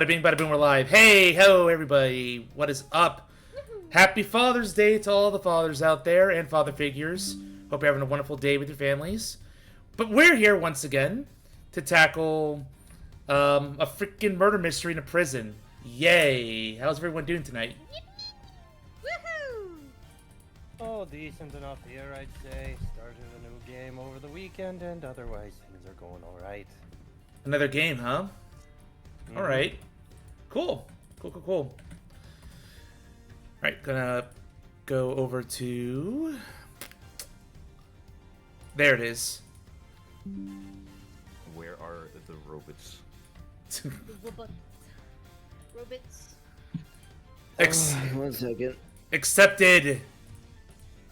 Bada bing, bada boom, we're live. Hey, ho, everybody. What is up? Happy Father's Day to all the fathers out there and father figures. Hope you're having a wonderful day with your families. But we're here once again to tackle a freaking murder mystery in a prison. Yay. How's everyone doing tonight? Woohoo! Oh, decent enough here, I'd say. Started a new game over the weekend, and otherwise things are going alright. Another game, huh? Alright. Cool. Cool. Alright, gonna go over to... There it is. Where are the robots? The robots. One second. Accepted.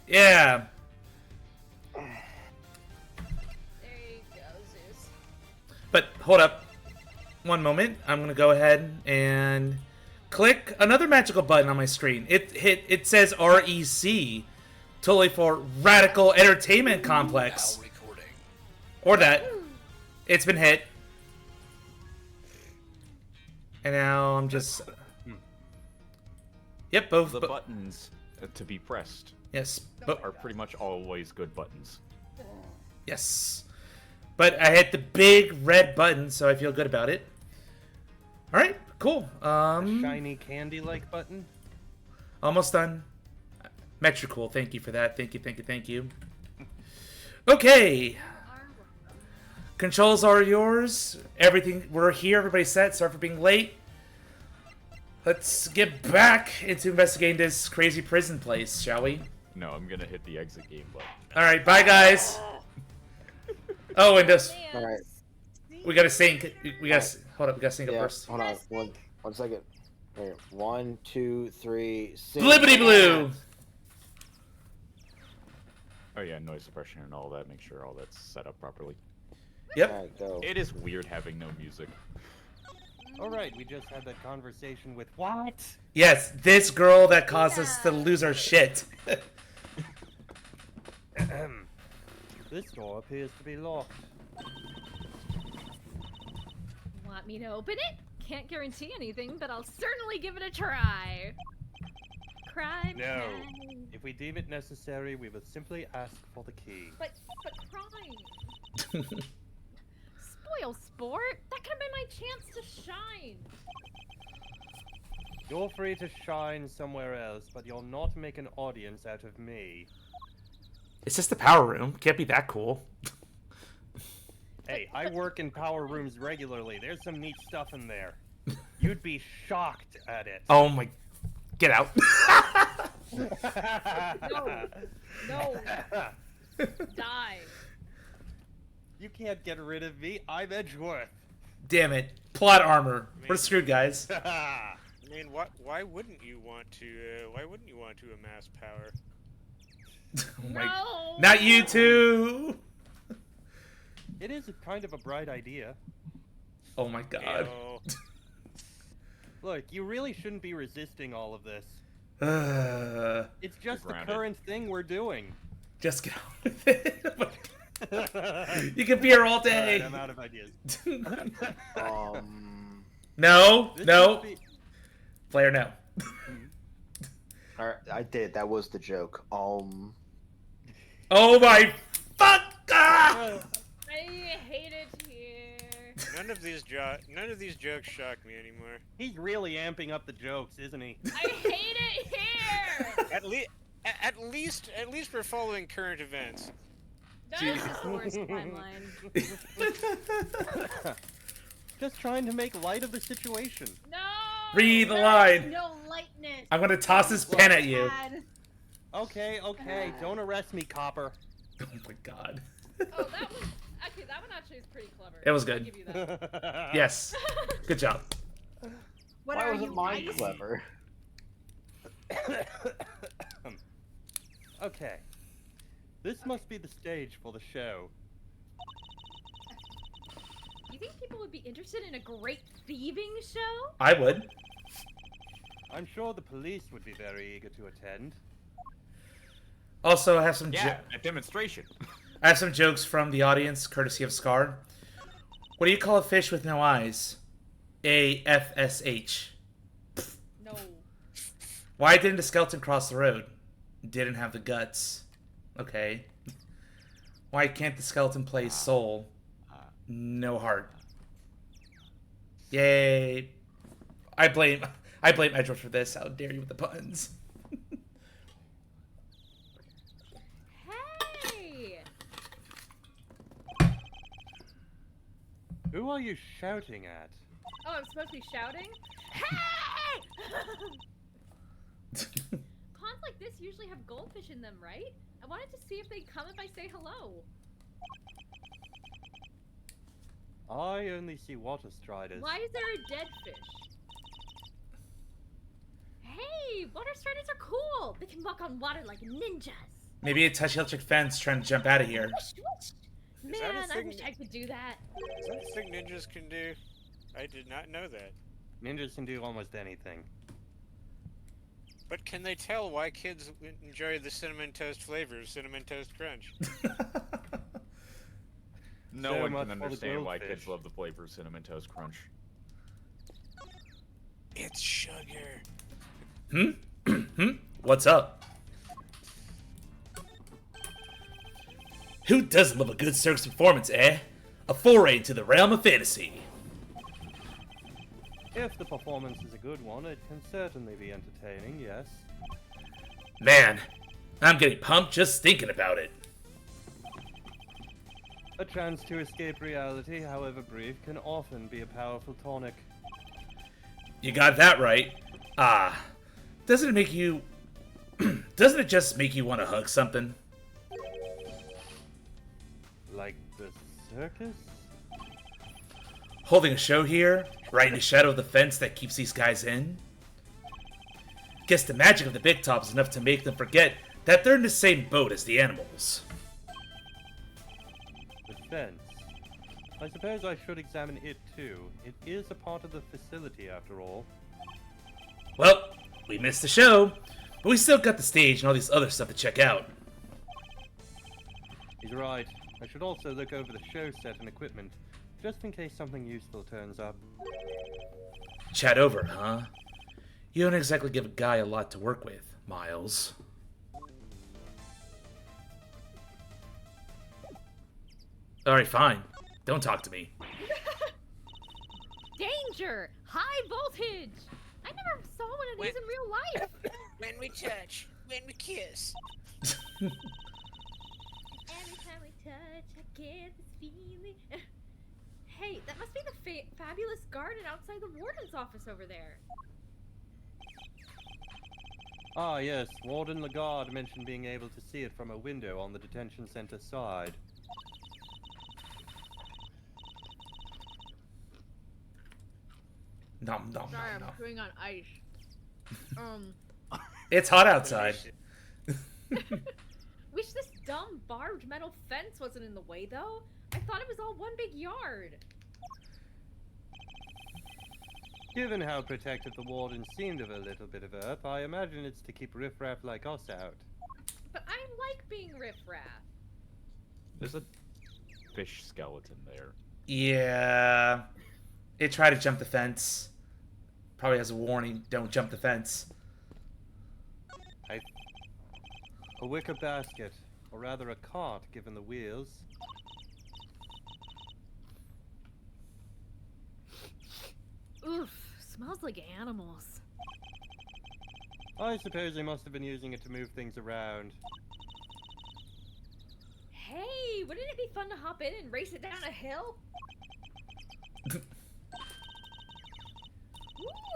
Yeah. There you go, Zeus. But hold up. One moment. I'm gonna go ahead and click another magical button on my screen. It says REC, totally for Radical Entertainment Complex. Now recording. Or that. It's been hit. And now I'm just. Yep, both. The buttons to be pressed Yes, are pretty much always good buttons. yes. But I hit the big red button, so I feel good about it. All right, cool. Shiny candy-like button? Almost done. Metricool, thank you for that. Thank you. Okay. Controls are yours. Everything, we're here. Everybody's set. Sorry for being late. Let's get back into investigating this crazy prison place, shall we? No, I'm gonna hit the exit game button. All right, bye guys. Oh, and this, All right. we gotta sync. We gotta hold up. We gotta sync up Yeah. first. Hold on. One second. Here. 1, 2, 3. Sing. Blibbity blue. Oh yeah, noise suppression and all that. Make sure all that's set up properly. Yep. All right, go. It is weird having no music. Alright, we just had that conversation with what? Yes, this girl that caused us to lose our shit. This door appears to be locked. Want me to open it? Can't guarantee anything, but I'll certainly give it a try. Crime. No. time. If we deem it necessary, we will simply ask for the key. But crime. Spoil sport. That could have been my chance to shine. You're free to shine somewhere else, but you'll not make an audience out of me. It's just the power room. Can't be that cool. Hey, I work in power rooms regularly. There's some neat stuff in there. You'd be shocked at it. Oh my. Get out. No. Die. You can't get rid of me. I'm Edgeworth. Damn it. Plot armor. We're screwed, guys. I mean, why wouldn't you want to? Why wouldn't you want to amass power? Oh my- No. Not you two. It is kind of a bright idea. Oh my god. Ew. Look, you really shouldn't be resisting all of this. It's just the Grounded. current thing we're doing. Just get on with it. You can be here all Alright, day. I'm out of ideas. No. This No. must be- Player, no. All right, I did. That was the joke. Oh my fuck! Ah! I hate it here. None of these jokes shock me anymore. He's really amping up the jokes, isn't he? I hate it here. At least we're following current events. That is just the worst timeline. Just trying to make light of the situation. No. Read the there line. is No lightness. I'm gonna toss this pen at you. Bad. Okay, don't arrest me, copper. Oh my god. Oh, that was actually that one actually is pretty clever. It was I'll good. give you that. Yes. Good job. What Why are wasn't you? mine ice? clever? Okay. This must be the stage for the show. Do you think people would be interested in a great thieving show? I would. I'm sure the police would be very eager to attend. Also, I have some Yeah, a demonstration. I have some jokes from the audience, courtesy of Scar. What do you call a fish with no eyes? AFSH. No. Why didn't the skeleton cross the road? Didn't have the guts. Okay. Why can't the skeleton play soul? No heart. Yay. I blame Edward for this. How dare you with the puns. Hey! Who are you shouting at? Oh, I'm supposed to be shouting? Hey! Ponds like this usually have goldfish in them, right? I wanted to see if they'd come if I say hello. I only see water striders. Why is there a dead fish? Hey, water striders are cool. They can walk on water like ninjas. Maybe a touch electric fence trying to jump out of here. Whoosh, whoosh. Is that a Man, I thing? wish I could do that. Is that a thing ninjas can do? I did not know that. Ninjas can do almost anything. But can they tell why kids enjoy the cinnamon toast flavor of Cinnamon Toast Crunch? No So one much can for the understand why goldfish. kids love the flavor of Cinnamon Toast Crunch. It's sugar. What's up? Who doesn't love a good circus performance, eh? A foray into the realm of fantasy. If the performance is a good one, it can certainly be entertaining, yes. Man, I'm getting pumped just thinking about it. A chance to escape reality, however brief, can often be a powerful tonic. You got that right. Doesn't it make you... doesn't it just make you want to hug something? Like the circus? Holding a show here, right in the shadow of the fence that keeps these guys in? Guess the magic of the big top is enough to make them forget that they're in the same boat as the animals. The fence. I suppose I should examine it too. It is a part of the facility after all. Well, we missed the show, but we still got the stage and all this other stuff to check out. He's right. I should also look over the show set and equipment, just in case something useful turns up. Chat over, huh? You don't exactly give a guy a lot to work with, Miles. Alright, fine. Don't talk to me. Danger! High voltage! I never saw one of these in real life. When we touch, when we kiss. Every time we touch, I get this feeling. Hey, that must be the fabulous garden outside the warden's office over there. Ah yes, Warden Lagarde mentioned being able to see it from a window on the detention center side. Nom nom Sorry, nom nom. I'm chewing on ice. It's hot outside. Wish this dumb barbed metal fence wasn't in the way, though. I thought it was all one big yard. Given how protective the warden seemed of a little bit of Earth, I imagine it's to keep riffraff like us out. But I like being riffraff. There's a fish skeleton there. Yeah. It tried to jump the fence. Probably has a warning, don't jump the fence. A wicker basket, or rather a cart given the wheels. Oof, smells like animals. I suppose they must have been using it to move things around. Hey, wouldn't it be fun to hop in and race it down a hill?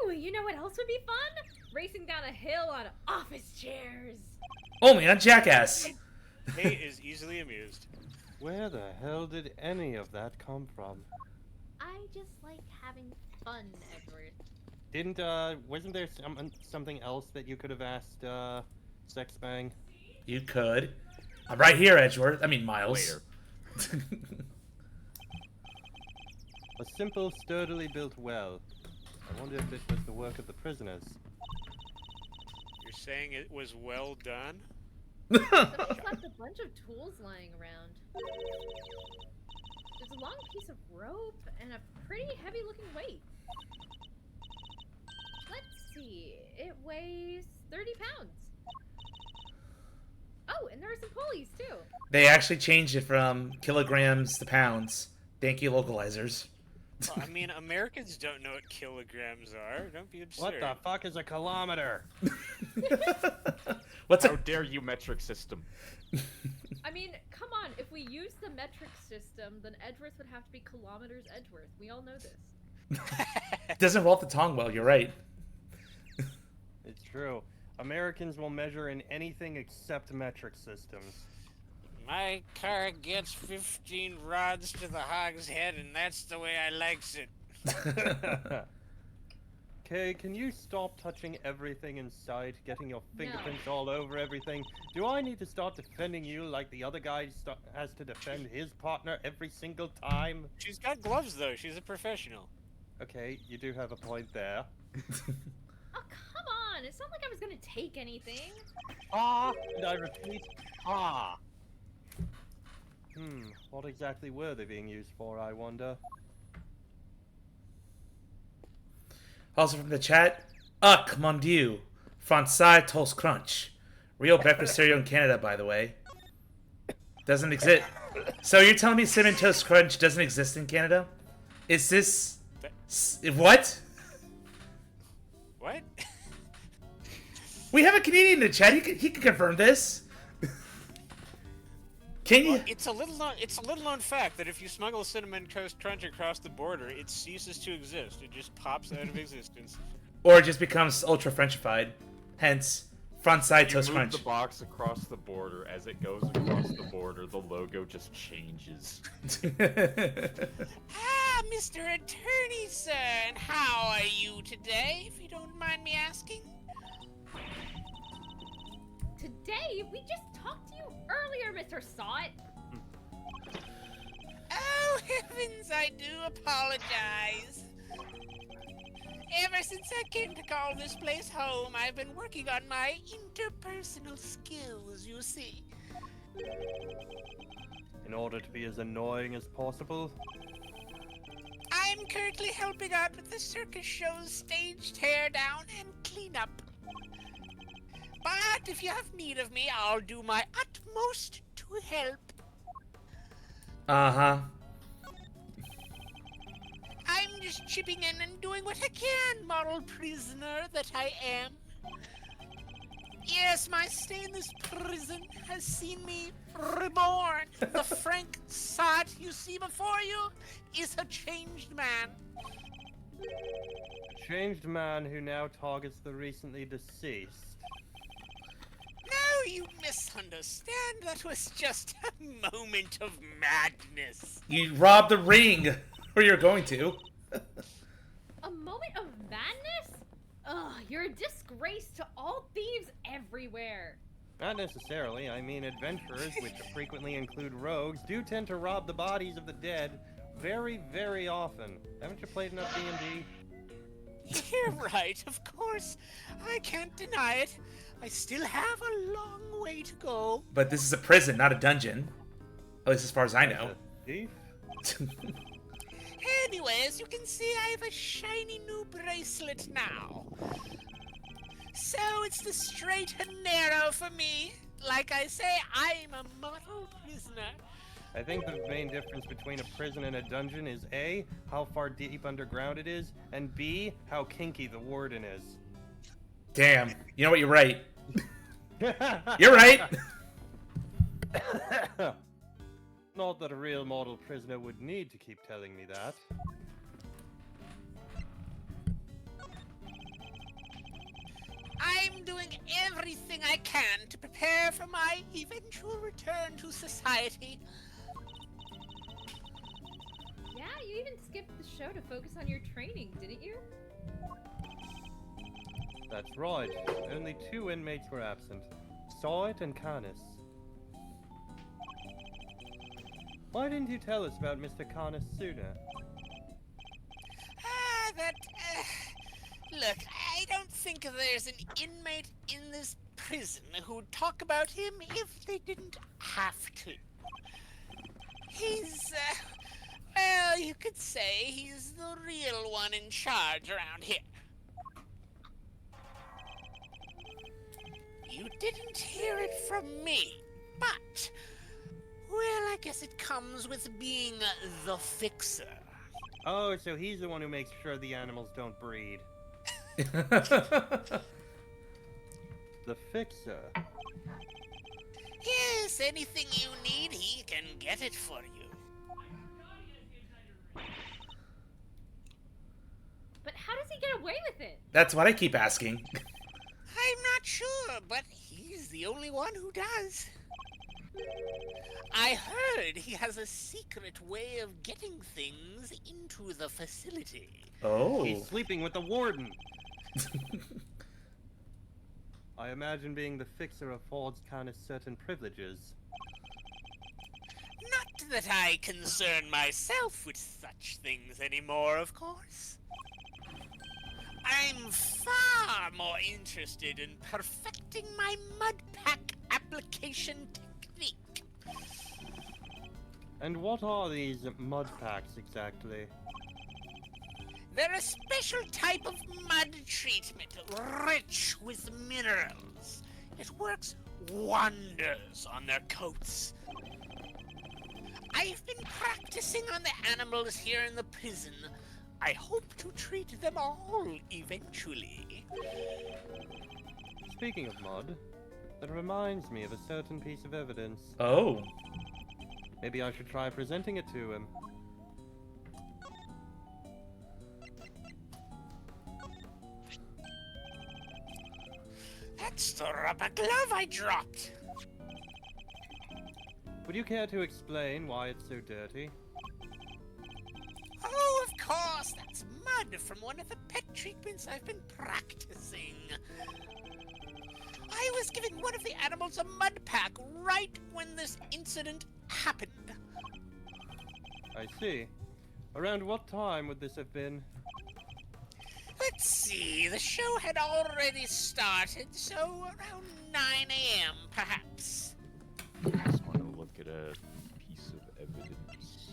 Ooh, you know what else would be fun? Racing down a hill on office chairs. Only on Jackass. Kate is easily amused. Where the hell did any of that come from? I just like having fun, Edward. Wasn't there something else that you could have asked, Sex Bang? You could. I'm right here, Edgeworth. I mean, Miles. Later. A simple, sturdily built well. I wonder if it was the work of the prisoners. You're saying it was well done? Somebody's left a bunch of tools lying around. There's a long piece of rope and a pretty heavy-looking weight. Let's see. It weighs 30 pounds. Oh, and there are some pulleys too. They actually changed it from kilograms to pounds. Thank you, localizers. Well, I mean, Americans don't know what kilograms are. Don't be absurd. What the fuck is a kilometer? What's How a... dare you, metric system? I mean, come on. If we use the metric system, then Edgeworth would have to be kilometers Edgeworth. We all know this. Doesn't roll off the tongue well, you're right. It's true. Americans will measure in anything except metric systems. My car gets 15 rods to the hogshead, and that's the way I likes it. Okay, can you stop touching everything inside, getting your fingerprints all over everything? Do I need to start defending you like the other guy has to defend his partner every single time? She's got gloves, though. She's a professional. Okay, you do have a point there. Oh, come on. It's not like I was gonna take anything. Ah! And I repeat, ah! What exactly were they being used for, I wonder? Also from the chat, Uck, mon dieu, Francais toast crunch. Real breakfast cereal in Canada, by the way. Doesn't exist. So you're telling me Cinnamon Toast Crunch doesn't exist in Canada? Is this... What? What? We have a Canadian in the chat. He can confirm this. Can you? Well, it's a little known fact that if you smuggle Cinnamon Toast Crunch across the border, it ceases to exist. It just pops out of existence. Or it just becomes ultra Frenchified. Hence, Francais You Toast move Crunch. the box across the border. As it goes across the border, the logo just changes. Ah, Mr. Attorney, sir, and how are you today, if you don't mind me asking? Today, we just talked to you earlier, Mr. Sot. Oh, heavens, I do apologize. Ever since I came to call this place home, I've been working on my interpersonal skills, you see. In order to be as annoying as possible? I'm currently helping out with the circus show's stage teardown and cleanup. But if you have need of me, I'll do my utmost to help. Uh-huh. I'm just chipping in and doing what I can, moral prisoner that I am. Yes, my stay in this prison has seen me reborn. The Frank Sot you see before you is a changed man. A changed man who now targets the recently deceased. No, you misunderstand. That was just a moment of madness. You robbed the ring. Or you're going to. A moment of madness? Ugh, you're a disgrace to all thieves everywhere. Not necessarily. I mean, adventurers, which frequently include rogues, do tend to rob the bodies of the dead very, very often. Haven't you played enough D&D? You're right, of course. I can't deny it. I still have a long way to go. But this is a prison, not a dungeon. At least as far as I know. Thief? Anyways, you can see I have a shiny new bracelet now. So it's the straight and narrow for me. Like I say, I'm a model prisoner. I think the main difference between a prison and a dungeon is A, how far deep underground it is, and B, how kinky the warden is. Damn. You know what? You're right. You're right. Not that a real model prisoner would need to keep telling me that. I'm doing everything I can to prepare for my eventual return to society. Yeah, you even skipped the show to focus on your training, didn't you? That's right. Only 2 inmates were absent. Sawit and Canis. Why didn't you tell us about Mr. Canis sooner? Look, I don't think there's an inmate in this prison who'd talk about him if they didn't have to. He's, Well, you could say he's the real one in charge around here. You didn't hear it from me, but... well, I guess it comes with being the fixer. Oh, so he's the one who makes sure the animals don't breed. The fixer. Yes, anything you need, he can get it for you. But how does he get away with it? That's what I keep asking. I'm not sure, but he's the only one who does. I heard he has a secret way of getting things into the facility. Oh. He's sleeping with the warden. I imagine being the fixer affords kind of certain privileges. Not that I concern myself with such things anymore, of course. I'm far more interested in perfecting my mud pack application technique. And what are these mud packs exactly? They're a special type of mud treatment, rich with minerals. It works wonders on their coats. I've been practicing on the animals here in the prison. I hope to treat them all eventually. Speaking of mud, that reminds me of a certain piece of evidence. Oh. Maybe I should try presenting it to him. That's the rubber glove I dropped. Would you care to explain why it's so dirty? Oh, of course, that's mud from one of the pet treatments I've been practicing. I was giving one of the animals a mud pack right when this incident happened. I see. Around what time would this have been? Let's see, the show had already started, so around 9 a.m. perhaps. I just want to look at a piece of evidence.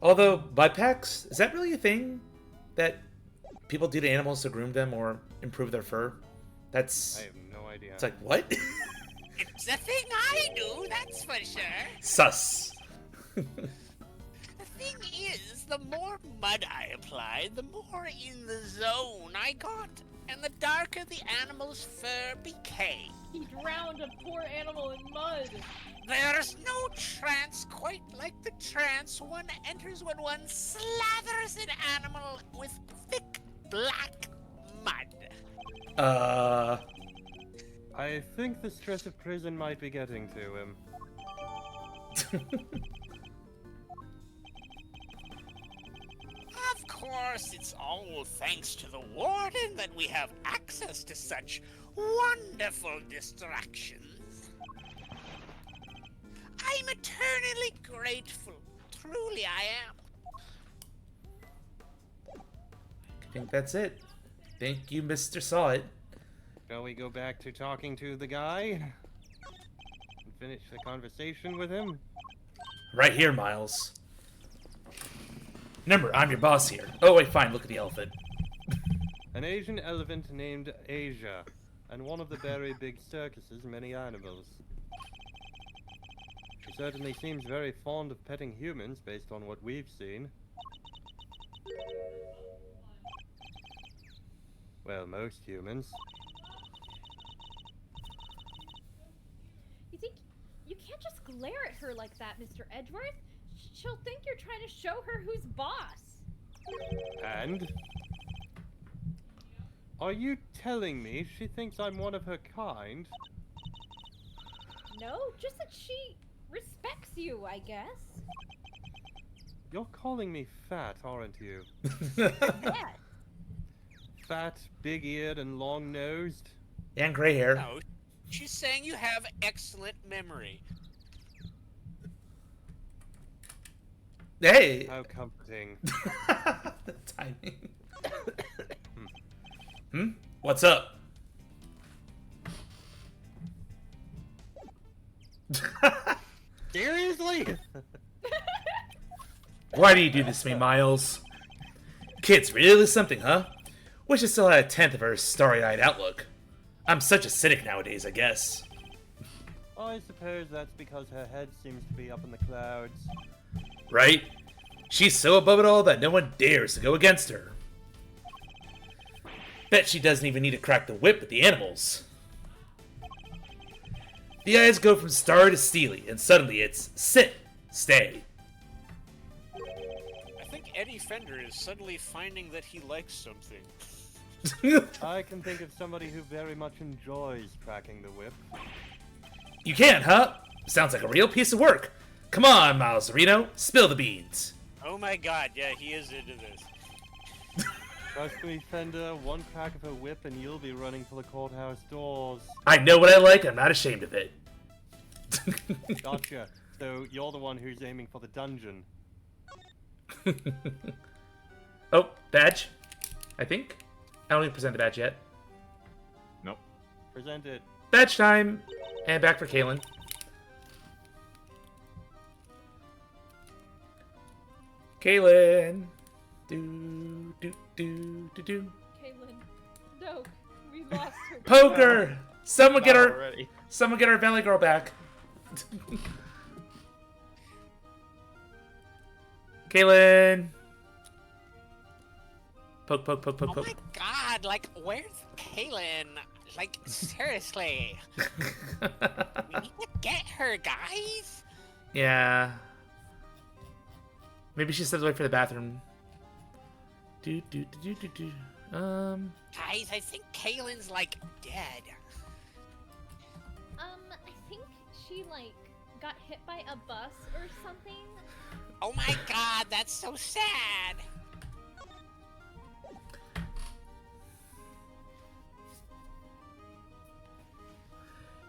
Although, bud packs, is that really a thing that people do to animals to groom them or improve their fur? That's... I have no idea. It's like, what? It's a thing I do, that's for sure. Sus. The thing is, the more mud I applied, the more in the zone I got, and the darker the animal's fur became. He drowned a poor animal in mud. There's no trance quite like the trance one enters when one slathers an animal with thick black mud. I think the stress of prison might be getting to him. Of course, it's all thanks to the warden that we have access to such wonderful distractions. I'm eternally grateful. Truly I am. I think that's it. Thank you, Mr. Saw It. Shall we go back to talking to the guy? And finish the conversation with him? Right here, Miles. Remember, I'm your boss here. Oh, wait, fine. Look at the elephant. An Asian elephant named Asia, and one of the very big circus's many animals. She certainly seems very fond of petting humans based on what we've seen. Well, most humans. You think you can't just glare at her like that, Mr. Edgeworth? She'll think you're trying to show her who's boss. And? Are you telling me she thinks I'm one of her kind? No, just that she respects you, I guess. You're calling me fat, aren't you? Yeah. Fat, big-eared, and long-nosed? And gray hair. No, she's saying you have excellent memory. Hey! How comforting. The timing. What's up? Seriously? Why do you do this to me, Miles? Kid's really something, huh? Wish I still had a tenth of her starry-eyed outlook. I'm such a cynic nowadays, I guess. I suppose that's because her head seems to be up in the clouds. Right? She's so above it all that no one dares to go against her. Bet she doesn't even need to crack the whip with the animals. The eyes go from star to steely, and suddenly it's sit, stay. I think Eddie Fender is suddenly finding that he likes something. I can think of somebody who very much enjoys cracking the whip. You can, huh? Sounds like a real piece of work. Come on, Miles Reno, spill the beans. Oh my god, yeah, he is into this. Trust me, Fender, one crack of her whip and you'll be running for the courthouse doors. I know what I like, I'm not ashamed of it. Gotcha. So you're the one who's aiming for the dungeon. Oh, badge. I think. I don't even present the badge yet. Nope. Present it. Badge time! And back for Kaylin. Kaylin! Do, do, do, do, do. Caitlin, no, we lost her. Poker! Someone get our Already. someone get our Valley Girl back. Kaylin! Poke, poke, poke, poke, Oh poke. my god, like, where's Kaylin? Like, seriously. We need to get her, guys. Yeah. Maybe she steps away for the bathroom. Do, do, do, do, do, do. Guys, I think Kaylin's, like, dead. I think she, like, got hit by a bus or something. Oh my god, that's so sad.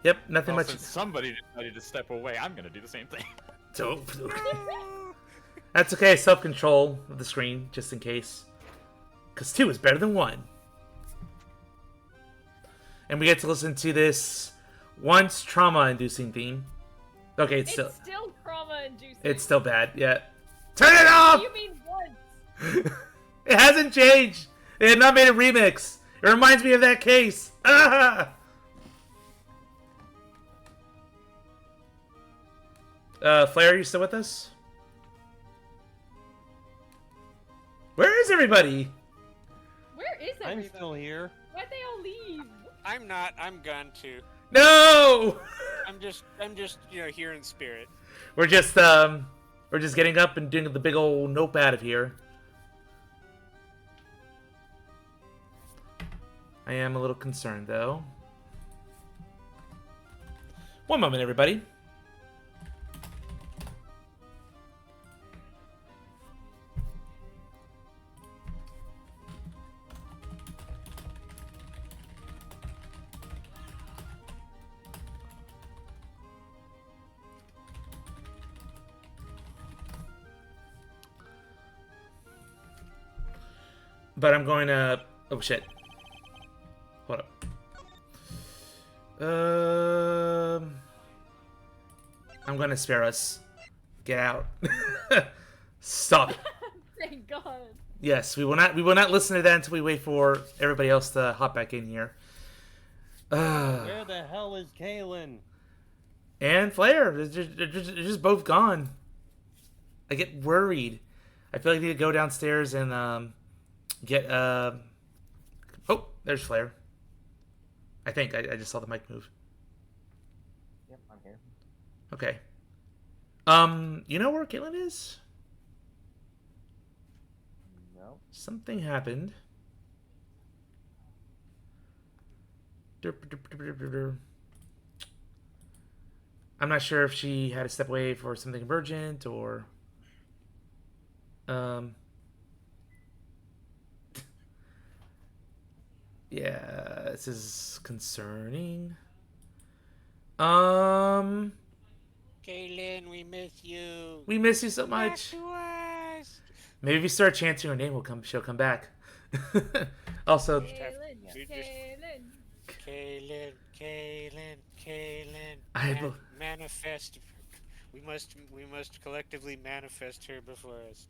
Yep, nothing Well, much. since somebody decided to step away, I'm gonna do the same thing. So, that's okay, self-control of the screen, just in case. Because 2 is better than 1. And we get to listen to this once trauma-inducing theme. Okay, it's still trauma-inducing. it's still bad. Yeah, turn it off. You mean once? It hasn't changed. They had not made a remix. It reminds me of that case. Ah! Flair, are you still with us? Where is everybody? Where is I'm everybody? still here. Why'd they all leave? I'm not, I'm gone too. No! I'm just, you know, here in spirit. We're just getting up and doing the big old nope out of here. I am a little concerned, though. One moment, everybody. But I'm going to... Oh, shit. Hold up. I'm going to spare us. Get out. Stop. Thank God. Yes, we will not listen to that until we wait for everybody else to hop back in here. Where the hell is Kaylin? And Flair. They're just both gone. I get worried. I feel like I need to go downstairs and get oh, there's Flair. I think I just saw the mic move. Yep, I'm here. Okay. You know where Caitlin is? No. Something happened. I'm not sure if she had to step away for something emergent or yeah, this is concerning. Kaylin, we miss you. We miss you so Back much. to us. Maybe if you start chanting her name, she'll come back. Also, Kaylin, We just- Kaylin. Manifest. We must collectively manifest her before us.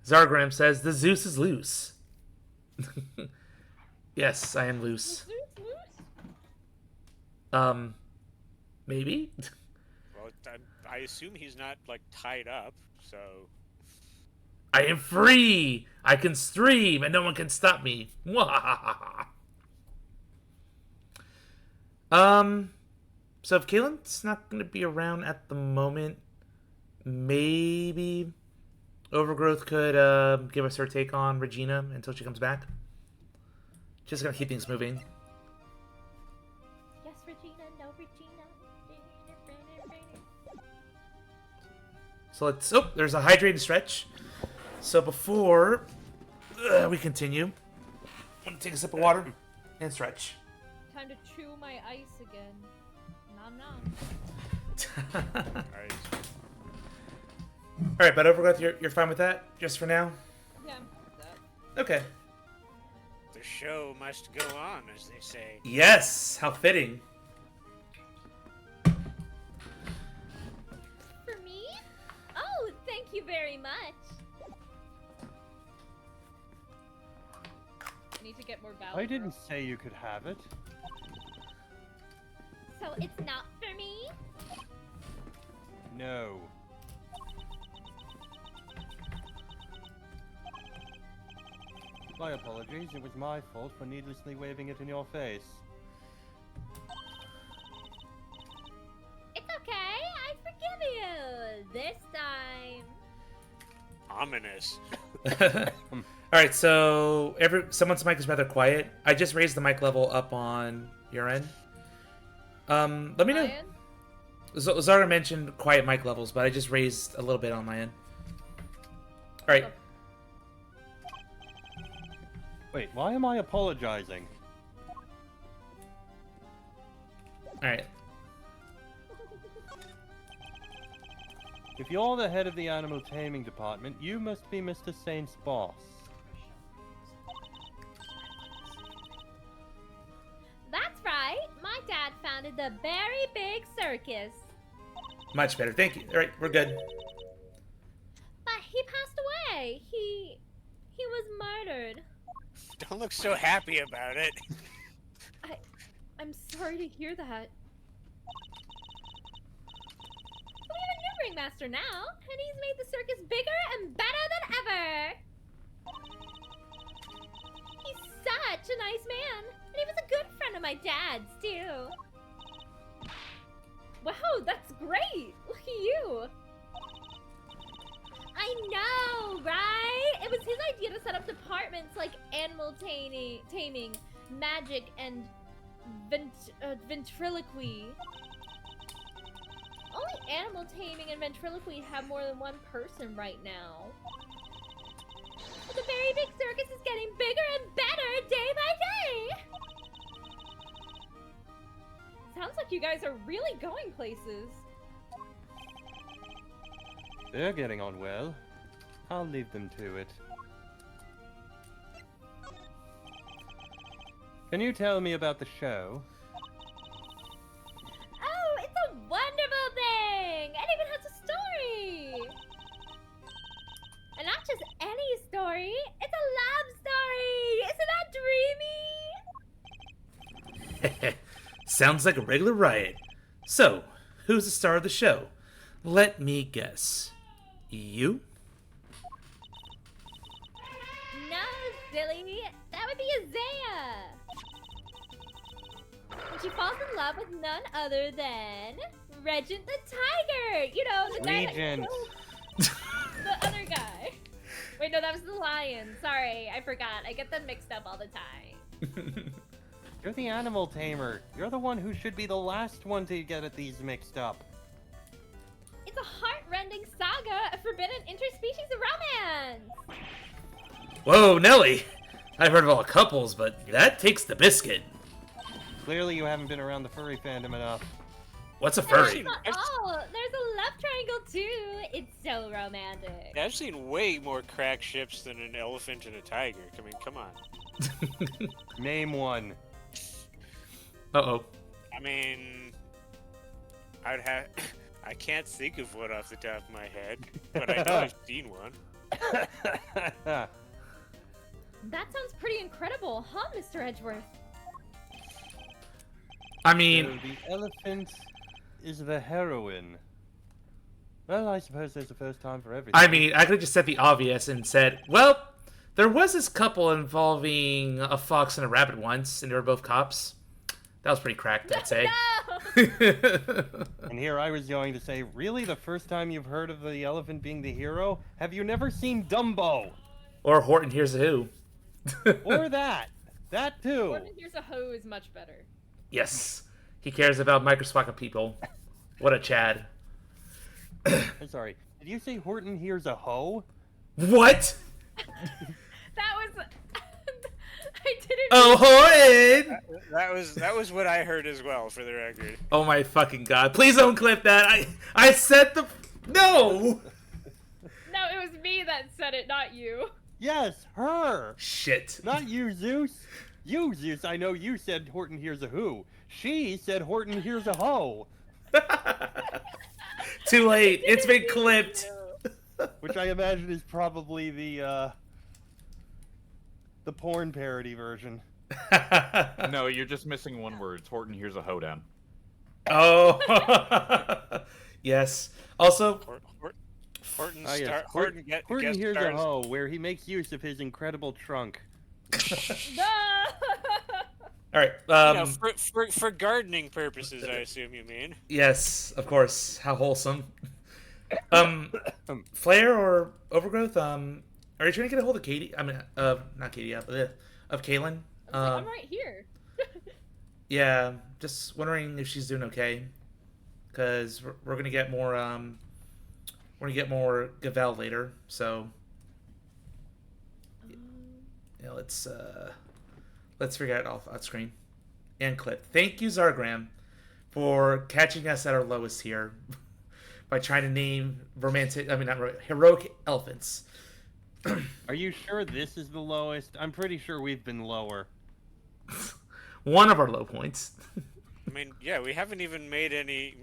Zargram says, the Zeus is loose. Yes, I am loose. Maybe? Well, I assume he's not, like, tied up, so... I am free! I can stream, and no one can stop me. So if Kaylin's not going to be around at the moment, maybe Overgrowth could give us her take on Regina until she comes back. Just going to keep things moving. Yes, Regina, no Regina. So let's... Oh, there's a hydrated stretch. So before we continue, I'm going to take a sip of water and stretch. Time to chew my ice again. Nom nom. Alright, but Overgrowth, you're fine with that? Just for now? Yeah, that. Okay. The show must go on, as they say. Yes! How fitting. For me? Oh, thank you very much. I need to get more value. I didn't say you could have it. So it's not for me? No. My apologies, it was my fault for needlessly waving it in your face. It's okay, I forgive you. This time. Ominous. Alright, so someone's mic is rather quiet. I just raised the mic level up on your end. Let me know. Ryan? Zara mentioned quiet mic levels, but I just raised a little bit on my end. Alright. Oh. Wait, why am I apologizing? Alright. If you're the head of the animal taming department, you must be Mr. Saint's boss. That's right. My dad founded the Very Big Circus. Much better. Thank you. Alright, we're good. But he passed away. He was murdered. Don't look so happy about it. I'm sorry to hear that. We have a new ringmaster now, and he's made the circus bigger and better than ever. He's such a nice man, and he was a good friend of my dad's too. Wow, that's great! Look at you! I know, right? It was his idea to set up departments like animal taming, magic, and ventriloquy. Only animal taming and ventriloquy have more than one person right now. But the Very Big Circus is getting bigger and better day by day! Sounds like you guys are really going places. They're getting on well. I'll leave them to it. Can you tell me about the show? Oh, it's a wonderful thing! It even has a story! And not just any story, it's a love story! Isn't that dreamy? Sounds like a regular riot. So, who's the star of the show? Let me guess. You? No, silly. That would be Isaiah. And she falls in love with none other than Regent the Tiger. You know, the guy Regent. that killed the other guy. Wait, no, that was the lion. Sorry, I forgot. I get them mixed up all the time. You're the animal tamer. You're the one who should be the last one to get at these mixed up. It's a heart-rending saga of forbidden interspecies romance. Whoa, Nelly! I've heard of all the couples, but that takes the biscuit. Clearly you haven't been around the furry fandom enough. What's a That's furry? not all. There's a love triangle too. It's so romantic. I've seen way more crack ships than an elephant and a tiger. I mean, come on. Name one. Uh-oh. I mean, I can't think of one off the top of my head, but I know I've seen one. That sounds pretty incredible, huh, Mr. Edgeworth? I mean, So the elephant is the heroine. Well, I suppose there's a first time for everything. I could have just said the obvious and said, well, there was this couple involving a fox and a rabbit once, and they were both cops. That was pretty cracked, I'd say. And here I was going to say, really, the first time you've heard of the elephant being the hero? Have you never seen Dumbo? Or Horton Hears a Who. Or that. That too. Gordon Here's a Hoe is much better. Yes. He cares about microscopic people. What a Chad. I'm sorry. Did you say Horton hears a hoe? What? That was... I didn't... Oh, Horton! That was what I heard as well, for the record. Oh my fucking god. Please don't clip that. I said the... No! No, it was me that said it, not you. Yes, her. Shit. Not you, Zeus. You, Zeus, I know you said Horton hears a who. She said Horton hears a hoe. Too late. It's been clipped. Which I imagine is probably the porn parody version. No, you're just missing one word. It's Horton here's a hoedown. Oh. Yes. Also, Horton Yes. Horton Horton hears a stars. hoe, where he makes use of his incredible trunk. No! all right. You know, for gardening purposes, I assume you mean. Yes, of course. How wholesome. Flare or Overgrowth? Are you trying to get a hold of Katie? I mean, not Katie, of Kaylin. I'm right here. Yeah, just wondering if she's doing okay. Because we're gonna get more. We're gonna get more Gavel later, so. Yeah, let's figure it off screen and clip. Thank you, Zargram, for catching us at our lowest here by trying to name heroic elephants. Are you sure this is the lowest? I'm pretty sure we've been lower. One of our low points. I mean, yeah, we haven't even made any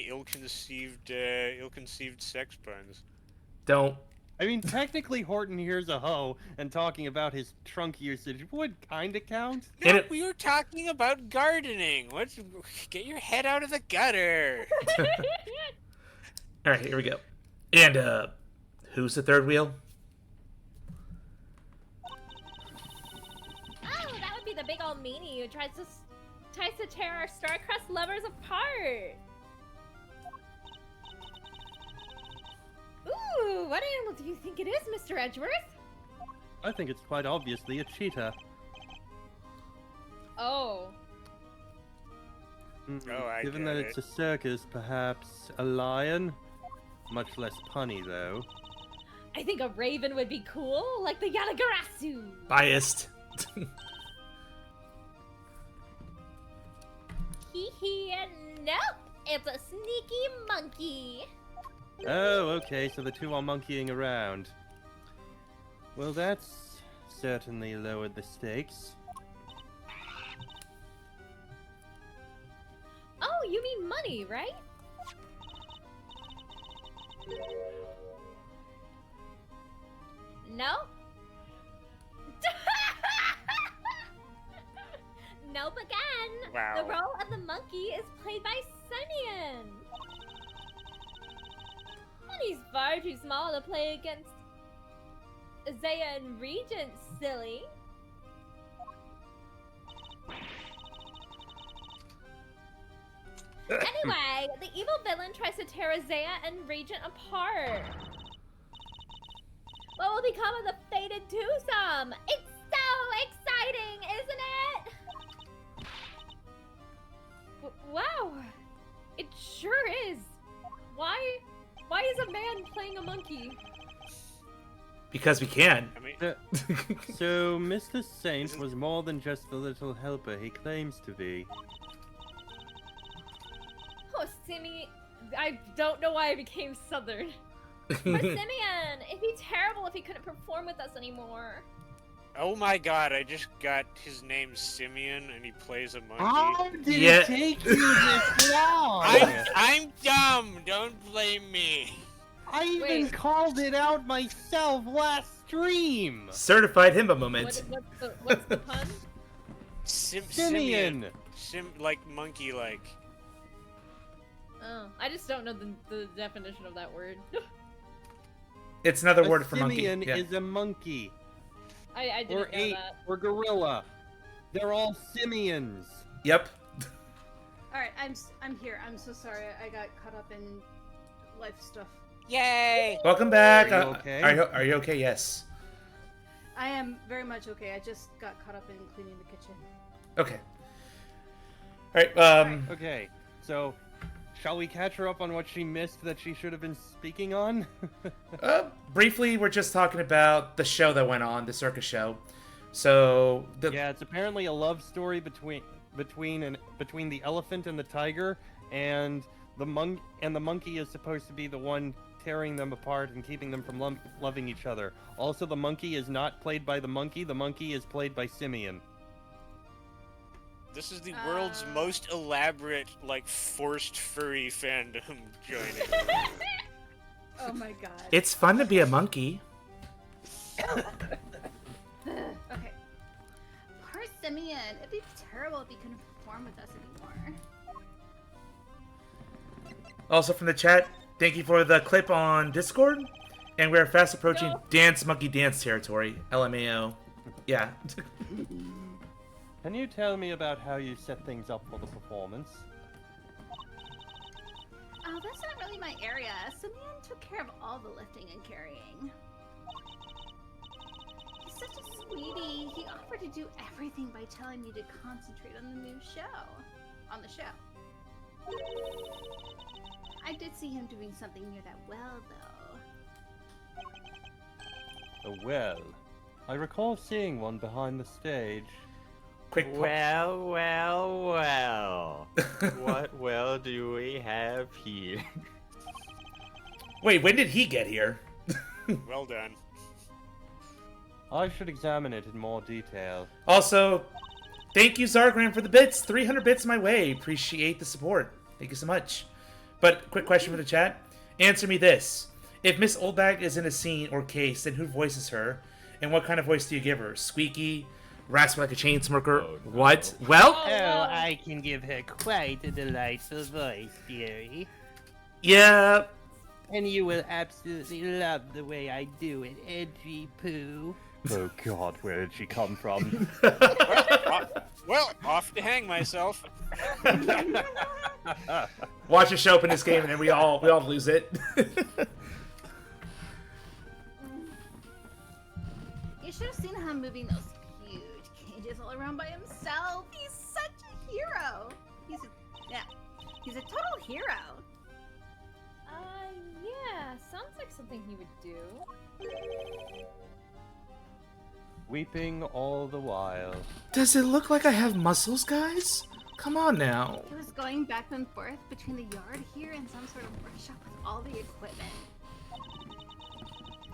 ill-conceived sex puns. Don't. I mean, technically, Horton hears a hoe, and talking about his trunk usage would kind of count. No, we were talking about gardening. Get your head out of the gutter. All right, here we go. And who's the third wheel? Oh, that would be the big old meanie who tries to tear our star-crossed lovers apart. Ooh, what animal do you think it is, Mr. Edgeworth? I think it's quite obviously a cheetah. Oh. Given that it's a circus, perhaps a lion? Much less punny, though. I think a raven would be cool, like the Yalagarasu. Biased. Hee hee, and nope, it's a sneaky monkey. Oh, okay, so the two are monkeying around. Well, that's certainly lowered the stakes. Oh, you mean money, right? No? Nope again! Wow. The role of the monkey is played by Simeon! And he's far too small to play against Zaya and Regent, silly. Anyway, the evil villain tries to tear Zaya and Regent apart. What will become of the fated twosome? It's so exciting, isn't it? Wow, it sure is. Why is a man playing a monkey? Because we can. I mean, So, Mr. Saint was more than just the little helper he claims to be. Oh, Simeon, I don't know why I became southern. But Simeon, it'd be terrible if he couldn't perform with us anymore. oh my god, I just got his name Simeon and he plays a monkey. How did Yeah. it take you this long? I'm dumb, don't blame me. I even Wait. called it out myself last stream! Certified him a moment. What's the pun? Simian! Like monkey-like. Oh, I just don't know the definition of that word. It's another A word for monkey. simian Yeah. is a monkey. I didn't Or know ape, that. or gorilla. They're all simians. Yep. All right, I'm here. I'm so sorry. I got caught up in life stuff. Yay! Welcome back. Are you okay? Are you okay? Yes. I am very much okay. I just got caught up in cleaning the kitchen. Okay. All right. Okay, so shall we catch her up on what she missed that she should have been speaking on? Briefly, we're just talking about the show that went on, the circus show. So Yeah, it's apparently a love story between the elephant and the tiger, and the monkey is supposed to be the one tearing them apart and keeping them from loving each other. Also, the monkey is not played by the monkey is played by Simeon. This is the world's most elaborate, like, forced furry fandom joining. Oh my god. it's fun to be a monkey. Okay. Poor Simeon. It'd be terrible if he couldn't perform with us anymore. Also from the chat, thank you for the clip on Discord. And we're fast approaching Dance Monkey Dance territory. LMAO. Yeah. Can you tell me about how you set things up for the performance? Oh, that's not really my area. Simeon took care of all the lifting and carrying. He's such a sweetie. He offered to do everything by telling me to concentrate on the new show. On the show. I did see him doing something near that well, though. A well. I recall seeing one behind the stage. Quick. Well. What well do we have here? Wait, when did he get here? Well done. I should examine it in more detail. Also, thank you, Zargram, for the bits. 300 bits my way. Appreciate the support. Thank you so much. But, quick question for the chat. Answer me this. If Miss Oldbag is in a scene or case, then who voices her? And what kind of voice do you give her? Squeaky? Raspy like a chain smoker? Oh, no. What? Well, I can give her quite a delightful voice, dearie. yeah. And you will absolutely love the way I do it, edgy poo. Oh god, where did she come from? Well, off to hang myself. Watch us show up in this game and then we all lose it. You should have seen him moving those huge cages all around by himself. He's such a hero. He's a total hero. Yeah, sounds like something he would do. Weeping all the while. Does it look like I have muscles, guys? Come on now. He was going back and forth between the yard here and some sort of workshop with all the equipment.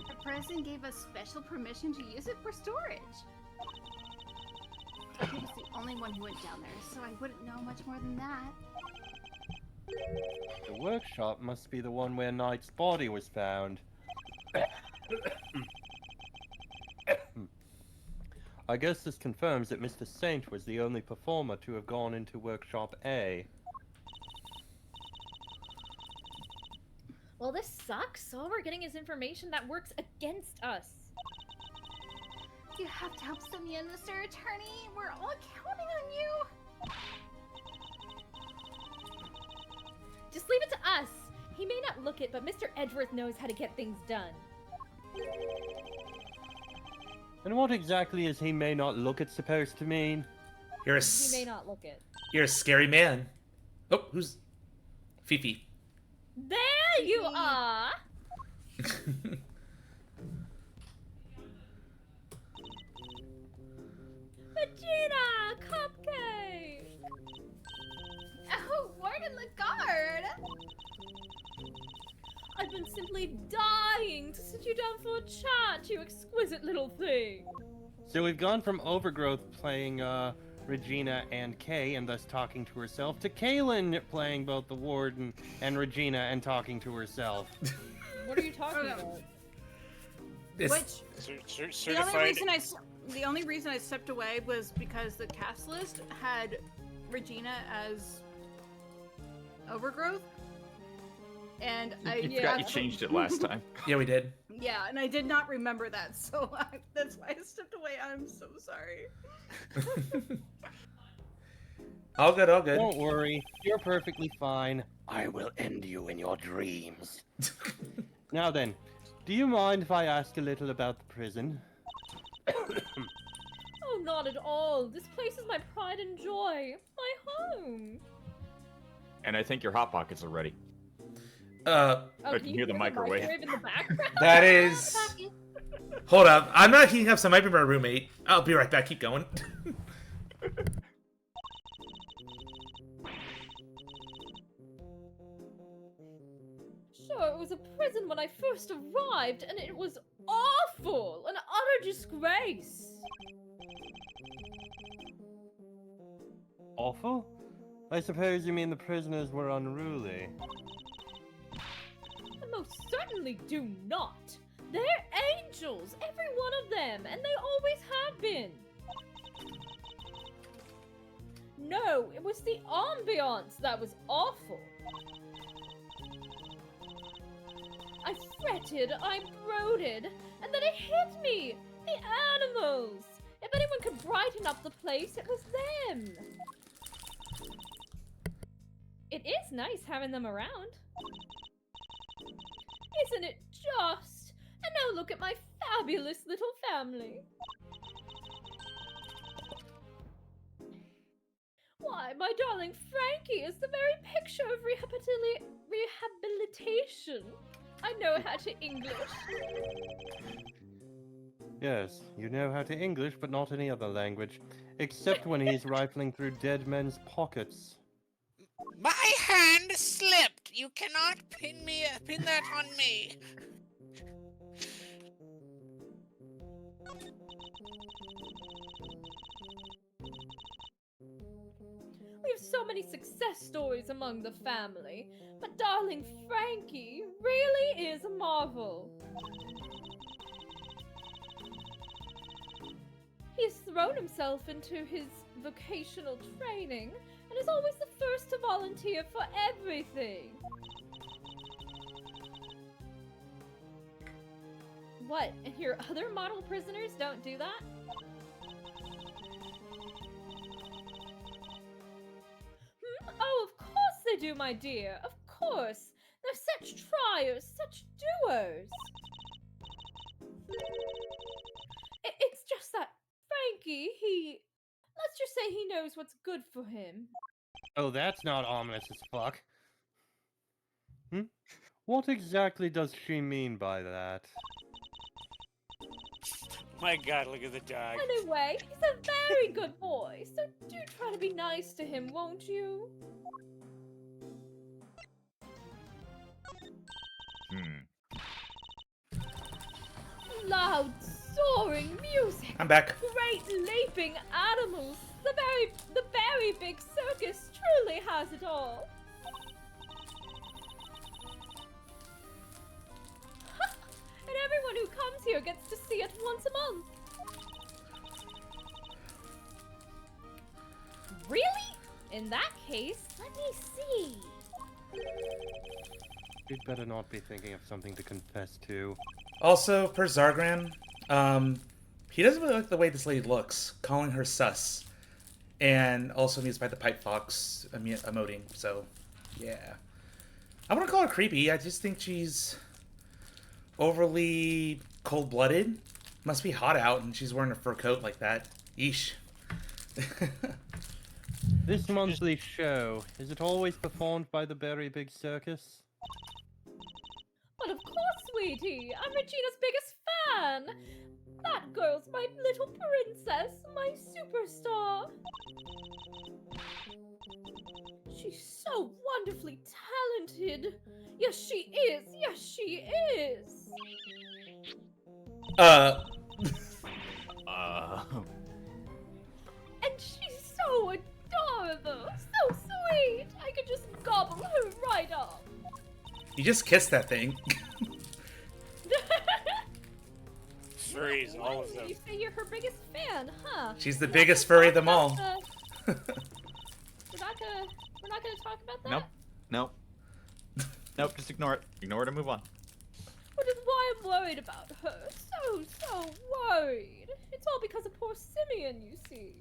The president gave us special permission to use it for storage. He was the only one who went down there, so I wouldn't know much more than that. The workshop must be the one where Knight's body was found. I guess this confirms that Mr. Saint was the only performer to have gone into Workshop A. Well, this sucks. All we're getting is information that works against us. You have to help Simeon, Mr. Attorney. We're all counting on you. Just leave it to us. He may not look it, but Mr. Edgeworth knows how to get things done. And what exactly is he may not look it supposed to mean? You're a He may not look it. you're a scary man. Oh, who's Fifi? There you are! Regina! Cupcake! Oh, Warden Lagarde! I've been simply dying to sit you down for a chat, you exquisite little thing. So we've gone from Overgrowth playing Regina and Kay and thus talking to herself to Kaylin playing both the Warden and Regina and talking to herself. What are you talking no. about? It's- Which Certified. the only reason I stepped away was because the cast list had Regina as Overgrowth, and You forgot you changed it last time. yeah, we did. Yeah, and I did not remember that, so that's why I stepped away. I'm so sorry. All good, all good. Don't worry, you're perfectly fine. I will end you in your dreams. Now then, do you mind if I ask a little about the prison? Oh, not at all. This place is my pride and joy. My home. And I think your hot pockets are ready. Oh, I can hear the microwave. in the background? That is... Hold up. I'm not heating up, so I might be my roommate. I'll be right back. Keep going. Sure, it was a prison when I first arrived, and it was awful! An utter disgrace! Awful? I suppose you mean the prisoners were unruly. I most certainly do not! They're angels! Every one of them! And they always have been! No, it was the ambiance that was awful! I fretted, I brooded, and then it hit me! The animals! If anyone could brighten up the place, it was them! It is nice having them around. Isn't it just? And now look at my fabulous little family. Why, my darling Frankie is the very picture of rehabilitation. I know how to English. Yes, you know how to English, but not any other language. Except when he's rifling through dead men's pockets. My hand slipped. You cannot pin that on me. We have so many success stories among the family, but darling Frankie really is a marvel. He's thrown himself into his vocational training and is always the first to volunteer for everything. What, and your other model prisoners don't do that? Oh, of course they do, my dear. Of course. They're such triers, such doers. It's just that Frankie, let's just say he knows what's good for him. Oh, that's not ominous as fuck. What exactly does she mean by that? My god, look at the dog. Anyway, he's a very good boy, so do try to be nice to him, won't you? Loud, soaring music. I'm back. Great leaping animals. The very big circus truly has it all. And everyone who comes here gets to see it once a month. Really? In that case, let me see. You'd better not be thinking of something to confess to. Also, per Zargran, he doesn't really like the way this lady looks, calling her sus. And also amused by the pipe fox emoting, so, yeah. I wouldn't call her creepy, I just think she's overly cold-blooded. Must be hot out, and she's wearing a fur coat like that. Yeesh. This monthly show, is it always performed by the Very Big Circus? But of course, sweetie, I'm Regina's biggest fan. That girl's my little princess, my superstar. She's so wonderfully talented. Yes, she is. Yes, she is. And she's so adorable, so sweet. I could just gobble her right up. You just kissed that thing. man, huh? She's the biggest furry of them all. We're not gonna talk about that? Nope. Nope. Nope, just ignore it. Ignore it and move on. Which is why I'm worried about her. So worried. It's all because of poor Simeon, you see.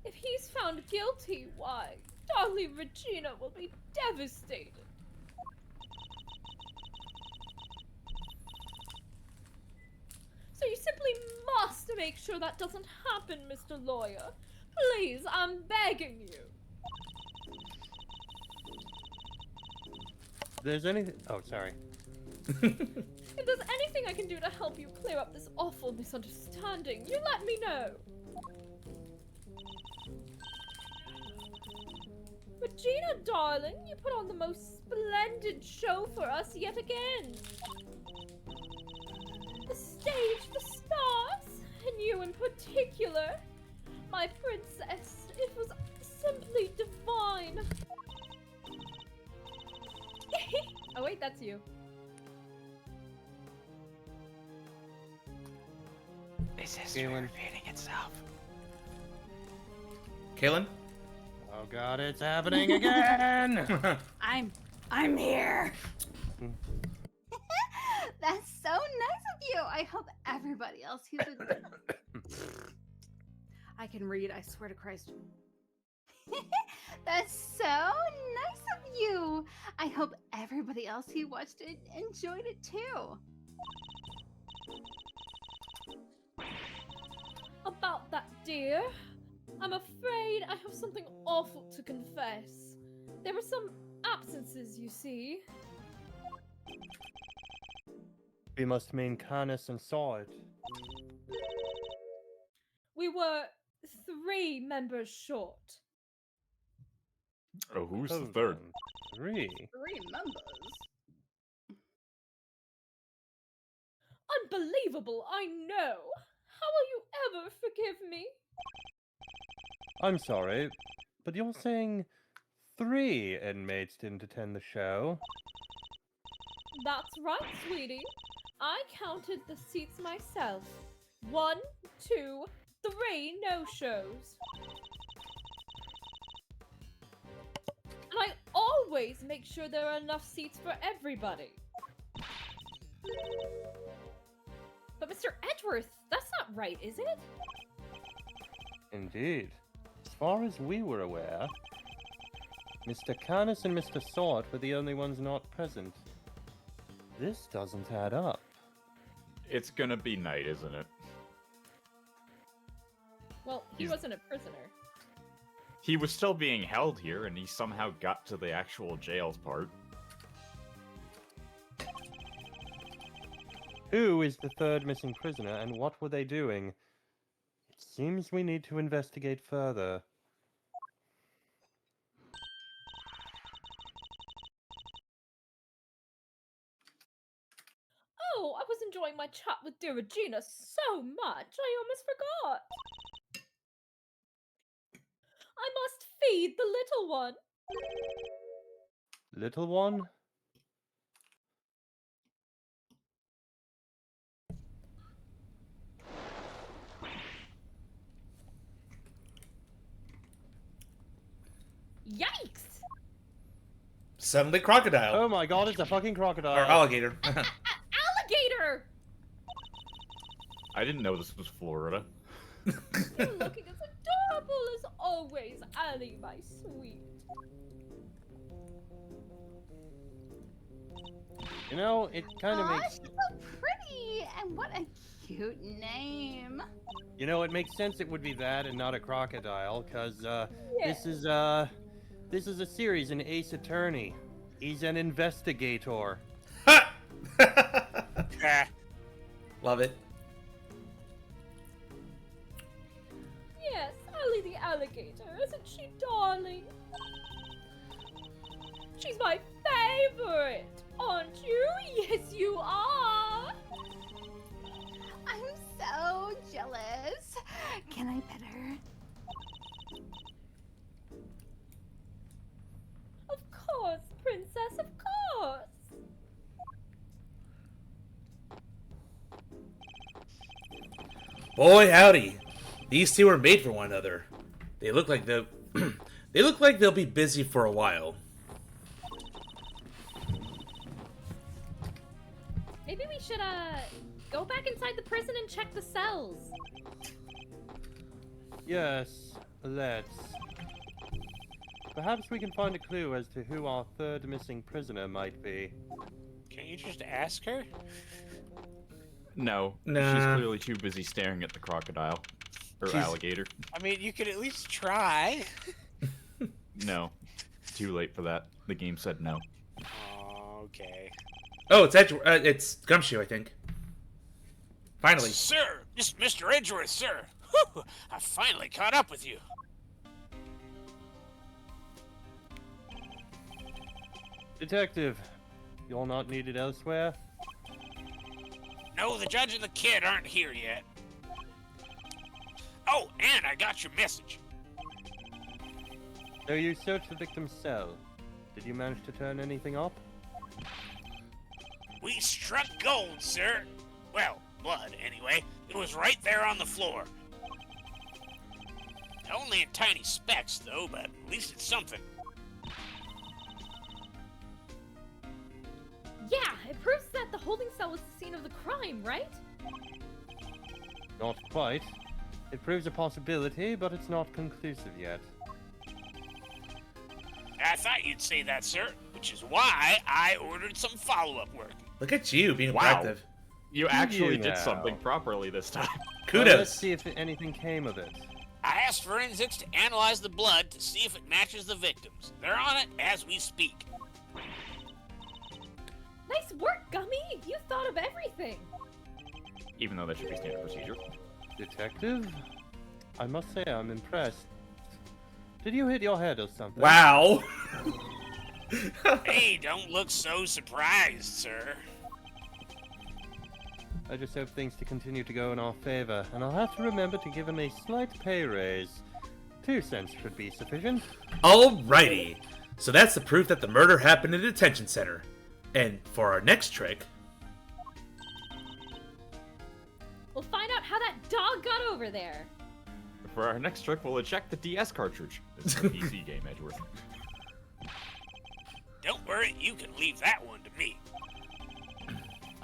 If he's found guilty, why, darling Regina will be devastated. So you simply must make sure that doesn't happen, Mr. Lawyer. Please, I'm begging you. There's anything. Oh, sorry. If there's anything I can do to help you clear up this awful misunderstanding, you let me know. Regina, darling, you put on the most splendid show for us yet again. The stage for stars, and you in particular. My princess, it was simply divine. Oh wait, that's you. This is Galen. repeating itself. Kaylin? Oh god, it's happening again! I'm here. That's so nice of you. I hope everybody else hears it. I can read, I swear to Christ. That's so nice of you. I hope everybody else who watched it enjoyed it too. About that, dear, I'm afraid I have something awful to confess. There were some absences, you see. We must mean Canis and Sword. We were 3 members short. Oh, who's the Hold third? on. 3? 3 members. Unbelievable, I know. How will you ever forgive me? I'm sorry, but you're saying 3 inmates didn't attend the show? That's right, sweetie. I counted the seats myself. 1, 2, 3 no-shows. And I always make sure there are enough seats for everybody. But Mr. Edgeworth, that's not right, is it? Indeed. As far as we were aware, Mr. Canis and Mr. Sword were the only ones not present. This doesn't add up. It's gonna be night, isn't it? Well, he wasn't a prisoner. He was still being held here, and he somehow got to the actual jails part. Who is the third missing prisoner, and what were they doing? It seems we need to investigate further. Oh, I was enjoying my chat with dear Regina so much, I almost forgot. I must feed the little one. Little one? Yikes! Suddenly crocodile. Oh my god, it's a fucking crocodile. Or alligator. Alligator! I didn't know this was Florida. You're looking as adorable as always, Allie, my sweet. You know, it kind of Aw, makes... she's so pretty, and what a cute name. You know, it makes sense it would be that and not a crocodile, because, this is a series in Ace Attorney. He's an investigator. Ha! Ah, Love it. Yes, Allie the alligator, isn't she darling? She's my favorite, aren't you? Yes, you are. I'm so jealous. Can I pet her? Of course, princess, of course. Boy, howdy. These two are made for one another. They look like they look like they'll be busy for a while. Maybe we should, go back inside the prison and check the cells. Yes, let's. Perhaps we can find a clue as to who our third missing prisoner might be. Can you just ask her? No, Nah. she's clearly too busy staring at the crocodile. Or She's- alligator. I mean, you could at least try. No. Too late for that. The game said no. Oh, okay. Oh, it's Gumshoe, I think. Finally. Sir, this is Mr. Edgeworth, sir. Whew, I finally caught up with you. Detective, you're not needed elsewhere? No, the judge and the kid aren't here yet. Oh, and I got your message. So you searched the victim's cell. Did you manage to turn anything up? We struck gold, sir. Well, blood, anyway. It was right there on the floor. Only in tiny specks, though, but at least it's something. Yeah, it proves that the holding cell was the scene of the crime, right? Not quite. It proves a possibility, but it's not conclusive yet. I thought you'd say that, sir, which is why I ordered some follow-up work. Look at you being Wow. proactive. You actually you did now? something properly this time. Well, let's Kudos. see if anything came of it. I asked forensics to analyze the blood to see if it matches the victim's. They're on it as we speak. Nice work, Gummy! You thought of everything! Even though that should be standard procedure. Detective? I must say I'm impressed. Did you hit your head or something? Wow. Hey, don't look so surprised, sir. I just hope things to continue to go in our favor, and I'll have to remember to give him a slight pay raise. 2 cents should be sufficient. Alrighty. So that's the proof that the murder happened in a detention center. And for our next trick, We'll find out how that dog got over there. For our next trick, we'll eject the DS cartridge. It's a PC game, Edgeworth. Don't worry, you can leave that one to me.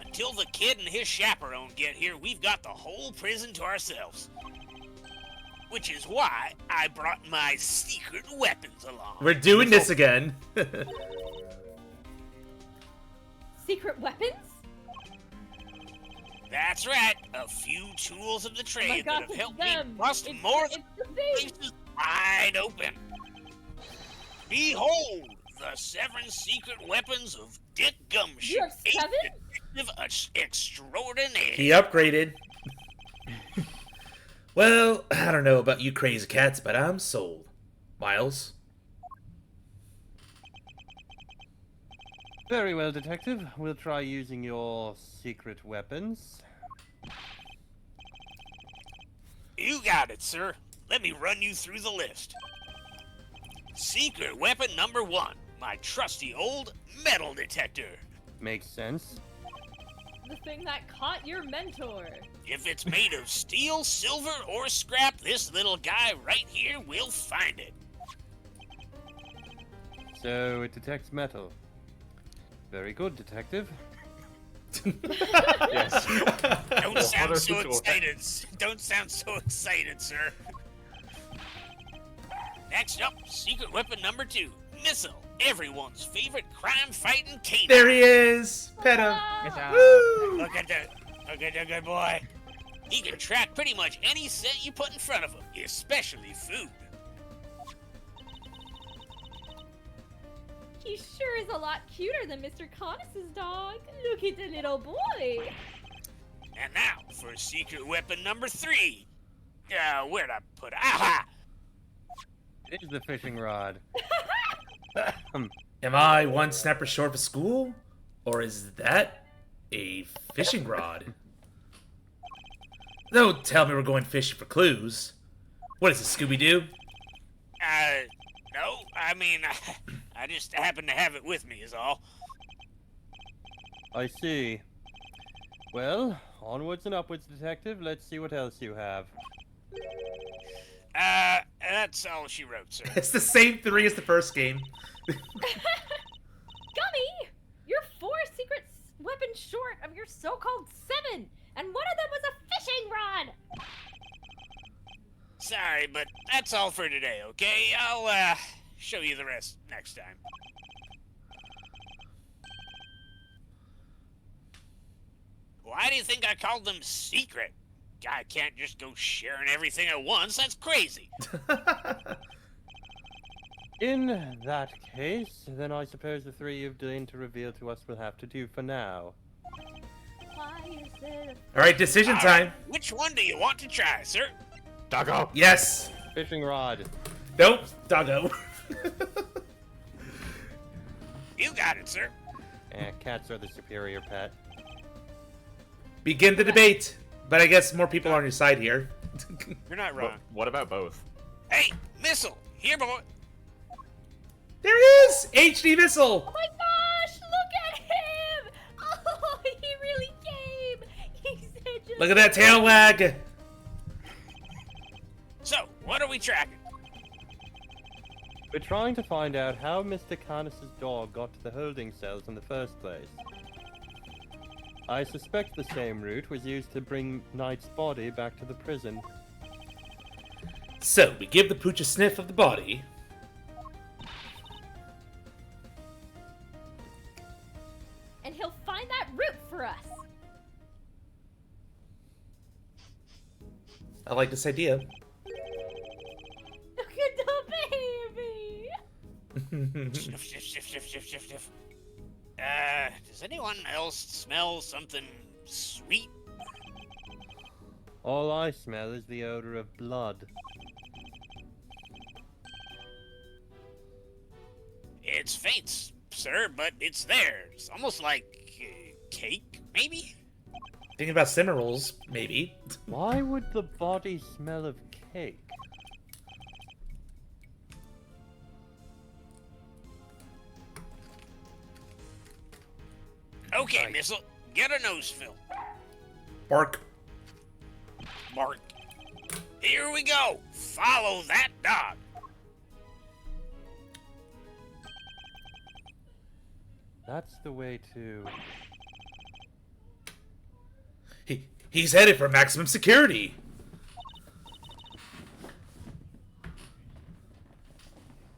Until the kid and his chaperone get here, we've got the whole prison to ourselves. Which is why I brought my secret weapons along. we're doing this again. Secret weapons? That's right, a few tools of the Oh my trade god, that have it's helped me them! bust It's more the thing! places wide open. Behold, the 7 secret weapons of Dick Gumshoe. You have 7? Detective extraordinaire. He upgraded. Well, I don't know about you crazy cats, but I'm sold. Miles? Very well, Detective. We'll try using your secret weapons. You got it, sir. Let me run you through the list. Secret weapon number 1, my trusty old metal detector. Makes sense. The thing that caught your mentor. If it's made of steel, silver, or scrap, this little guy right here will find it. So it detects metal. Very good, Detective. Yes. Don't sound Other so tool. excited. Don't sound so excited, sir. Next up, secret weapon number 2, missile. Everyone's favorite crime-fighting canine. There he is! Pet him! Ah! Woo! Look at the good boy. He can track pretty much any scent you put in front of him, especially food. He sure is a lot cuter than Mr. Conus's dog. Look at the little boy. And now for secret weapon number 3. Where'd I put it? Aha! It is the fishing rod. Am I one snapper short of school? Or is that a fishing rod? Don't tell me we're going fishing for clues. What is it, Scooby-Doo? No, I mean, I just happen to have it with me is all. I see. Well, onwards and upwards, Detective. Let's see what else you have. That's all she wrote, sir. It's the same 3 as the first game. Gummy! You're 4 secret weapons short of your so-called 7, and one of them was a fishing rod! Sorry, but that's all for today, okay? I'll, show you the rest next time. Why do you think I called them secret? I can't just go sharing everything at once. That's crazy. In that case, then I suppose the 3 you've deigned to reveal to us will have to do for now. Why is it All right, decision All time. right, which one do you want to try, sir? Doggo. Yes. Fishing rod. Nope. Doggo. You got it, sir. Cats are the superior pet. Begin the debate. But I guess more people are on your side here. You're not But wrong. what about both? Hey, Missile, here, boy. There it is! HD missile! Oh my gosh, look at him! Oh, he really came! He's such a... Look at that tail wag! So, what are we tracking? We're trying to find out how Mr. Canis' dog got to the holding cells in the first place. I suspect the same route was used to bring Knight's body back to the prison. So, we give the pooch a sniff of the body. And he'll find that route for us! I like this idea. Look at the baby! Sniff, sniff, sniff, sniff, sniff, sniff, sniff. Does anyone else smell something sweet? All I smell is the odor of blood. It's faint, sir, but it's there. It's almost like cake, maybe? Thinking about simmer rolls, maybe. Why would the body smell of cake? Okay, Right. Missile, get a nose fill. Bark. Mark. Here we go. Follow that dog. That's the way to... He's headed for maximum security.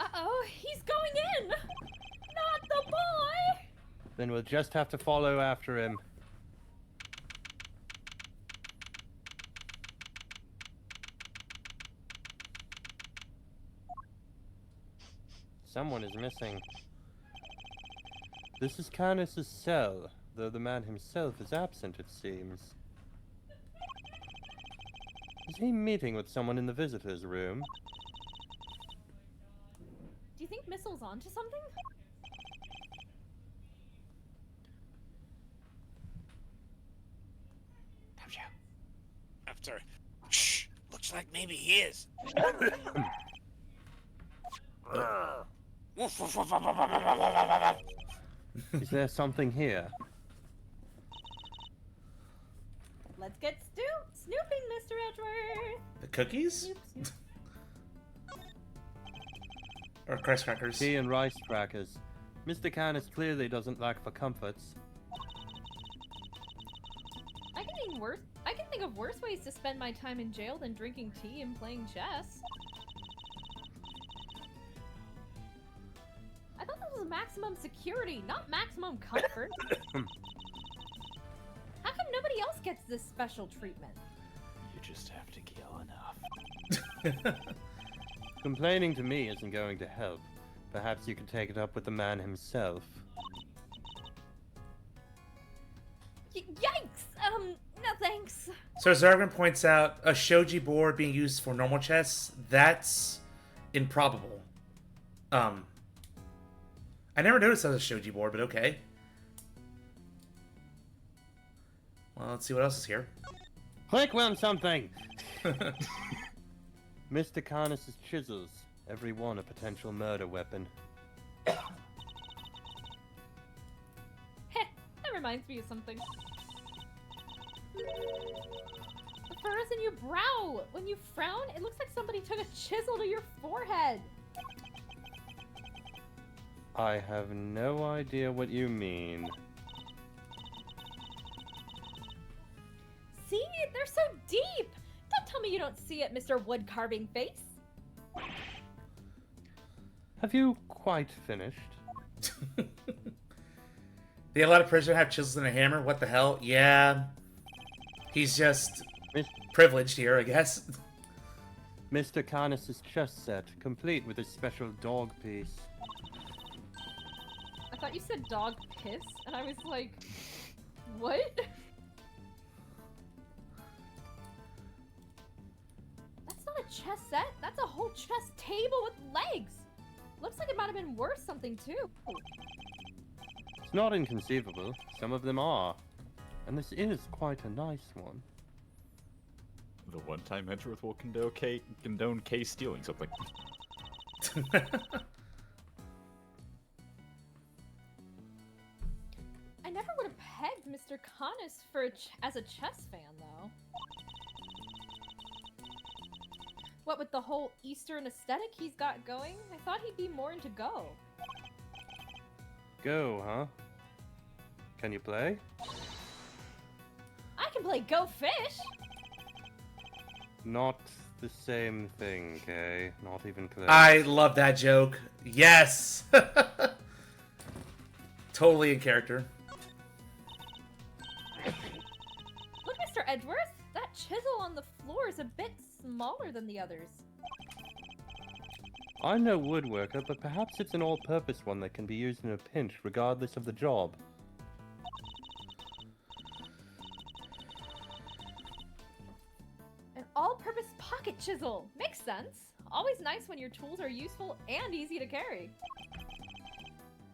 Uh-oh, he's going in! Not the boy! Then we'll just have to follow after him. Someone is missing. This is Canis' cell, though the man himself is absent, it seems. Is he meeting with someone in the visitor's room? Do you think Missile's onto something? I'm sorry. Shh. Looks like maybe he is. Woof, woof, woof, woof, woof, woof, woof, woof, woof. Is there something here? Let's get snooping, Mr. Edgeworth! The cookies? Snoop, snoop. Or crust crackers? Tea and rice crackers. Mr. Canis clearly doesn't lack for comforts. I can think of worse ways to spend my time in jail than drinking tea and playing chess. I thought this was maximum security, not maximum comfort. How come nobody else gets this special treatment? You just have to kill enough. Complaining to me isn't going to help. Perhaps you could take it up with the man himself. Yikes! No thanks. So as Zargan points out, a shoji board being used for normal chess, that's improbable. I never noticed that was a shoji board, but okay. Well, let's see what else is here. Click on something! Mr. Canis' chisels, every one a potential murder weapon. Heh, that reminds me of something. The furrows in your brow. When you frown, it looks like somebody took a chisel to your forehead. I have no idea what you mean. See? They're so deep. Don't tell me you don't see it, Mr. Wood Carving Face. Have you quite finished? They let a prisoner have chisels and a hammer? What the hell? Yeah. He's just privileged here, I guess. Mr. Canis' chess set, complete with a special dog piece. I thought you said dog piss, and I was like, what? That's not a chess set. That's a whole chess table with legs. Looks like it might have been worth something too. It's not inconceivable. Some of them are. And this is quite a nice one. The one-time Edgeworth will condone K stealing something. I never would have pegged Mr. Canis for as a chess fan, though. What with the whole Eastern aesthetic he's got going, I thought he'd be more into Go. Go, huh? Can you play? I can play Go Fish! Not the same thing, Kay. Not even close. I love that joke. Yes! Totally in character. Look, Mr. Edgeworth! That chisel on the floor is a bit smaller than the others. I'm no woodworker, but perhaps it's an all-purpose one that can be used in a pinch, regardless of the job. An all-purpose pocket chisel! Makes sense. Always nice when your tools are useful and easy to carry.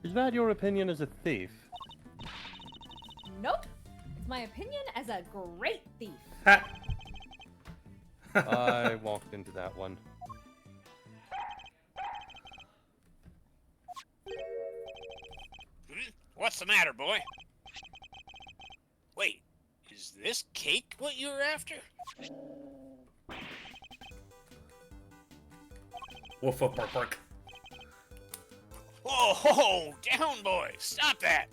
Is that your opinion as a thief? Nope. It's my opinion as a great thief. I walked into that one. What's the matter, boy? Wait, is this cake what you were after? Woof, woof, bark, bark. Whoa, ho, down, boy! Stop that!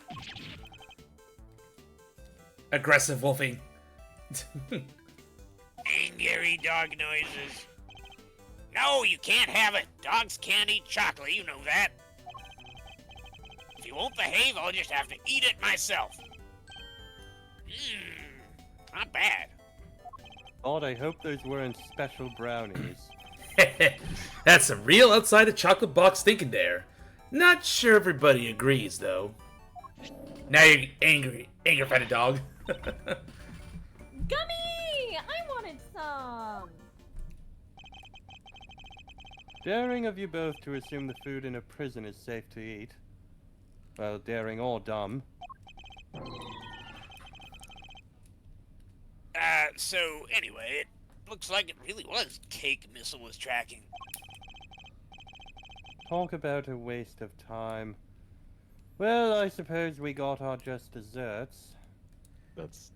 Aggressive wolfing. Angry dog noises. No, you can't have it. Dogs can't eat chocolate, you know that. If you won't behave, I'll just have to eat it myself. Not bad. God, I hope those weren't special brownies. That's some real outside the chocolate box thinking there. Not sure everybody agrees, though. Now you're angry. Anger-fighting dog. Gummy! I wanted some! Daring of you both to assume the food in a prison is safe to eat. Well, daring or dumb. So anyway, it looks like it really was Cake Missile was tracking. Talk about a waste of time. Well, I suppose we got our just desserts. That's...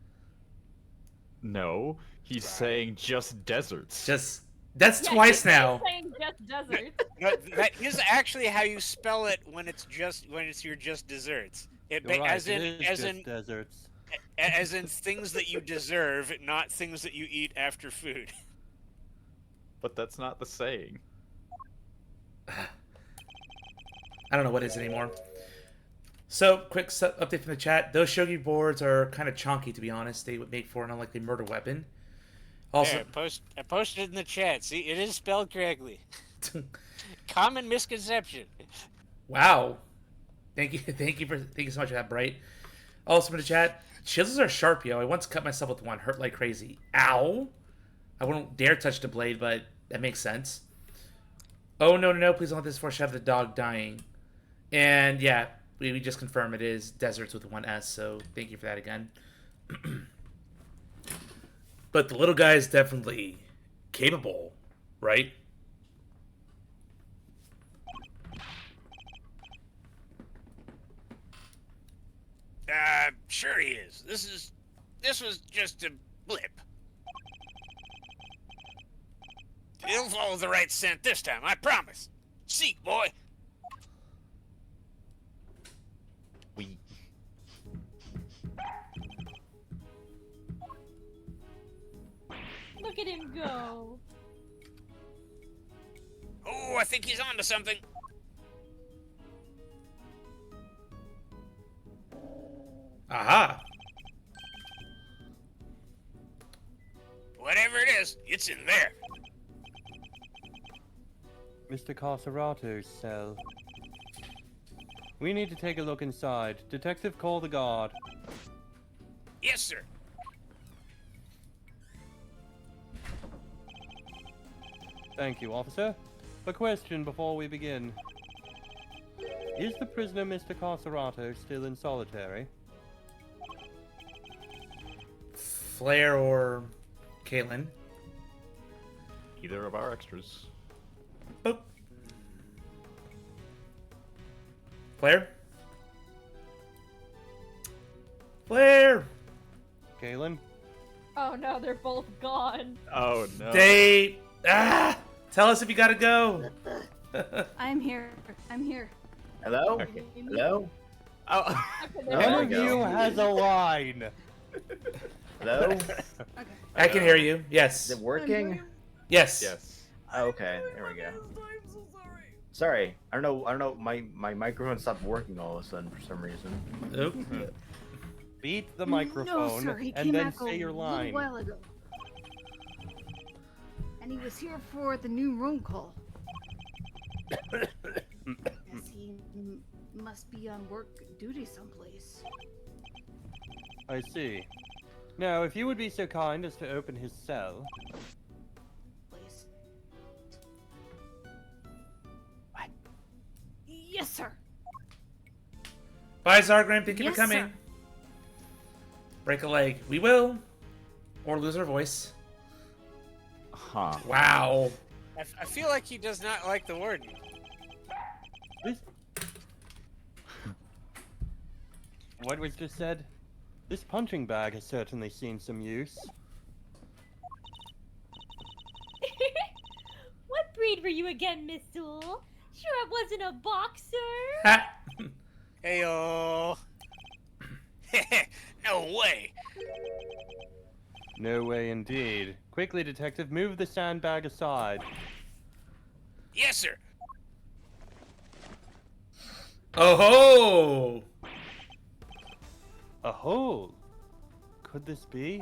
No, he's saying just deserts. That's twice now. Saying just desert. No, that is actually how you spell it when it's your just desserts. You're right, as it in is just deserts. as in things that you deserve, not things that you eat after food. But that's not the saying. I don't know what is anymore. So, quick update from the chat. Those shogi boards are kind of chonky, to be honest. They would make for an unlikely murder weapon. Also, There, I posted it in the chat. See, it is spelled correctly. Common misconception. wow. Thank you so much for that, Bright. Also from the chat, chisels are sharp, yo. I once cut myself with one, hurt like crazy. Ow! I wouldn't dare touch the blade, but that makes sense. Oh no! Please don't let this foreshadow the dog dying. And yeah, we just confirmed it is deserts with one S. So thank you for that again. But the little guy is definitely capable, right? Sure he is. This is This was just a blip. He'll follow the right scent this time, I promise. Seek, boy. We. Look at him go. Oh, I think he's onto something. Aha! Whatever it is, it's in there. Mr. Carcerato's cell. We need to take a look inside. Detective, call the guard. Yes, sir. Thank you, officer. A question before we begin. Is the prisoner, Mr. Carcerato, still in solitary? Flair or Caitlin? Either of our extras. Boop. Flair? Flair! Galen? Oh no, they're both gone. Oh no. They... Ah! Tell us if you gotta go. I'm here. I'm here. Hello? Okay. Hello? Oh. Okay, No, they're One there of we go. you has a line. Hello? Okay. I can hear you. Yes. Is it working? Yes. Yes. Oh, okay, there we go. Sorry, I don't know. My microphone stopped working all of a sudden for some reason. Oop. Beat the No, microphone sir, he and came then back say your a line. little while ago. And he was here for the new room call. Guess he must be on work duty someplace. I see. Now, if you would be so kind as to open his cell. Place. Yes, sir. Bye, Zargram. Thank you Yes, for coming. sir. Break a leg. We will. Or lose our voice. Huh. Wow. I feel like he does not like the warden. This... What was just said? This punching bag has certainly seen some use. What breed were you again, Miss Duel? Sure it wasn't a boxer? Ha! Heyo. No way. No way indeed. Quickly, detective, move the sandbag aside. Yes, sir. Oh ho! A hole? Could this be?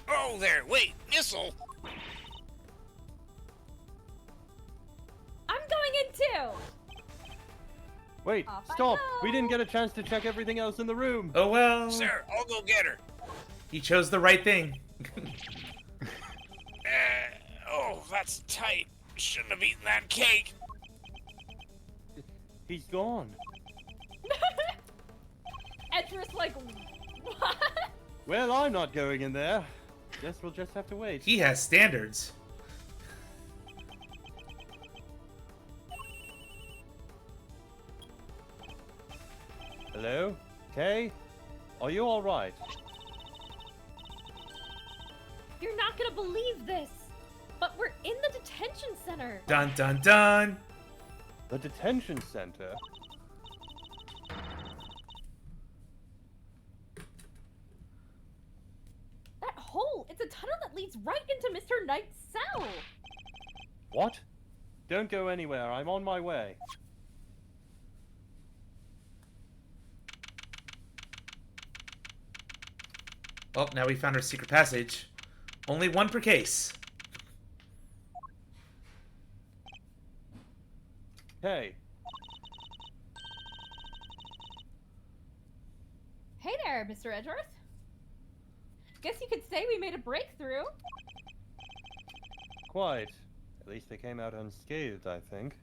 Oh, there. Wait, missile. I'm going in too. Wait, Off I stop! go. We didn't get a chance to check everything else in the room. Oh well. Sir, I'll go get her. He chose the right thing. Oh, that's tight. Shouldn't have eaten that cake. He's gone. Edris like, what? Well, I'm not going in there. Guess we'll just have to wait. He has standards. Hello? Kay? Are you alright? You're not gonna believe this, but we're in the detention center. Dun dun dun. The detention center? That hole, it's a tunnel that leads right into Mr. Knight's cell. What? Don't go anywhere, I'm on my way. Well, now we found our secret passage. Only one per case. Hey, Hey there, Mr. Edgeworth. Guess you could say we made a breakthrough. quite. At least they came out unscathed, I think.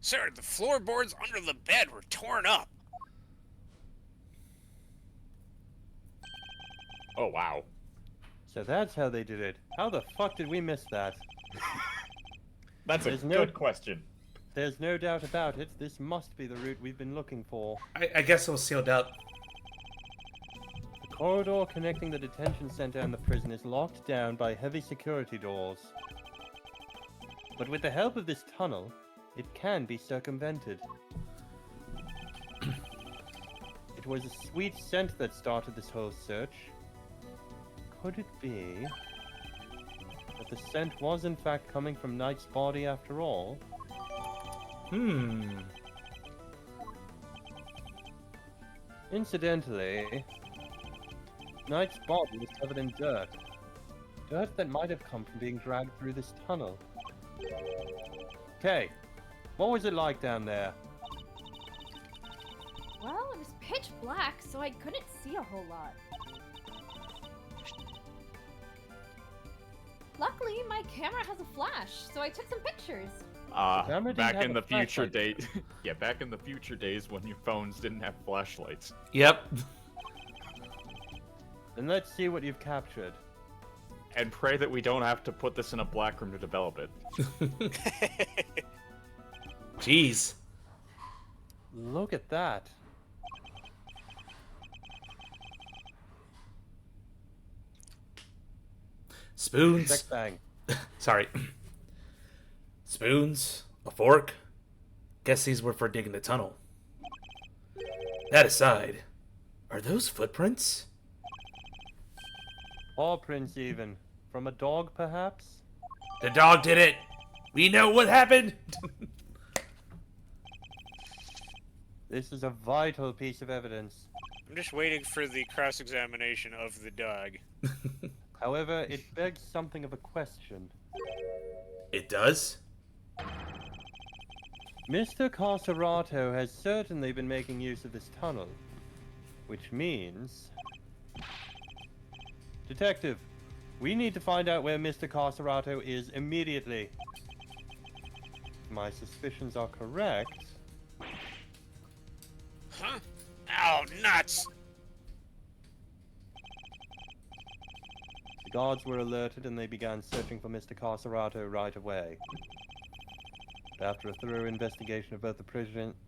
Sir, the floorboards under the bed were torn up. Oh wow. So that's how they did it. How the fuck did we miss that? That's a There's good question. there's no doubt about it, this must be the route we've been looking for. I guess it was sealed up. The corridor connecting the detention center and the prison is locked down by heavy security doors. But with the help of this tunnel, it can be circumvented. It was a sweet scent that started this whole search. Could it be that the scent was in fact coming from Knight's body after all? Incidentally, Knight's body was covered in dirt. Dirt that might have come from being dragged through this tunnel. Okay, what was it like down there? Well, it was pitch black, so I couldn't see a whole lot. Luckily, my camera has a flash, so I took some pictures. camera didn't Back have in a the future flashlight. date. Yeah, back in the future days when your phones didn't have flashlights. Yep. Then let's see what you've captured. And pray that we don't have to put this in a black room to develop it. Jeez. Look at that. Spoons. Check bang. Sorry. Spoons. A fork. Guess these were for digging the tunnel. That aside, are those footprints? Paw prints even. From a dog, perhaps? The dog did it. We know what happened. This is a vital piece of evidence. I'm just waiting for the cross-examination of the dog. However, it begs something of a question. It does? Mr. Carcerato has certainly been making use of this tunnel. Which means... Detective, we need to find out where Mr. Carcerato is immediately. If my suspicions are correct... Huh? Oh, nuts! The guards were alerted and they began searching for Mr. Carcerato right away. But after a thorough investigation of both the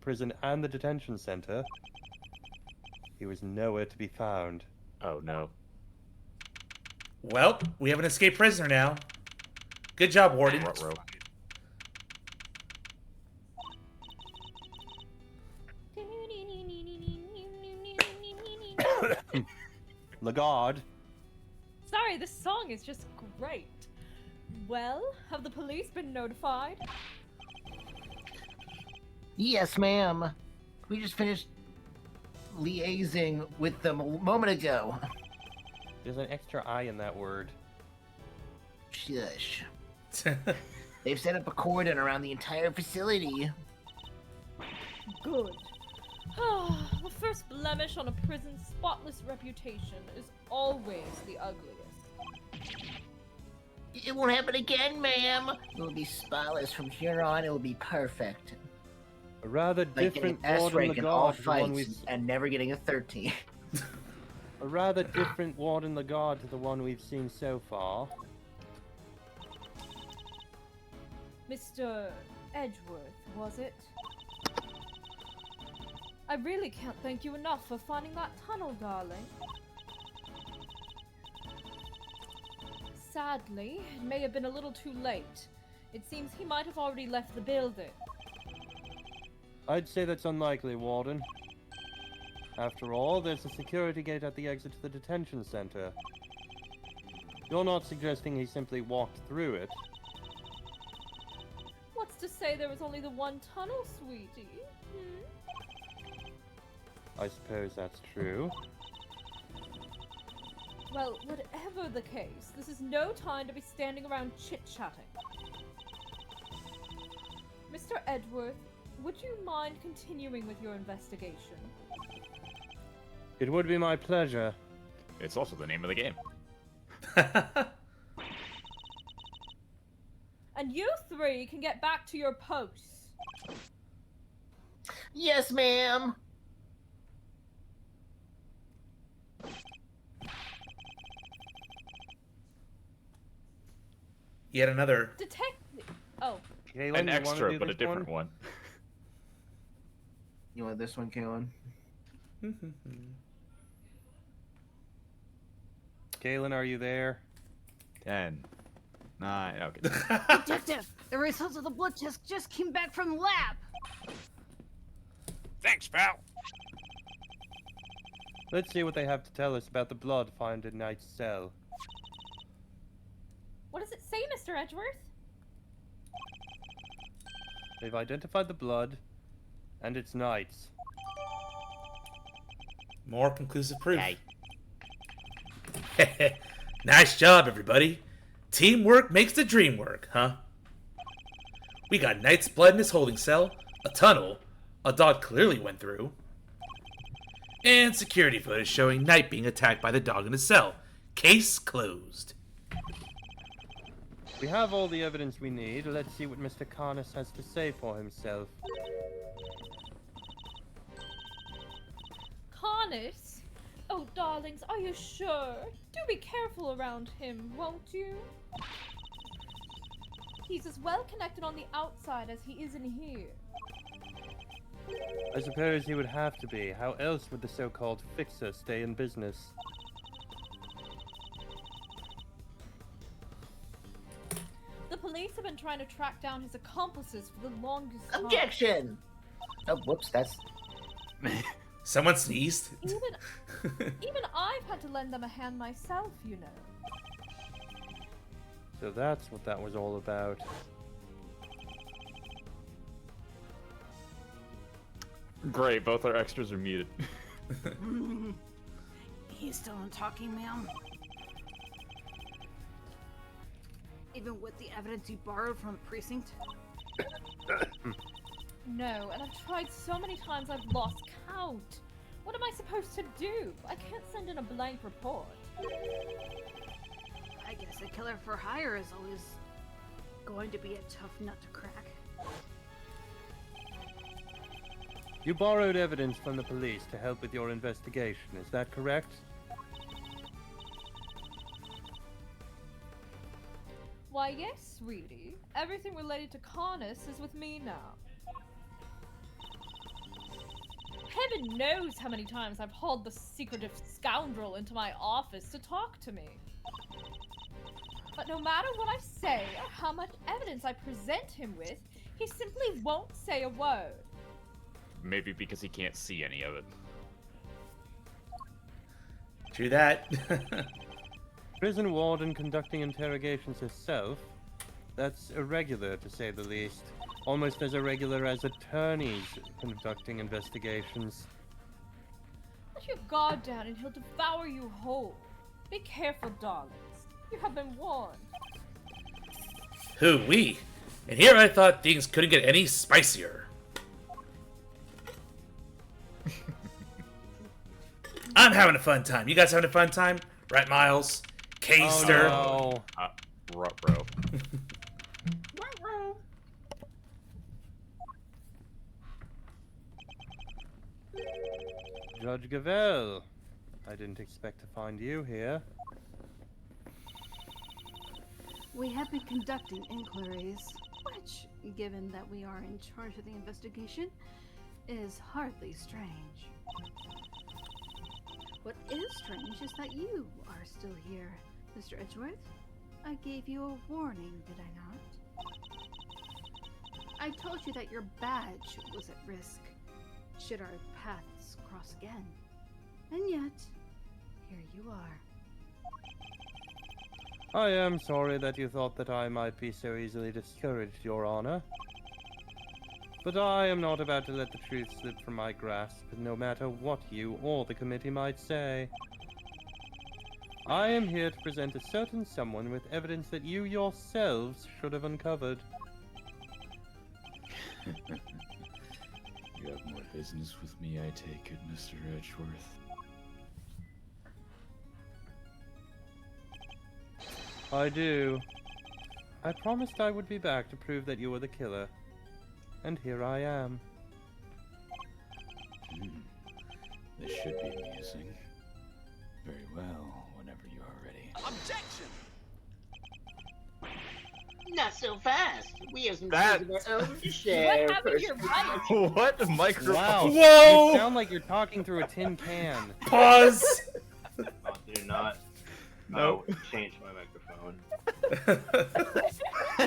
prison and the detention center, he was nowhere to be found. Oh no. Well, we have an escaped prisoner now. Good job, Warden. Ruh-roh. Lagarde, Sorry, this song is just great. Well, have the police been notified? Yes, ma'am. We just finished liaising with them a moment ago. there's an extra I in that word. Shush. They've set up a cordon around the entire facility. Good. The first blemish on a prison's spotless reputation is always the ugliest. It won't happen again, ma'am. It will be spotless from here on. It will be perfect. A rather Like getting different an S Warden rank in all Lagarde to the one fights we've... and never getting a 13. A rather different Warden Lagarde to the one we've seen so far. Mr. Edgeworth, was it? I really can't thank you enough for finding that tunnel, darling. Sadly, it may have been a little too late. It seems he might have already left the building. I'd say that's unlikely, Warden. After all, there's a security gate at the exit to the detention center. You're not suggesting he simply walked through it. What's to say there was only the one tunnel, sweetie? I suppose that's true. Well, whatever the case, this is no time to be standing around chit-chatting. Mr. Edgeworth, would you mind continuing with your investigation? It would be my pleasure. It's also the name of the game. And you three can get back to your posts. Yes, ma'am. Yet another. Detective. Oh, Galen, An you wanna extra, do but a this one? different one. You want this one, Kalen? Galen, are you there? 10, 9. Okay. Detective, the results of the blood test just came back from the lab. Thanks, pal. Let's see what they have to tell us about the blood found in Knight's cell. What does it say, Mr. Edgeworth? They've identified the blood, and it's Knight's. More conclusive proof. Nice job, everybody. Teamwork makes the dream work, huh? We got Knight's blood in his holding cell, a tunnel, a dog clearly went through, and security footage showing Knight being attacked by the dog in his cell. Case closed. We have all the evidence we need. Let's see what Mr. Carnes has to say for himself. Carnes? Oh, darlings, are you sure? Do be careful around him, won't you? He's as well connected on the outside as he is in here. I suppose he would have to be. How else would the so-called fixer stay in business? The police have been trying to track down his accomplices for the longest time. Objection! Oh, whoops, that's... Someone sneezed. Even I've had to lend them a hand myself, you know. So that's what that was all about. Great, both our extras are muted. He's still not talking, ma'am. Even with the evidence you borrowed from the precinct? No, and I've tried so many times I've lost count. What am I supposed to do? I can't send in a blank report. I guess a killer for hire is always going to be a tough nut to crack. You borrowed evidence from the police to help with your investigation, is that correct? Why, yes, sweetie. Everything related to Carnes is with me now. Heaven knows how many times I've hauled the secretive scoundrel into my office to talk to me. But no matter what I say or how much evidence I present him with, he simply won't say a word. Maybe because he can't see any of it. True that. Prison warden conducting interrogations herself? That's irregular, to say the least. Almost as irregular as attorneys conducting investigations. Let your guard down and he'll devour you whole. Be careful, darlings. You have been warned. Hoo-wee. And here I thought things couldn't get any spicier. I'm having a fun time. You guys having a fun time? Right, Miles? Caster? Oh, no. Ruh-roh. Judge Gavel. I didn't expect to find you here. We have been conducting inquiries, which, given that we are in charge of the investigation, is hardly strange. What is strange is that you are still here, Mr. Edgeworth. I gave you a warning, did I not? I told you that your badge was at risk, should our paths cross again. And yet, here you are. I am sorry that you thought that I might be so easily discouraged, Your Honor. But I am not about to let the truth slip from my grasp, no matter what you or the committee might say. I am here to present a certain someone with evidence that you yourselves should have uncovered. You have more business with me, I take it, Mr. Edgeworth. I do. I promised I would be back to prove that you were the killer. And here I am. This should be amusing. Very well, whenever you are ready. Objection! Not so fast. We have some That- truths of our own to share. What happened to your mic? What microphone? Wow. Whoa! You sound like you're talking through a tin can. Pause. Oh, do not. No. Oh, change my microphone.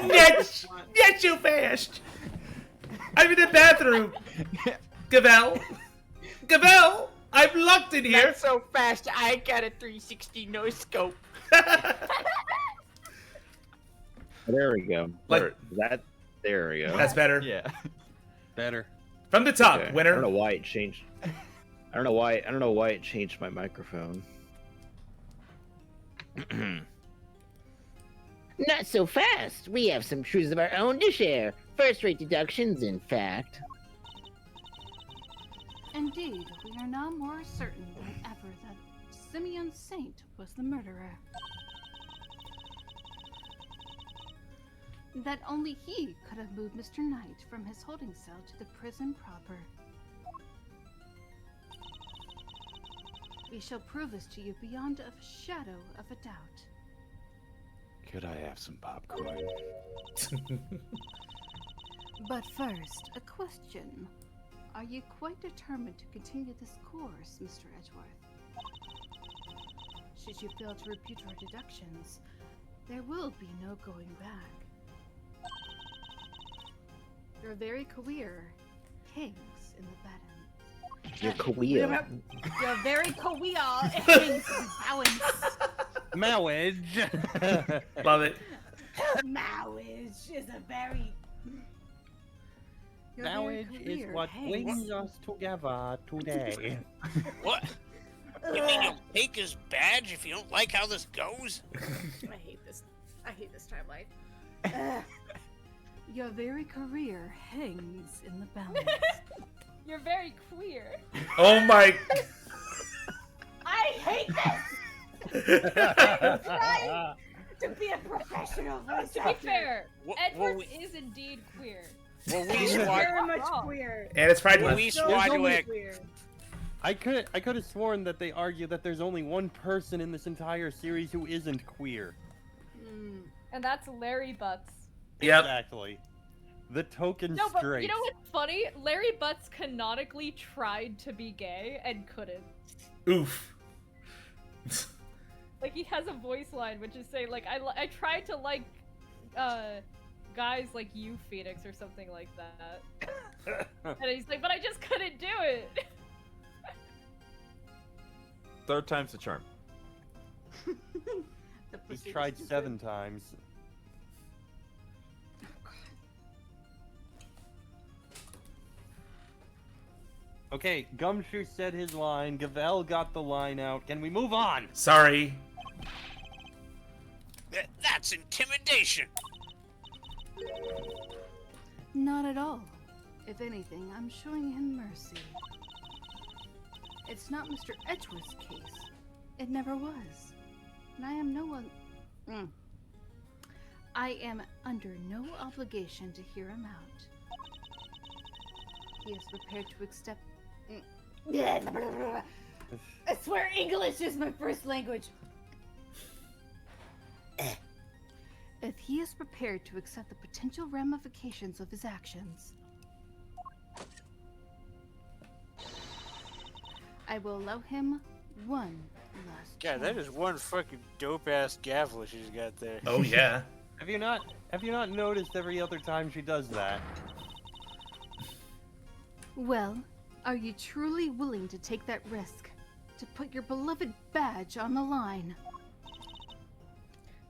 Not too fast. I'm in the bathroom. Gavel. Gavel. I'm locked in here. Not so fast. I got a 360 no scope. There we go. Like- There we go. That's better. Yeah. Better. From the top, Okay. I winner. don't know why it changed. I don't know why it changed my microphone. Not so fast. We have some truths of our own to share. First-rate deductions, in fact. Indeed, we are now more certain than ever that Simeon Saint was the murderer. That only he could have moved Mr. Knight from his holding cell to the prison proper. We shall prove this to you beyond a shadow of a doubt. Could I have some popcorn? But first, a question. Are you quite determined to continue this course, Mr. Edgeworth? Should you fail to repute our deductions, there will be no going back. Your very career hangs in the balance. Your career. Your very career hangs in the balance. Marriage. Love it. Marriage is a very... Your very Marriage is career what hangs brings us together today. What? You mean you'll take his badge if you don't like how this goes? I hate this. I hate this timeline. Your very career hangs in the balance. You're very queer. Oh my. I hate this! I'm trying to be a professional voice To be fair, Well, Edward is indeed queer. Well, we He's squad. very much wrong. queer. And it's Pride Well, Month. we So squad only to queer. I could have sworn that they argue that there's only one person in this entire series who isn't queer. And that's Larry Butts. Yep. Exactly. The token No, but straight. you know what's funny? Larry Butts canonically tried to be gay and couldn't. Oof. Like, he has a voice line which is saying, like, I tried to like, guys like you, Phoenix, or something like that. And he's like, but I just couldn't do it. Third time's the charm. He's tried 7 times. Okay, Gumshoe said his line, Gavel got the line out. Can we move on? Sorry. That's intimidation. Not at all. If anything, I'm showing him mercy. It's not Mr. Edgeworth's case. It never was. And I am no one... I am under no obligation to hear him out. He is prepared to accept... I swear English is my first language. If he is prepared to accept the potential ramifications of his actions, I will allow him one last God, that chance. is one fucking dope ass gavel she's got there. Oh yeah. Have you not noticed every other time she does that? Well, are you truly willing to take that risk? To put your beloved badge on the line?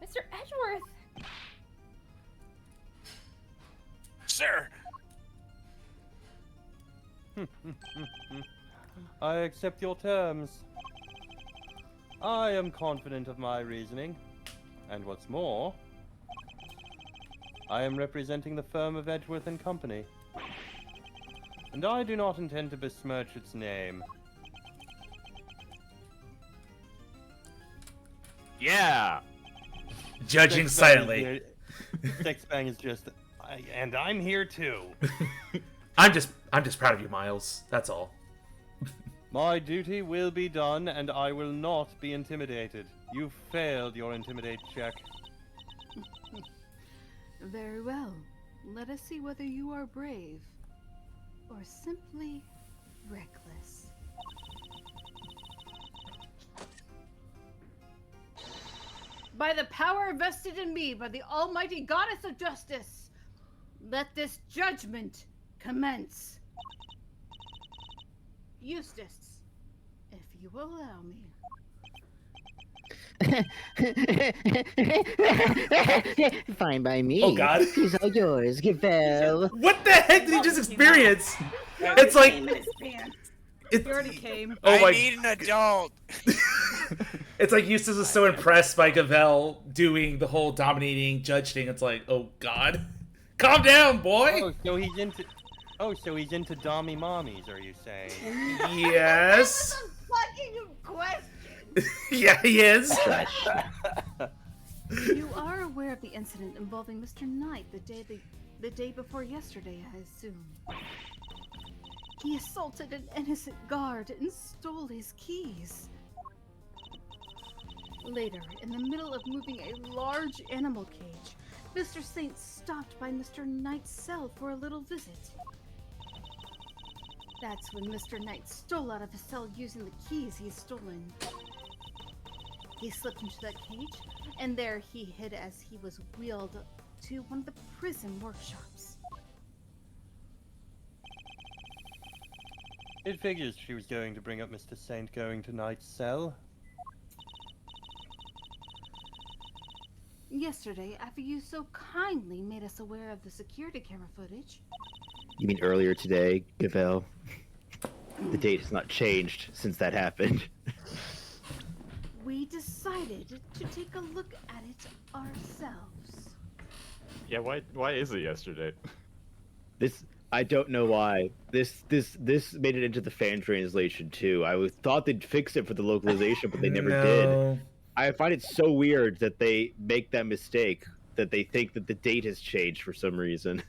Mr. Edgeworth! Sir, I accept your terms. I am confident of my reasoning. And what's more, I am representing the firm of Edgeworth and Company. And I do not intend to besmirch its name. Yeah. Judging Sexbang silently. is here- Sexbang is just, and I'm here too. I'm just proud of you, Miles. That's all. My duty will be done, and I will not be intimidated. You failed your intimidate check. Very well. Let us see whether you are brave or simply reckless. By the power vested in me by the almighty goddess of justice, let this judgment commence. Eustace, if you will allow me. Fine by me. Oh, God. He's all yours, Gavel. What the heck did he just experience? It's like He already came. oh I my. need an adult. It's like Eustace is so impressed by Gavel doing the whole dominating judge thing. It's like, oh God, calm down, boy. Oh, so he's into. Oh, so he's into dommy mommies, are you saying? Yes. Fucking question. Yeah, he is. You are aware of the incident involving Mr. Knight the day before yesterday, I assume. He assaulted an innocent guard and stole his keys. Later, in the middle of moving a large animal cage, Mr. Saint stopped by Mr. Knight's cell for a little visit. That's when Mr. Knight stole out of his cell using the keys he's stolen. He slipped into that cage, and there he hid as he was wheeled to one of the prison workshops. It figures she was going to bring up Mr. Saint going to Knight's cell. Yesterday, after you so kindly made us aware of the security camera footage. You mean earlier today, Gavel? The date has not changed since that happened. We decided to take a look at it ourselves. Yeah, why is it yesterday? I don't know why. This made it into the fan translation too. I thought they'd fix it for the localization, but they never did. I find it so weird that they make that mistake, that they think that the date has changed for some reason.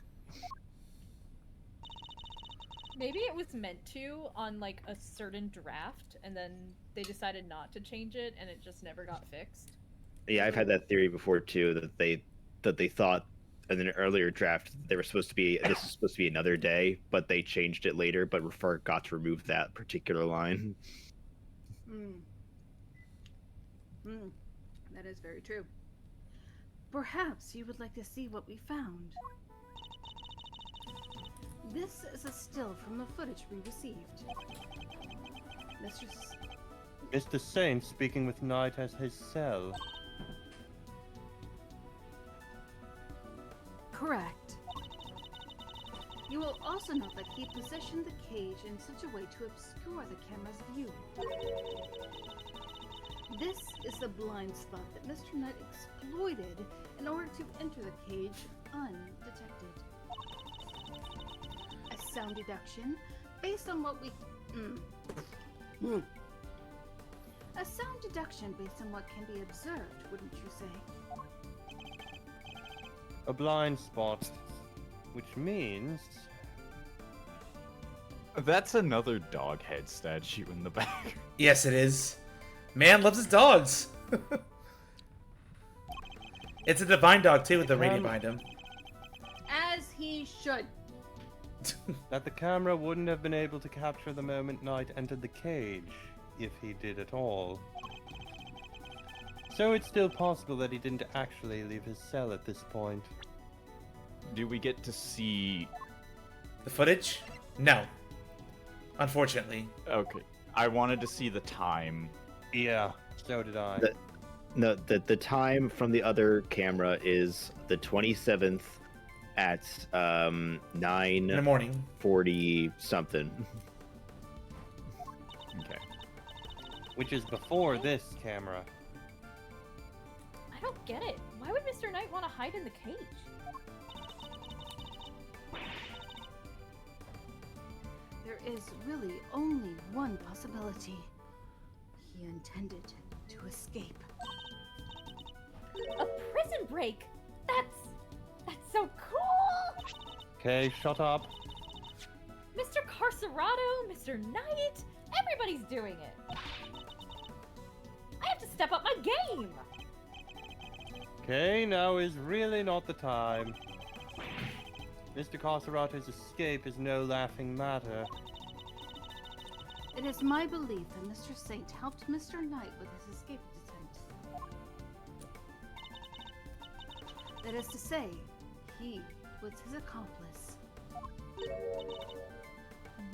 Maybe it was meant to on like a certain draft, and then they decided not to change it, and it just never got fixed. Yeah, I've had that theory before too, that they thought in an earlier draft they were supposed to be this is supposed to be another day, but they changed it later, but forgot to remove that particular line. That is very true. Perhaps you would like to see what we found. This is a still from the footage we received. Mr. Saint speaking with Knight at his cell. Correct. You will also note that he positioned the cage in such a way to obscure the camera's view. This is the blind spot that Mr. Knight exploited in order to enter the cage undetected. A sound deduction based on what we... A sound deduction based on what can be observed, wouldn't you say? A blind spot, which means... That's another dog head statue in the back. Yes, it is. Man loves his dogs. It's a divine dog too, with the radio behind him. As he should. that the camera wouldn't have been able to capture the moment Knight entered the cage, if he did at all. So it's still possible that he didn't actually leave his cell at this point. Do we get to see the footage? No. Unfortunately. Okay. I wanted to see the time. Yeah, so did I. The time from the other camera is the 27th at 9 in the morning, 40 something. Okay. Which is before this camera. I don't get it. Why would Mr. Knight want to hide in the cage? There is really only one possibility. He intended to escape. A prison break? That's so cool! Okay, shut up. Mr. Carcerado, Mr. Knight, everybody's doing it. I have to step up my game. Okay, now is really not the time. Mr. Carcerato's escape is no laughing matter. It is my belief that Mr. Saint helped Mr. Knight with his escape attempt. That is to say, he was his accomplice.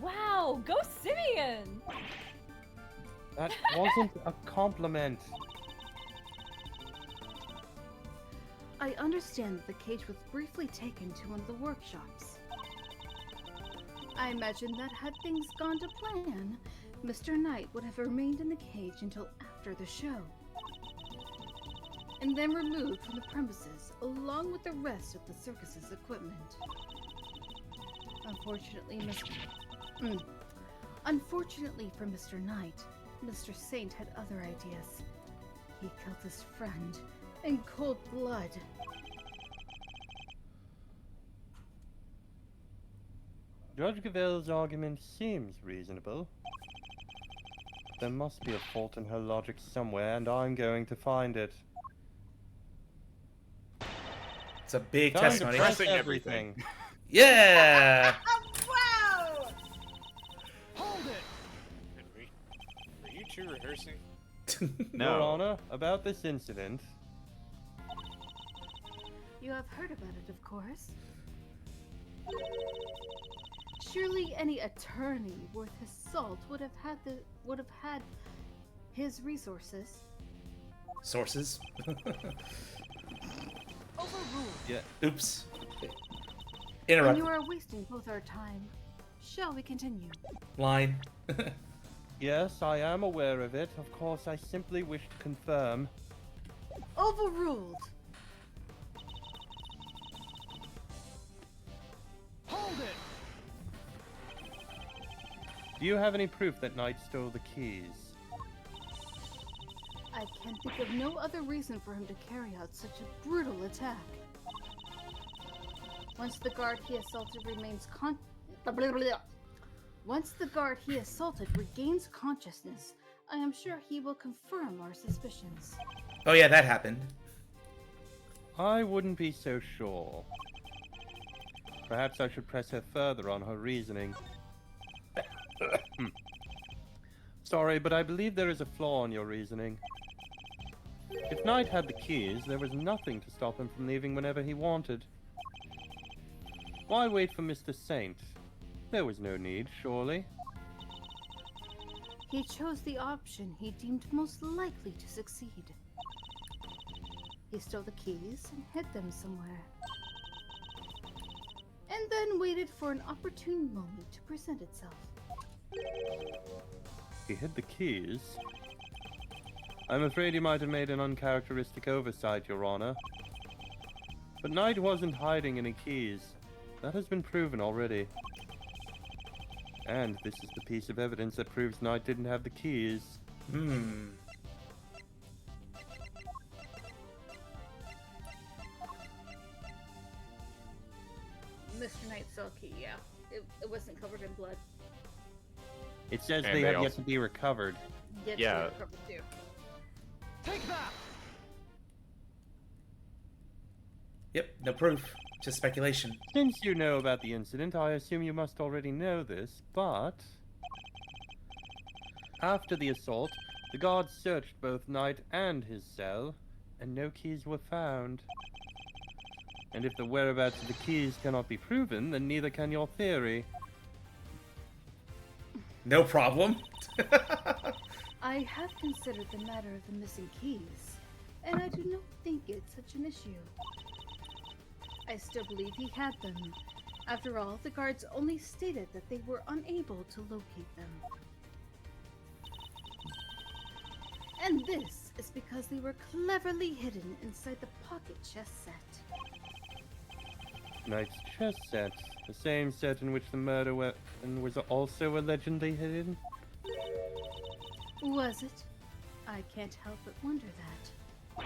Wow, go Simeon! That wasn't a compliment. I understand that the cage was briefly taken to one of the workshops. I imagine that had things gone to plan, Mr. Knight would have remained in the cage until after the show, and then removed from the premises along with the rest of the circus's equipment. Unfortunately for Mr. Knight, Mr. Saint had other ideas. He killed his friend in cold blood. Judge Gavelle's argument seems reasonable. There must be a fault in her logic somewhere, and I'm going to find it. It's a big Time to testimony. press everything. Yeah! Wow! Hold it! Were you two rehearsing? No. Your Honor, about this incident. You have heard about it, of course. Surely any attorney worth his salt would have had his resources. Sources? Overruled. Yeah. Oops. And Interrupt. you are wasting both our time. Shall we continue? Line. Yes, I am aware of it. Of course, I simply wish to confirm. Overruled. Hold it! Do you have any proof that Knight stole the keys? I can think of no other reason for him to carry out such a brutal attack. Once the guard he assaulted regains consciousness, I am sure he will confirm our suspicions. Oh yeah, that happened. I wouldn't be so sure. Perhaps I should press her further on her reasoning. Sorry, but I believe there is a flaw in your reasoning. If Knight had the keys, there was nothing to stop him from leaving whenever he wanted. Why wait for Mr. Saint? There was no need, surely. He chose the option he deemed most likely to succeed. He stole the keys and hid them somewhere. And then waited for an opportune moment to present itself. He hid the keys? I'm afraid you might have made an uncharacteristic oversight, Your Honor. But Knight wasn't hiding any keys. That has been proven already. And this is the piece of evidence that proves Knight didn't have the keys. Mr. Knight saw a key, yeah. It wasn't covered in blood. It says And they they have yet also- to be recovered. Yeah. Covered too. Take that! Yep, no proof. Just speculation. Since you know about the incident, I assume you must already know this, but... After the assault, the guards searched both Knight and his cell, and no keys were found. And if the whereabouts of the keys cannot be proven, then neither can your theory. No problem. I have considered the matter of the missing keys, and I do not think it's such an issue. I still believe he had them. After all, the guards only stated that they were unable to locate them. And this is because they were cleverly hidden inside the pocket chess set. Knight's chess set, the same set in which the murder weapon was also allegedly hidden? Was it? I can't help but wonder that.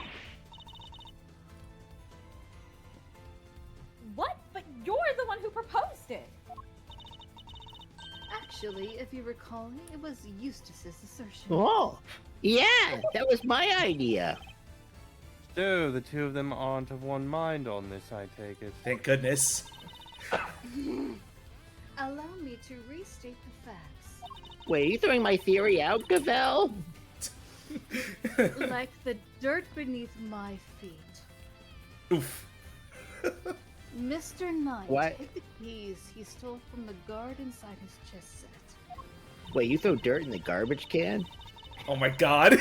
What? But you're the one who proposed it! Actually, if you recall, it was Eustace's assertion. Oh, yeah, that was my idea. So, the two of them aren't of one mind on this, I take it. Thank goodness. Allow me to restate the facts. Wait, you throwing my theory out, Gavel? Like the dirt beneath my feet. Oof. Mr. Knight What? hid the keys he stole from the guard inside his chess set. Wait, you throw dirt in the garbage can? Oh my god.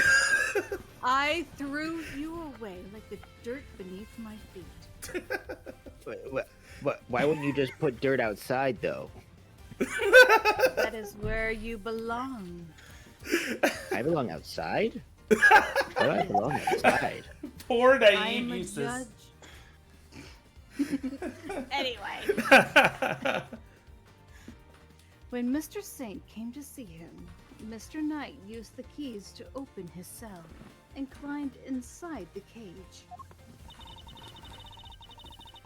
I threw you away like the dirt beneath my feet. Why wouldn't you just put dirt outside, though? That is where you belong. I belong outside? Why do I belong outside? Poor I naive am a Eustace. judge. Anyway. When Mr. Saint came to see him, Mr. Knight used the keys to open his cell and climbed inside the cage.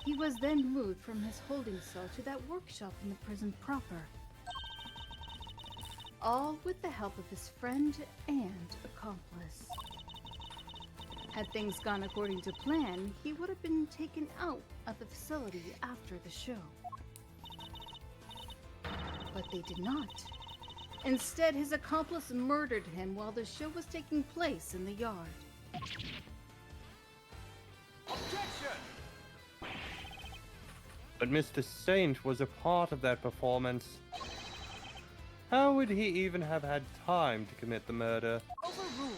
He was then moved from his holding cell to that workshop in the prison proper. All with the help of his friend and accomplice. Had things gone according to plan, he would have been taken out of the facility after the show. But they did not. Instead, his accomplice murdered him while the show was taking place in the yard. But Mr. Saint was a part of that performance. How would he even have had time to commit the murder? Overruled.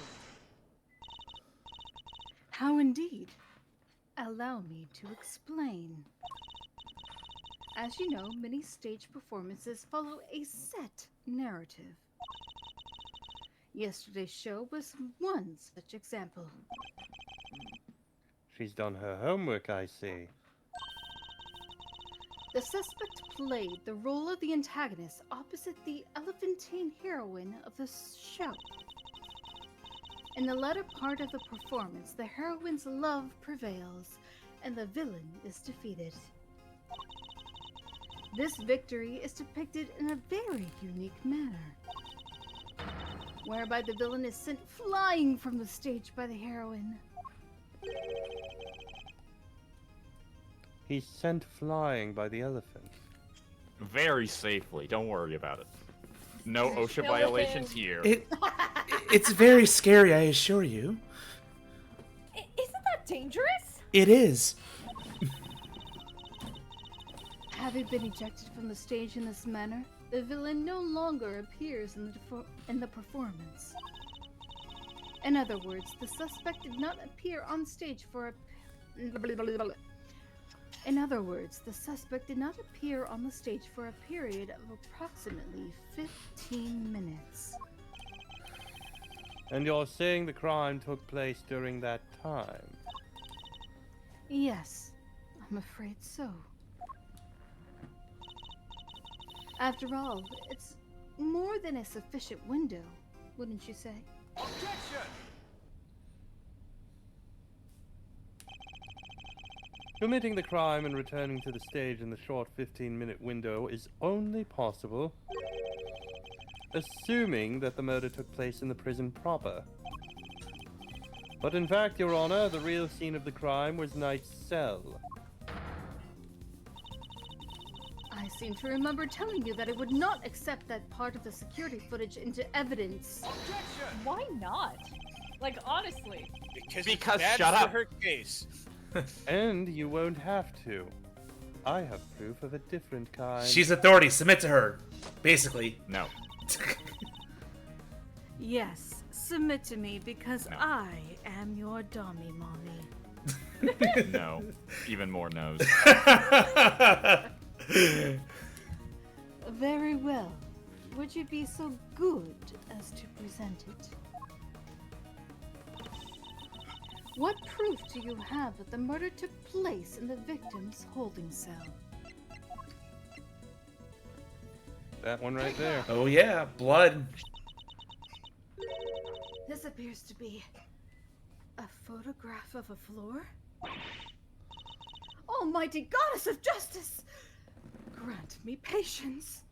How indeed? Allow me to explain. As you know, many stage performances follow a set narrative. Yesterday's show was one such example. She's done her homework, I see. The suspect played the role of the antagonist opposite the elephantine heroine of the show. In the latter part of the performance, the heroine's love prevails, and the villain is defeated. This victory is depicted in a very unique manner, whereby the villain is sent flying from the stage by the heroine. He's sent flying by the elephant. Very safely. Don't worry about it. No OSHA violations here. It's very scary, I assure you. Isn't that dangerous? It is. Having been ejected from the stage in this manner, the villain no longer appears in the performance. In other words, the suspect did not appear on stage for a... In other words, the suspect did not appear on the stage for a period of approximately 15 minutes. And you're saying the crime took place during that time? Yes, I'm afraid so. After all, it's more than a sufficient window, wouldn't you say? Objection! Committing the crime and returning to the stage in the short 15-minute window is only possible assuming that the murder took place in the prison proper. But in fact, Your Honor, the real scene of the crime was Knight's cell. I seem to remember telling you that I would not accept that part of the security footage into evidence. Objection! Why not? Like, honestly. Because Because it's bad shut for up. her case. And you won't have to. I have proof of a different kind. She's authority. Submit to her. Basically. No. Yes, submit to me because No. I am your dummy mommy. No. Even more no's. Very well. Would you be so good as to present it? What proof do you have that the murder took place in the victim's holding cell? That one right there. Oh yeah, blood. This appears to be a photograph of a floor. Almighty Goddess of Justice! Grant me patience.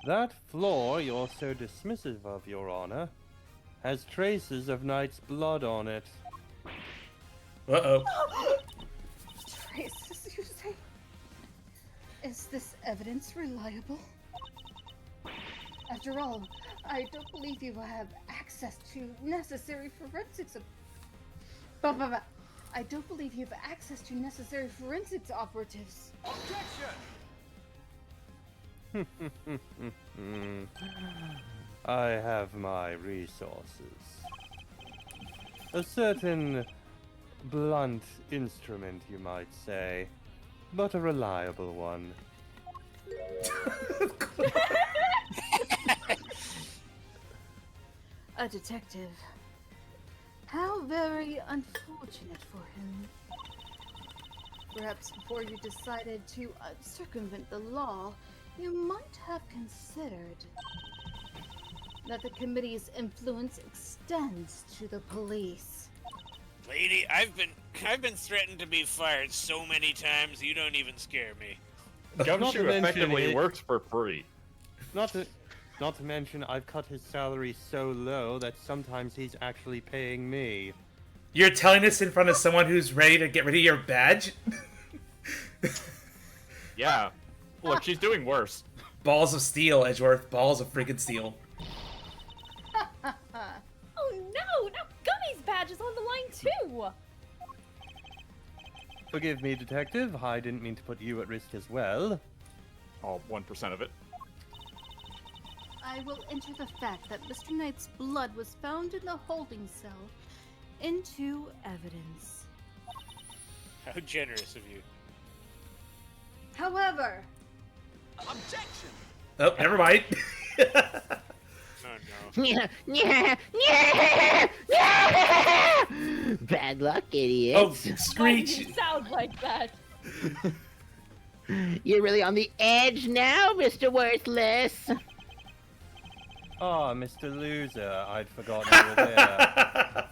That floor you're so dismissive of, Your Honor, has traces of Knight's blood on it. Uh-oh. Traces, you say? Is this evidence reliable? After all, I don't believe you have access to necessary forensics. I don't believe you have access to necessary forensics operatives. I have my resources. A certain blunt instrument, you might say, but a reliable one. A detective. How very unfortunate for him. Perhaps before you decided to circumvent the law, you might have considered that the committee's influence extends to the police. Lady, I've been threatened to be fired so many times you don't even scare me. Gumshoe effectively it- works for free. Not to mention, I've cut his salary so low that sometimes he's actually paying me. You're telling this in front of someone who's ready to get rid of your badge? Yeah. Look, she's doing worse. Balls of steel, Edgeworth. Balls of freaking steel. Oh no! Now Gummy's badge is on the line too! Forgive me, Detective. I didn't mean to put you at risk as well. All 1% of it. I will enter the fact that Mr. Knight's blood was found in the holding cell into evidence. How generous of you. However, Objection! Oh, never mind. Oh no. Bad luck, Oh, idiots. Why Screech. do you sound like that? You're really on the edge now, Mr. Worthless. Ah, Mr. Loser, I'd forgotten you were there.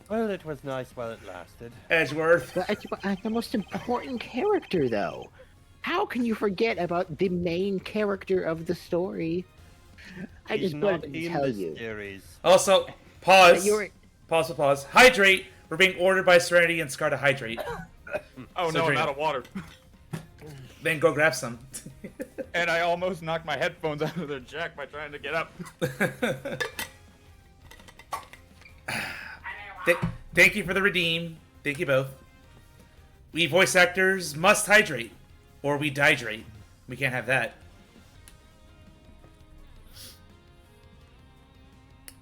Well, it was nice while it lasted. Edgeworth. But the most important character, though. How can you forget about the main character of the story? I He's just not wanted to in tell this you. series. Also, pause. You're- Pause. Hydrate. We're being ordered by Serenity and Scar to hydrate. Oh So no, I'm drink out it. of water. Then go grab some. And I almost knocked my headphones out of their jack by trying to get up. Thank you for the redeem. Thank you both. We voice actors must hydrate, or we dihydrate. We can't have that.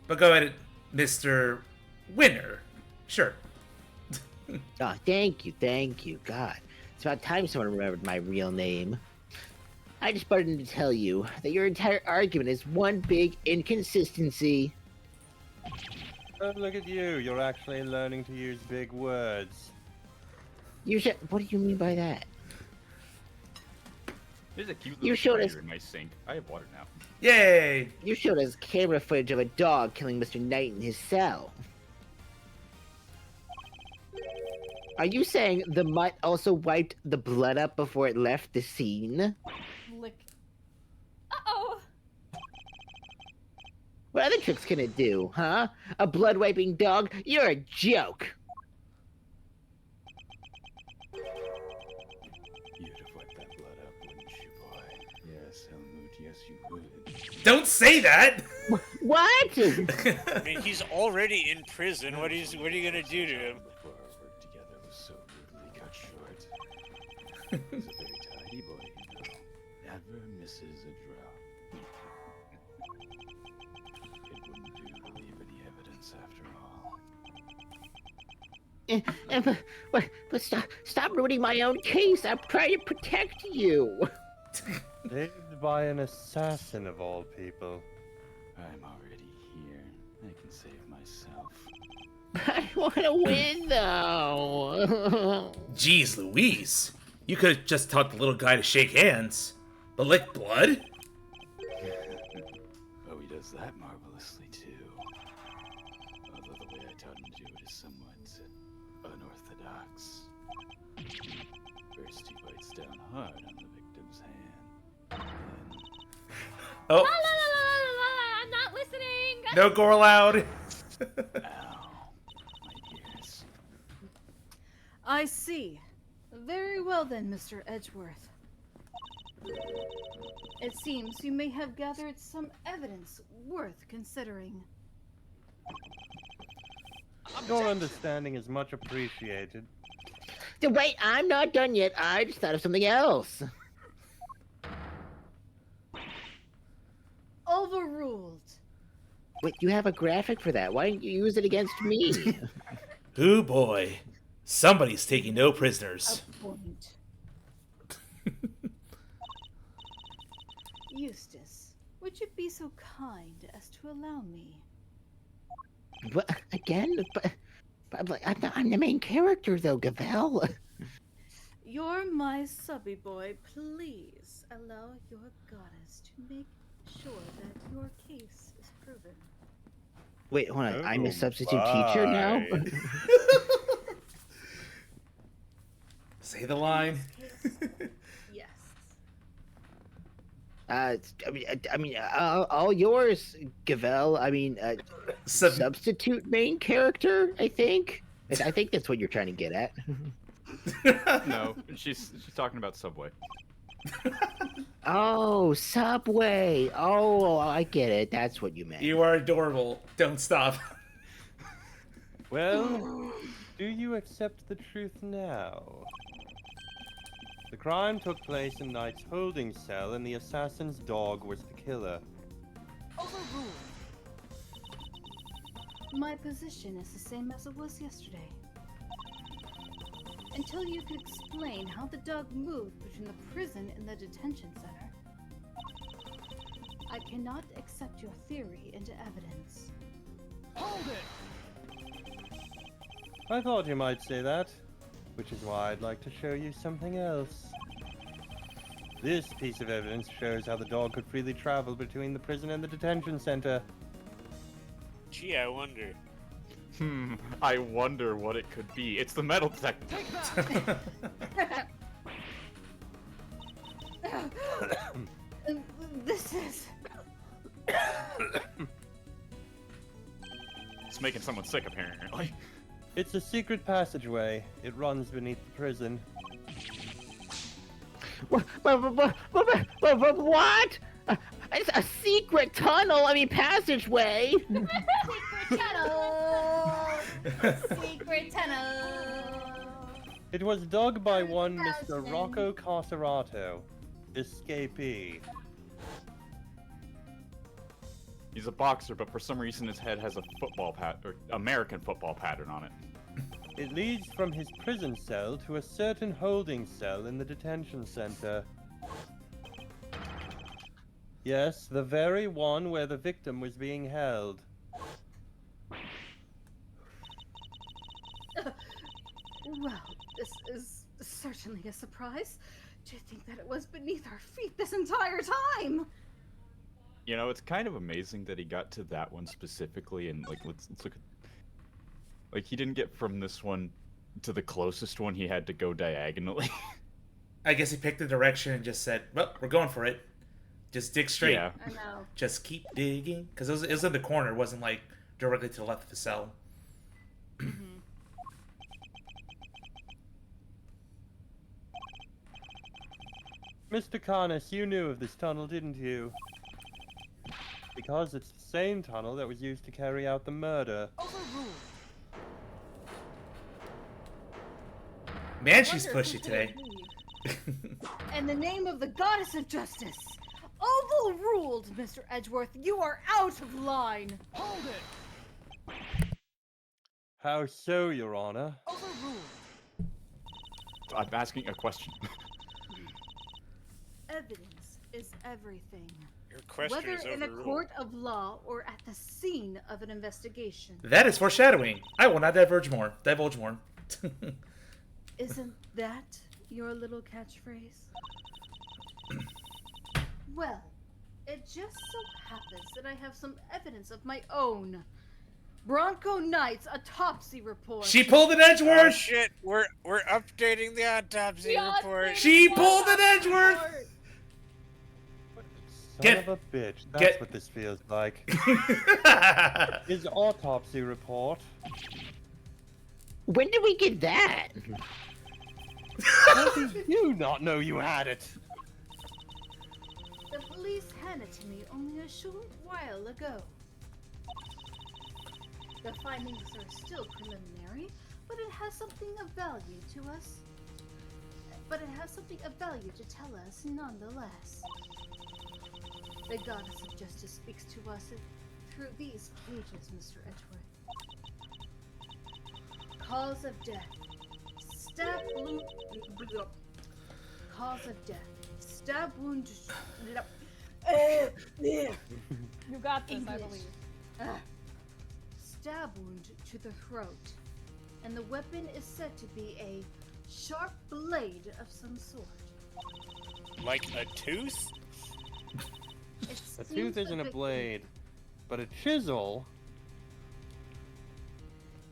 But go ahead, Mr. Winner. Sure. Oh, thank you. God, it's about time someone remembered my real name. I just wanted to tell you that your entire argument is one big inconsistency. Oh, look at you. You're actually learning to use big words. You should. What do you mean by that? There's a cute You little showed spider us- in my sink. I have water now. Yay! You showed us camera footage of a dog killing Mr. Knight in his cell. Are you saying the mutt also wiped the blood up before it left the scene? Lick. Uh-oh! What other tricks can it do, huh? A blood wiping dog? You're a joke! You'd have wiped that blood up, wouldn't you, boy? Yes, Helmut, yes you would. Don't say that! What? I mean, he's already in prison. What are you gonna do to him? Before our work together was so brutally cut short. He's a very tidy boy, you know. Never misses a drop. It wouldn't do to leave any evidence after all. But stop ruining my own case. I'm trying to protect you. Saved by an assassin of all people. I'm already here. I can save myself. I want to win, though. Jeez Louise. You could have just taught the little guy to shake hands. But lick blood? Oh, he does that marvelously, too. Although the way I taught him to do it is somewhat unorthodox. First, he bites down hard on the victim's hand. Oh, La la la la la la! I'm not listening! no gore allowed. Then, ow, my ears. I see. Very well then, Mr. Edgeworth. It seems you may have gathered some evidence worth considering. Your understanding is much appreciated. Wait, I'm not done yet. I just thought of something else. Overruled. Wait, you have a graphic for that. Why didn't you use it against me? Ooh boy. Somebody's taking no prisoners. A point. Eustace, would you be so kind as to allow me? What? Again? But I'm the main character, though, Gavel. You're my subby boy. Please allow your goddess to make sure that your case is proven. Wait, hold on. I'm a Oh, substitute teacher now? Say the line. Yes. All yours, Gavel. Substitute main character, I think. I think that's what you're trying to get at. No, she's talking about Subway. Oh, Subway. Oh, I get it. That's what you meant. You are adorable. Don't stop. Well, do you accept the truth now? The crime took place in Knight's holding cell, and the assassin's dog was the killer. Overruled. My position is the same as it was yesterday. Until you can explain how the dog moved between the prison and the detention center, I cannot accept your theory into evidence. Hold it! I thought you might say that, which is why I'd like to show you something else. This piece of evidence shows how the dog could freely travel between the prison and the detention center. Gee, I wonder. I wonder what it could be. It's the metal detector. This is... It's making someone sick, apparently. It's a secret passageway. It runs beneath the prison. What? It's a secret tunnel. Passageway. Secret tunnel! Secret tunnel! It was dug by one Mr. Rocco Carcerato, escapee. He's a boxer, but for some reason his head has a American football pattern on it. It leads from his prison cell to a certain holding cell in the detention center. Yes, the very one where the victim was being held. Well, this is certainly a surprise. To think that it was beneath our feet this entire time! You know, it's kind of amazing that he got to that one specifically, and let's look at. He didn't get from this one to the closest one. He had to go diagonally. I guess he picked the direction and just said, "Well, we're going for it. Just dig straight. Yeah. I know. Just keep digging." Because it was in the corner. It wasn't directly to the left of the cell. Mr. Carnes, you knew of this tunnel, didn't you? Because it's the same tunnel that was used to carry out the murder. Overruled. Man, she's pushy today. In the name of the goddess of justice, overruled, Mr. Edgeworth. You are out of line. Hold it! How so, Your Honor? Overruled. I'm asking a question. Evidence is everything. Your question Whether is in a overruled. court of law or at the scene of an investigation. That is foreshadowing. I will not divulge more. Isn't that your little catchphrase? Well, it just so happens that I have some evidence of my own. Bronco Knight's autopsy report. She pulled an Oh Edgeworth. shit, we're updating the autopsy report. She pulled an Edgeworth. Son of a bitch, that's what this feels like. His autopsy report When did we get that? How did you not know you had it? The police handed it to me only a short while ago. The findings are still preliminary, but it has something of value to us. But it has something of value to tell us nonetheless. The goddess of justice speaks to us through these pages, Mr. Edgeworth. Cause of death. Stab wound. Cause of death. Stab wound. You got this, I English. believe. Stab wound to the throat. And the weapon is said to be a sharp blade of some sort. Like a tooth? A tooth isn't a blade, but a chisel.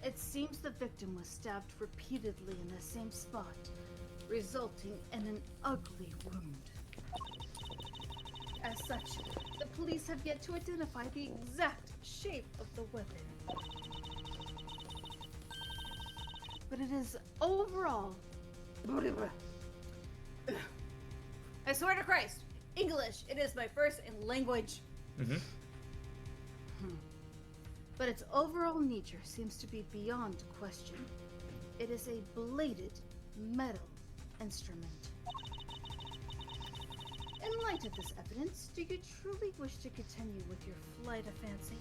It seems the victim was stabbed repeatedly in the same spot, resulting in an ugly wound. As such, the police have yet to identify the exact shape of the weapon. But it is overall... I swear to Christ, English, it is my first language. Mm-hmm. But its overall nature seems to be beyond question. It is a bladed metal instrument. In light of this evidence, do you truly wish to continue with your flight of fancy?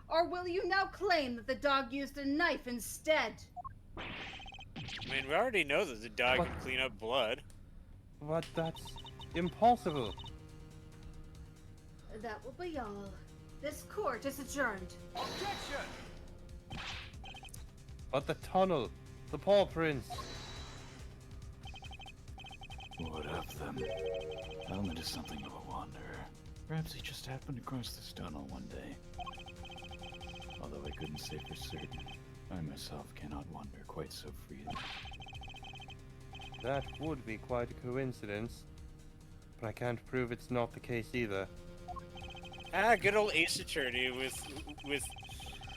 Or will you now claim that the dog used a knife instead? I mean, we already know that the dog can clean up blood. But that's impossible. That will be all. This court is adjourned. But the tunnel, the paw prints. What of them? Helmet is something of a wanderer. Perhaps he just happened across this tunnel one day. Although I couldn't say for certain, I myself cannot wander quite so freely. That would be quite a coincidence. But I can't prove it's not the case either. Ah, good old Ace Attorney with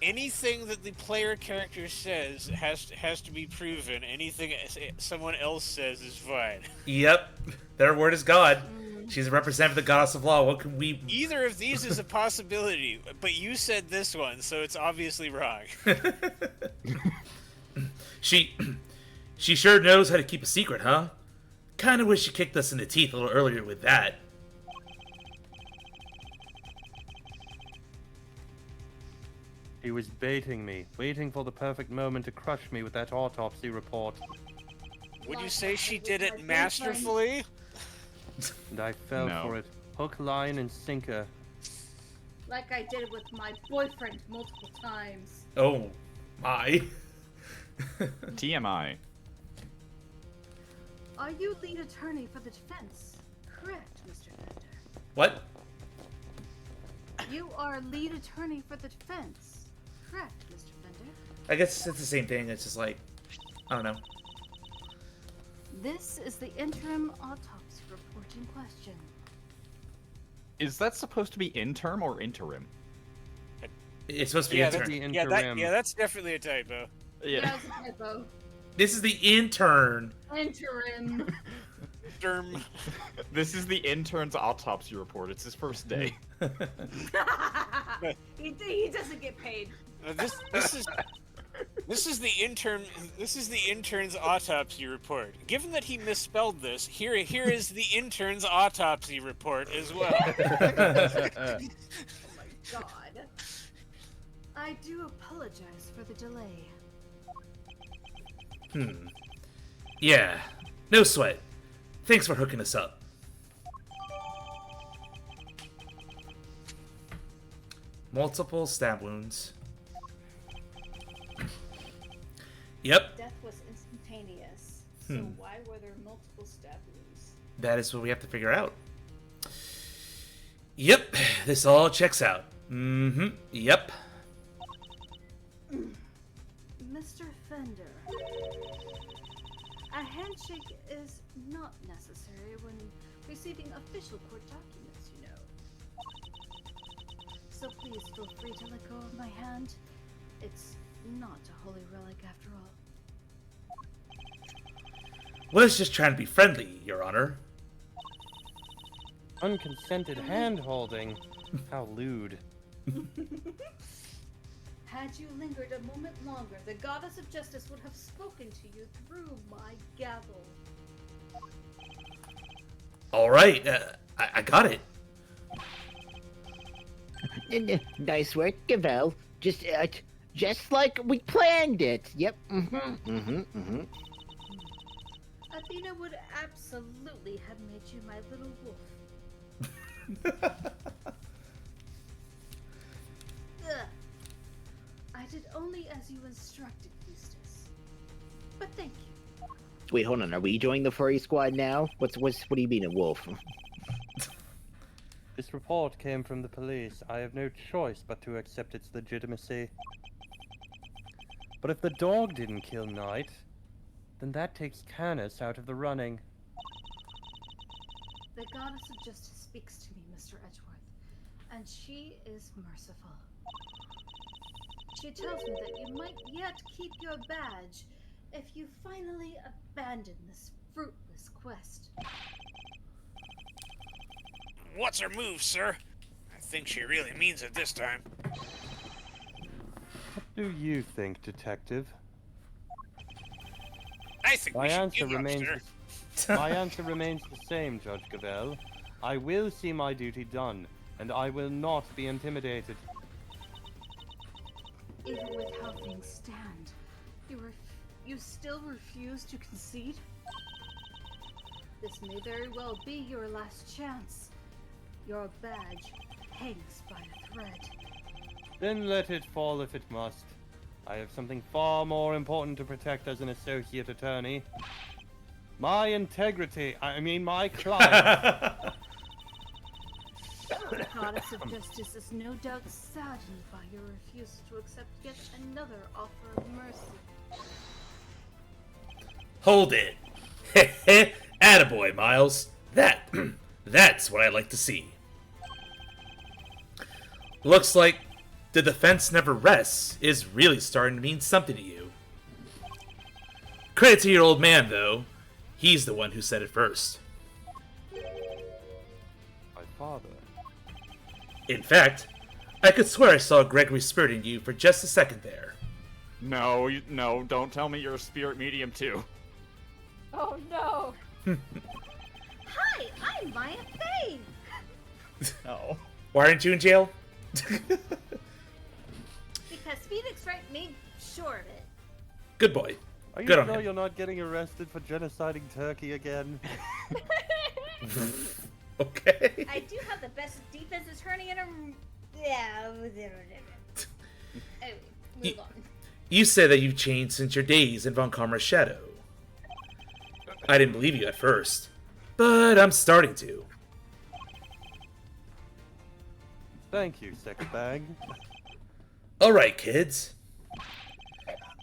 anything that the player character says has to be proven. Anything someone else says is fine. Yep. Their word is God. She's a representative of the goddess of law. What can we... Either of these is a possibility, but you said this one, so it's obviously wrong. She sure knows how to keep a secret, huh? Kinda wish she kicked us in the teeth a little earlier with that. He was baiting me, waiting for the perfect moment to crush me with that autopsy report. Would you say she did it masterfully? And I fell for it. Hook, line, and sinker. Like I did with my boyfriend multiple times. Oh, my. TMI. Are you lead attorney for the defense? Correct, Mr. Fender. What? You are lead attorney for the defense. Correct, Mr. Fender. I guess it's the same thing. It's just like, I don't know. This is the interim autopsy report in question. Is that supposed to be interim or interim? It's supposed to be intern. Yeah, that's definitely a typo. Yeah, it's a typo. This is the intern. Interim. This is the intern's autopsy report. It's his first day. He doesn't get paid. This is the intern's autopsy report. Given that he misspelled this, here is the intern's autopsy report as well. Oh my god. I do apologize for the delay. Yeah. No sweat. Thanks for hooking us up. Multiple stab wounds. Yep. Death was instantaneous. So why were there multiple stab wounds? That is what we have to figure out. Yep. This all checks out. Yep. Mr. Fender, a handshake is not necessary when receiving official court documents, you know. So please feel free to let go of my hand. It's not a holy relic after all. Well, it's just trying to be friendly, Your Honor. Unconsented hand-holding? How lewd. Had you lingered a moment longer, the goddess of justice would have spoken to you through my gavel. All right, I got it. Nice work, Gavel. Just like we planned it. Yep. Athena would absolutely have made you my little wolf. Ugh. I did only as you instructed, Eustace. But thank you. Wait, hold on. Are we joining the furry squad now? What do you mean, a wolf? This report came from the police. I have no choice but to accept its legitimacy. But if the dog didn't kill Knight, then that takes Canis out of the running. The goddess of justice speaks to me, Mr. Edgeworth, and she is merciful. She tells me that you might yet keep your badge if you finally abandon this fruitless quest. What's her move, sir? I think she really means it this time. What do you think, Detective? I think My we should answer give remains up, my answer remains the same, Judge Gavel. I will see my duty done, and I will not be intimidated. Even with how things stand, you still refuse to concede? This may very well be your last chance. Your badge hangs by a thread. Then let it fall if it must. I have something far more important to protect as an associate attorney. My integrity, my client. The goddess of justice is no doubt saddened by your refusal to accept yet another offer of mercy. Hold it. Attaboy, Miles. That's what I like to see. Looks like the defense never rests is really starting to mean something to you. Credit to your old man, though. He's the one who said it first. My father. In fact, I could swear I saw Gregory spirit in you for just a second there. No, no, don't tell me you're a spirit medium too. Oh no! Hi, I'm Maya Faye! No. Why aren't you in jail? Because Phoenix Wright made sure of it. Good boy. Are you Good on sure him. you're not getting arrested for genociding Turkey again? Okay. I do have the best defense attorney in a... Yeah. Anyway, move on. You say that you've changed since your days in Von Karma's shadow. I didn't believe you at first, but I'm starting to. Thank you, sex bag. Alright, kids.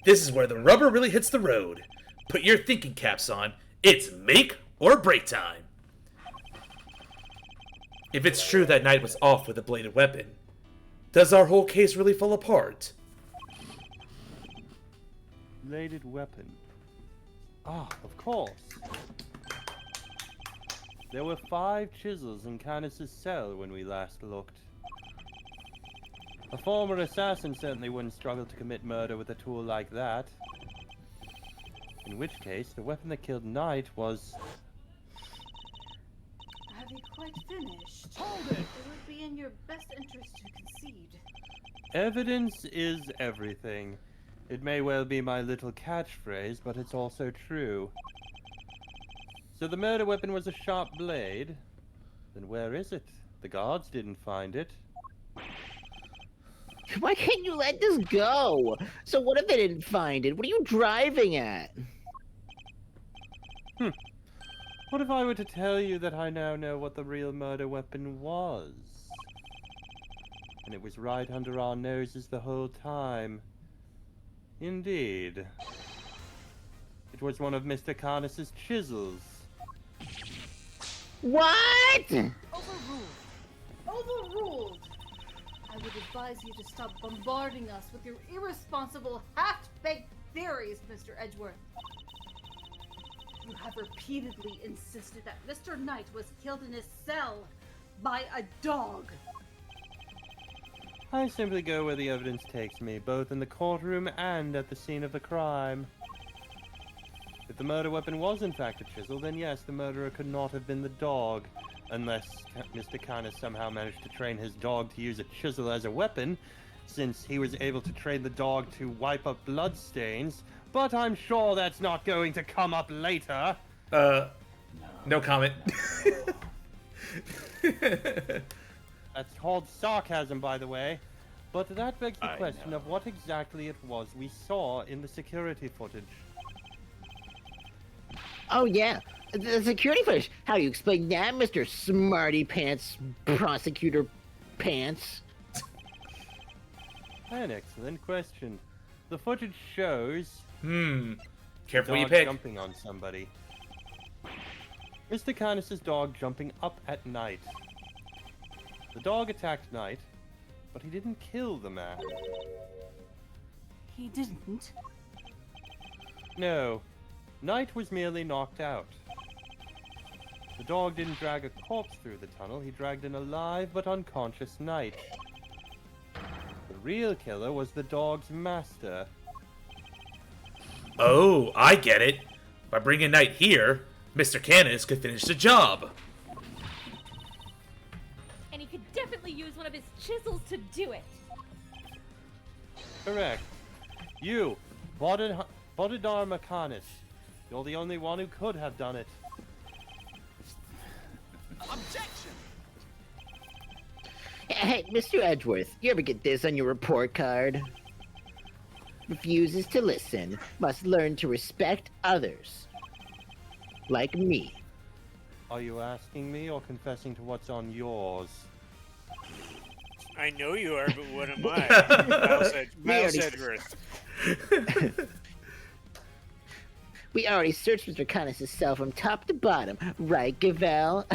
This is where the rubber really hits the road. Put your thinking caps on. It's make or break time. If it's true that Knight was off with a bladed weapon, does our whole case really fall apart? Bladed weapon. Ah, of course. There were 5 chisels in Canis' cell when we last looked. A former assassin certainly wouldn't struggle to commit murder with a tool like that. In which case, the weapon that killed Knight was... Have you quite finished? Hold it! It would be in your best interest to concede. Evidence is everything. It may well be my little catchphrase, but it's also true. So the murder weapon was a sharp blade? Then where is it? The guards didn't find it. Why can't you let this go? So what if they didn't find it? What are you driving at? What if I were to tell you that I now know what the real murder weapon was? And it was right under our noses the whole time. Indeed. It was one of Mr. Canis' chisels. What? Overruled. Overruled. I would advise you to stop bombarding us with your irresponsible, half-baked theories, Mr. Edgeworth. You have repeatedly insisted that Mr. Knight was killed in his cell by a dog. I simply go where the evidence takes me, both in the courtroom and at the scene of the crime. If the murder weapon was in fact a chisel, then yes, the murderer could not have been the dog. Unless Mr. Canis somehow managed to train his dog to use a chisel as a weapon, since he was able to train the dog to wipe up bloodstains. But I'm sure that's not going to come up later. No comment. That's called sarcasm, by the way. But that begs the question of what exactly it was we saw in the security footage. Oh yeah, the security footage. How do you explain that, Mr. Smarty Pants, Prosecutor Pants? An excellent question. The footage shows... Careful what you dog pick. jumping on somebody. Mr. Canis' dog jumping up at Knight. The dog attacked Knight, but he didn't kill the man. He didn't? No. Knight was merely knocked out. The dog didn't drag a corpse through the tunnel, he dragged an alive but unconscious Knight. The real killer was the dog's master. Oh, I get it. By bringing Knight here, Mr. Canis could finish the job. And he could definitely use one of his chisels to do it. Correct. You, Bodhidar Makanis. You're the only one who could have done it. Objection! Hey, Mr. Edgeworth, you ever get this on your report card? Refuses to listen, must learn to respect others. Like me. Are you asking me or confessing to what's on yours? I know you are, but what am I? Miles Edgeworth. We already searched Mr. Canis' cell from top to bottom, right, Gavel?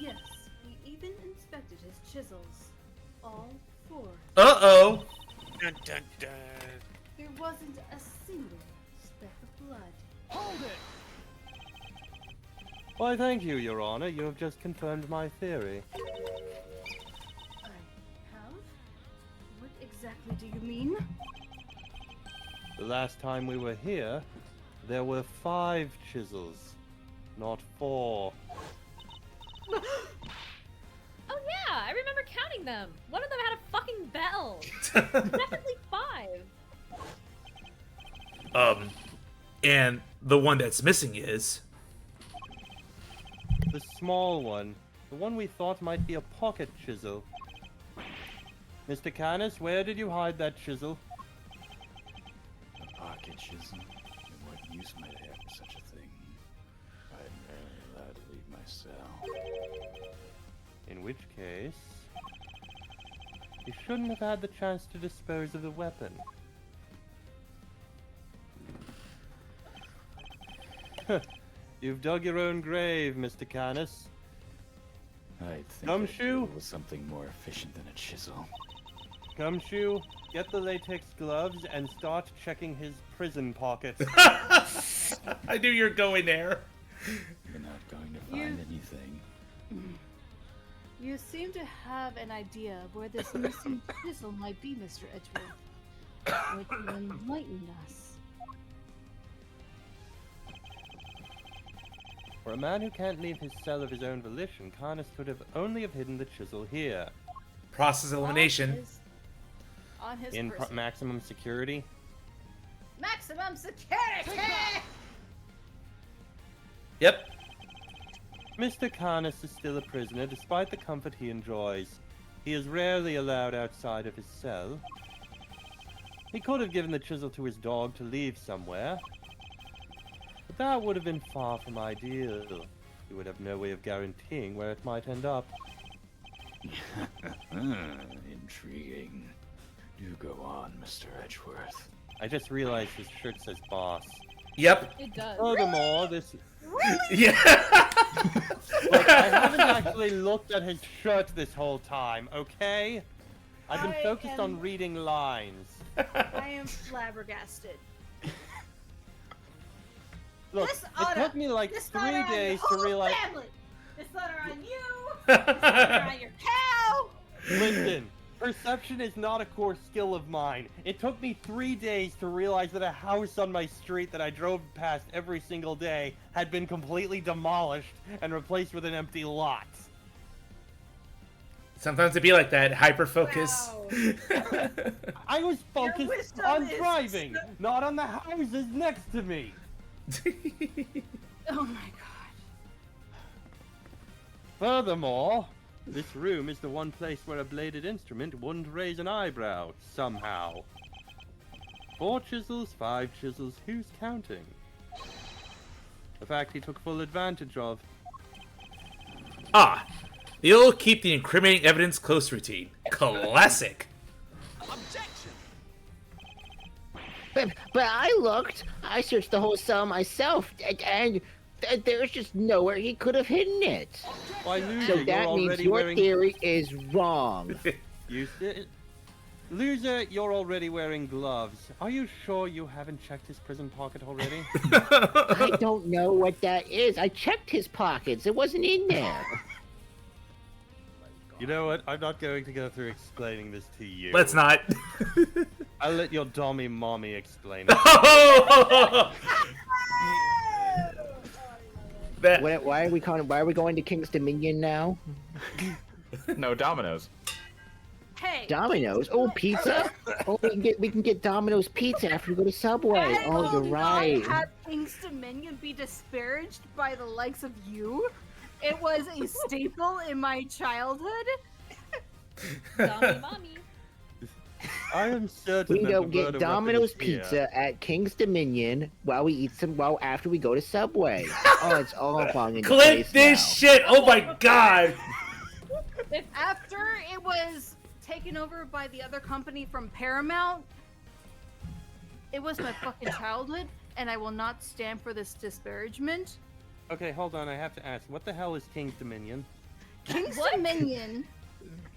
Yes, we even inspected his chisels. All four. Uh-oh. Dun, dun, dun. There wasn't a single speck of blood. Hold it! Why, thank you, Your Honor. You have just confirmed my theory. I have? What exactly do you mean? The last time we were here, there were 5 chisels, not 4. Oh yeah, I remember counting them. One of them had a fucking bell. Definitely 5. And the one that's missing is... The small one. The one we thought might be a pocket chisel. Mr. Canis, where did you hide that chisel? A pocket chisel? And what use might I have for such a thing? I'm rarely allowed to leave my cell. In which case... you shouldn't have had the chance to dispose of the weapon. You've dug your own grave, Mr. Canis. I think Gumshoe? it was something more efficient than a chisel. Gumshoe, get the latex gloves and start checking his prison pockets. I knew you were going there. You're not going to find anything. You seem to have an idea of where this missing chisel might be, Mr. Edgeworth. Would you enlighten us? For a man who can't leave his cell of his own volition, Canis could have only have hidden the chisel here. Process elimination. On his In person. maximum security. Maximum security! Yep. Mr. Canis is still a prisoner despite the comfort he enjoys. He is rarely allowed outside of his cell. He could have given the chisel to his dog to leave somewhere. But that would have been far from ideal. He would have no way of guaranteeing where it might end up. Intriguing. Do go on, Mr. Edgeworth. I just realized his shirt says boss. Yep. It does. Furthermore, this. Yeah. Look, I haven't actually looked at his shirt this whole time, okay? I've been focused on reading lines. I am flabbergasted. Look, This it took me like this 3 letter on your days to whole realize. Family. This letter on you. This letter on your cow. Listen, perception is not a core skill of mine. It took me 3 days to realize that a house on my street that I drove past every single day had been completely demolished and replaced with an empty lot. Sometimes it be like that. Hyper focus. Wow. I was focused wisdom on is driving, not on the houses next to me. Oh my god. Furthermore, this room is the one place where a bladed instrument wouldn't raise an eyebrow, somehow. 4 chisels, 5 chisels, who's counting? The fact he took full advantage of. Ah, the old keep the incriminating evidence close routine. Classic. But I looked. I searched the whole cell myself, and there's just nowhere he could have hidden it. Why, Loser, So you're that means already your wearing... theory is wrong. Loser, you're already wearing gloves. Are you sure you haven't checked his prison pocket already? I don't know what that is. I checked his pockets. It wasn't in there. You know what? I'm not going to go through explaining this to you. Let's not. I'll let your dommy mommy explain it. Why are we going to King's Dominion now? No, Domino's. Hey. Domino's? Oh, pizza? Oh, we can get Domino's pizza after we go to Subway. I Oh, will you're right. not have King's Dominion be disparaged by the likes of you. It was a staple in my childhood. Mommy, mommy. I am certain We that go the get murder Domino's weapon is here. pizza at King's Dominion while after we go to Subway. Oh, it's all falling into Clip place this now. shit. Oh my god. After it was taken over by the other company from Paramount, it was my fucking childhood, and I will not stand for this disparagement. Okay, hold on. I have to ask. What the hell is King's Dominion? King's Dominion?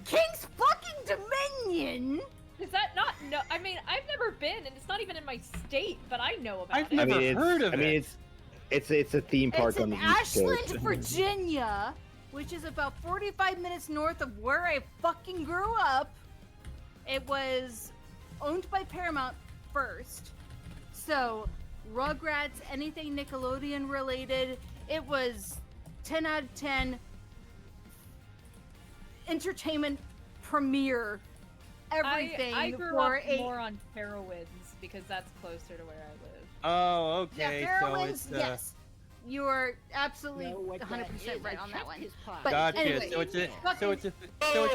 King's fucking Dominion? Is that not? No, I mean, I've never been, and it's not even in my state, but I know about I've it. never heard of it. It's a theme park It's on in the East Ashland, Coast. Virginia, which is about 45 minutes north of where I fucking grew up. It was owned by Paramount first. So, Rugrats, anything Nickelodeon related, it was 10 out of 10 entertainment premiere. Everything I grew for up more on Carowinds because that's closer to where I live. Oh, Yeah, okay. Carowinds, so it's yes. You are absolutely Know what that 100% is. right I on that checked one. his pockets. But gotcha. anyway, so it's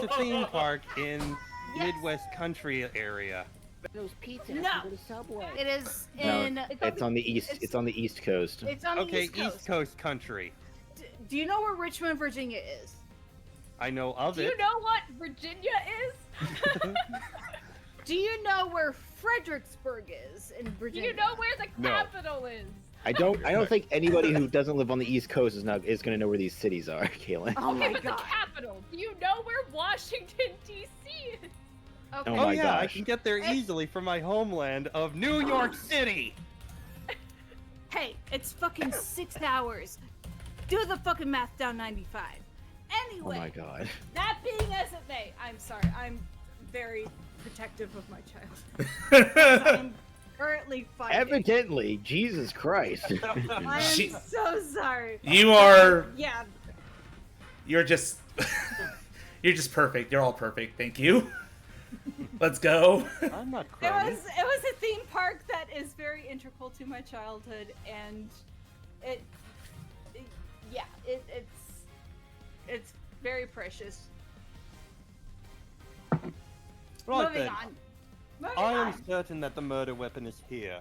a theme park in Midwest country area. Domino's pizza No. after we go to Subway. It is No, in. it's on the east. It's on the East Coast. It's on the Okay, East Coast. country. Do you know where Richmond, Virginia is? I know of Do it. you know what Virginia is? Do you know where Fredericksburg is in Do Virginia? you know where the No. capital is? I don't think anybody who doesn't live on the East Coast is going to know where these cities are, Kaylin. Oh Okay, my but god. the capital. Do you know where Washington D.C. is? Okay. Oh Oh my yeah, I gosh. can get there easily from my homeland of New York City. Hey, it's fucking 6 hours. Do the fucking math down 95. Oh Anyway, my god. that being as it may, I'm sorry. I'm very protective of my child. I'm currently fighting. Evidently, Jesus Christ. I She- am so sorry. You are. Yeah. You're just. You're just perfect. You're all perfect. Thank you. Let's go. I'm not It crony. was a theme park that is very integral to my childhood, and it's very precious. Right Moving then. on. Moving I am on. certain that the murder weapon is here.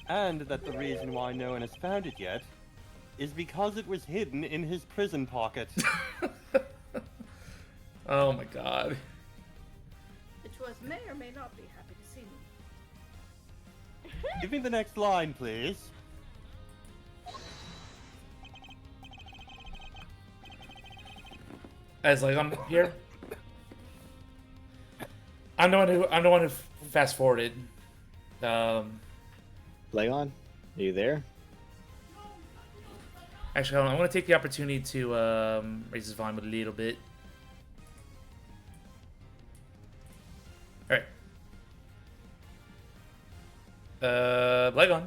And that the reason why no one has found it yet is because it was hidden in his prison pocket. Oh my god. Which was may or may not be happy to see me. Give me the next line, please. As like I'm here. I'm the one who fast forwarded. Legon, are you there? Actually, hold on. I want to take the opportunity to raise his volume a little bit. All right. Legon.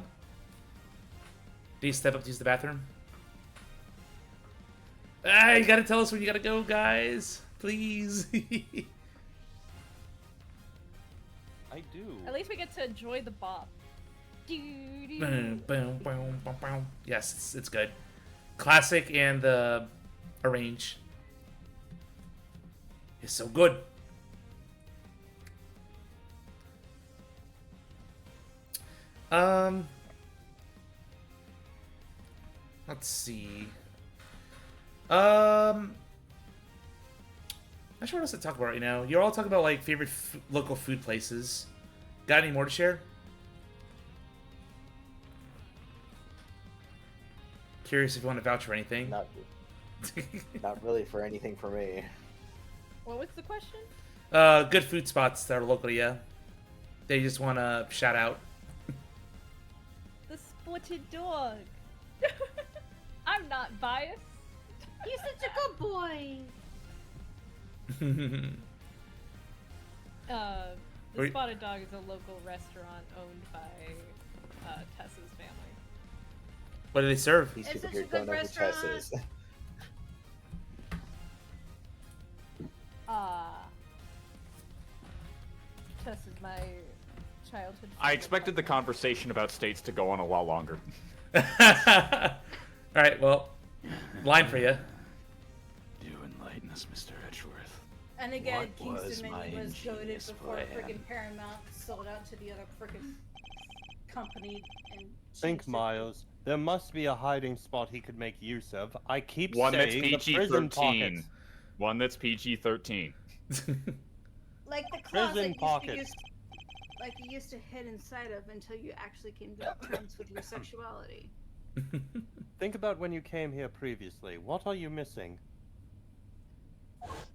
Do you step up to use the bathroom? Ah, you gotta tell us when you gotta go, guys. Please. I do. At least we get to enjoy the bop. Boom, boom, boom, boom, boom. Yes, it's good. Classic and the arrange is so good. Let's see. Not sure what else to talk about right now. You're all talking about like favorite local food places. Got any more to share? Curious if you want to vouch for anything. Not really for anything for me. What was the question? Good food spots that are local to you. They just want to shout out. The spotted dog. I'm not biased. He's such a good boy. The Spotted Dog is a local restaurant owned by Tessa's family. What do they serve? These It's people such here a good don't know who Tess restaurant. is. Tess is my childhood I favorite expected the restaurant. conversation about states to go on a lot longer. Alright, well, line for you. Do enlighten us, Mr. Edgeworth. And again, What was Kingston my Menu was goaded ingenious before plan? friggin' Paramount sold out to the other friggin' company and Think, changed it. Miles. There must be a hiding spot he could make use of. I keep One that's saying the prison PG-13. pockets. One that's PG-13. Like the Prison closet pockets. like you used to hid inside of until you actually came to terms with your sexuality. Think about when you came here previously. What are you missing?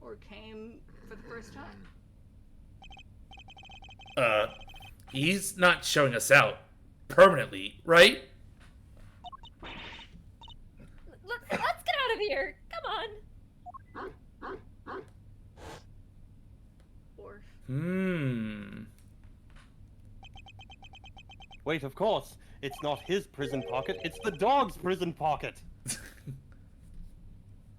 Or came for the first time. He's not showing us out permanently, right? Let's get out of here. Come on. Or Wait, of course. It's not his prison pocket, it's the dog's prison pocket.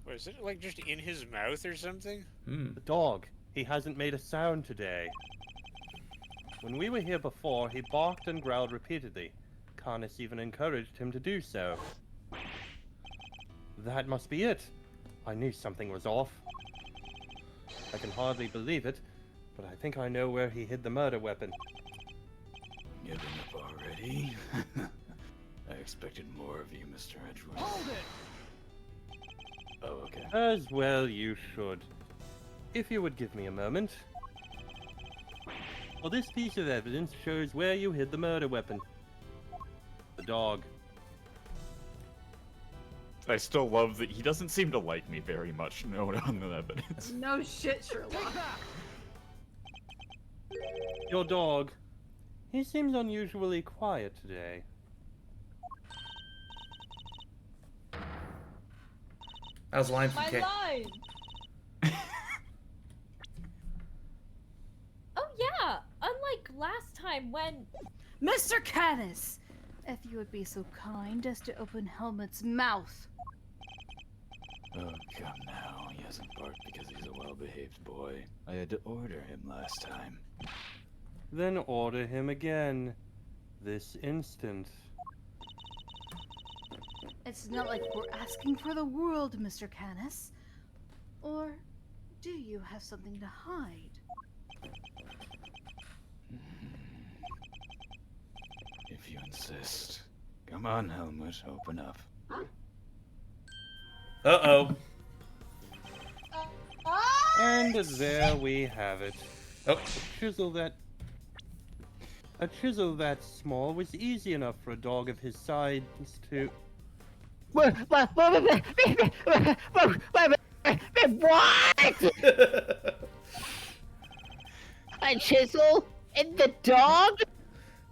What, is it like just in his mouth or something? The dog. He hasn't made a sound today. When we were here before, he barked and growled repeatedly. Carnus even encouraged him to do so. That must be it. I knew something was off. I can hardly believe it, but I think I know where he hid the murder weapon. Giving up already? I expected more of you, Mr. Edgeworth. Hold it! Oh, okay. As well you should. If you would give me a moment. Well, this piece of evidence shows where you hid the murder weapon. The dog. I still love that he doesn't seem to like me very much. No, on the evidence. no shit, Sherlock. Your dog. He seems unusually quiet today. That was a line from My Kay. line. Oh yeah. Unlike last time when Mr. Canis, if you would be so kind as to open Helmut's mouth. Oh, come now. He hasn't barked because he's a well-behaved boy. I had to order him last time. Then order him again. This instant. It's not like we're asking for the world, Mr. Canis. Or do you have something to hide? If you insist. Come on, Helmut, open up. Uh-oh. And there we have it. Oh. Chisel that. A chisel that small was easy enough for a dog of his size to... What? A chisel and the dog?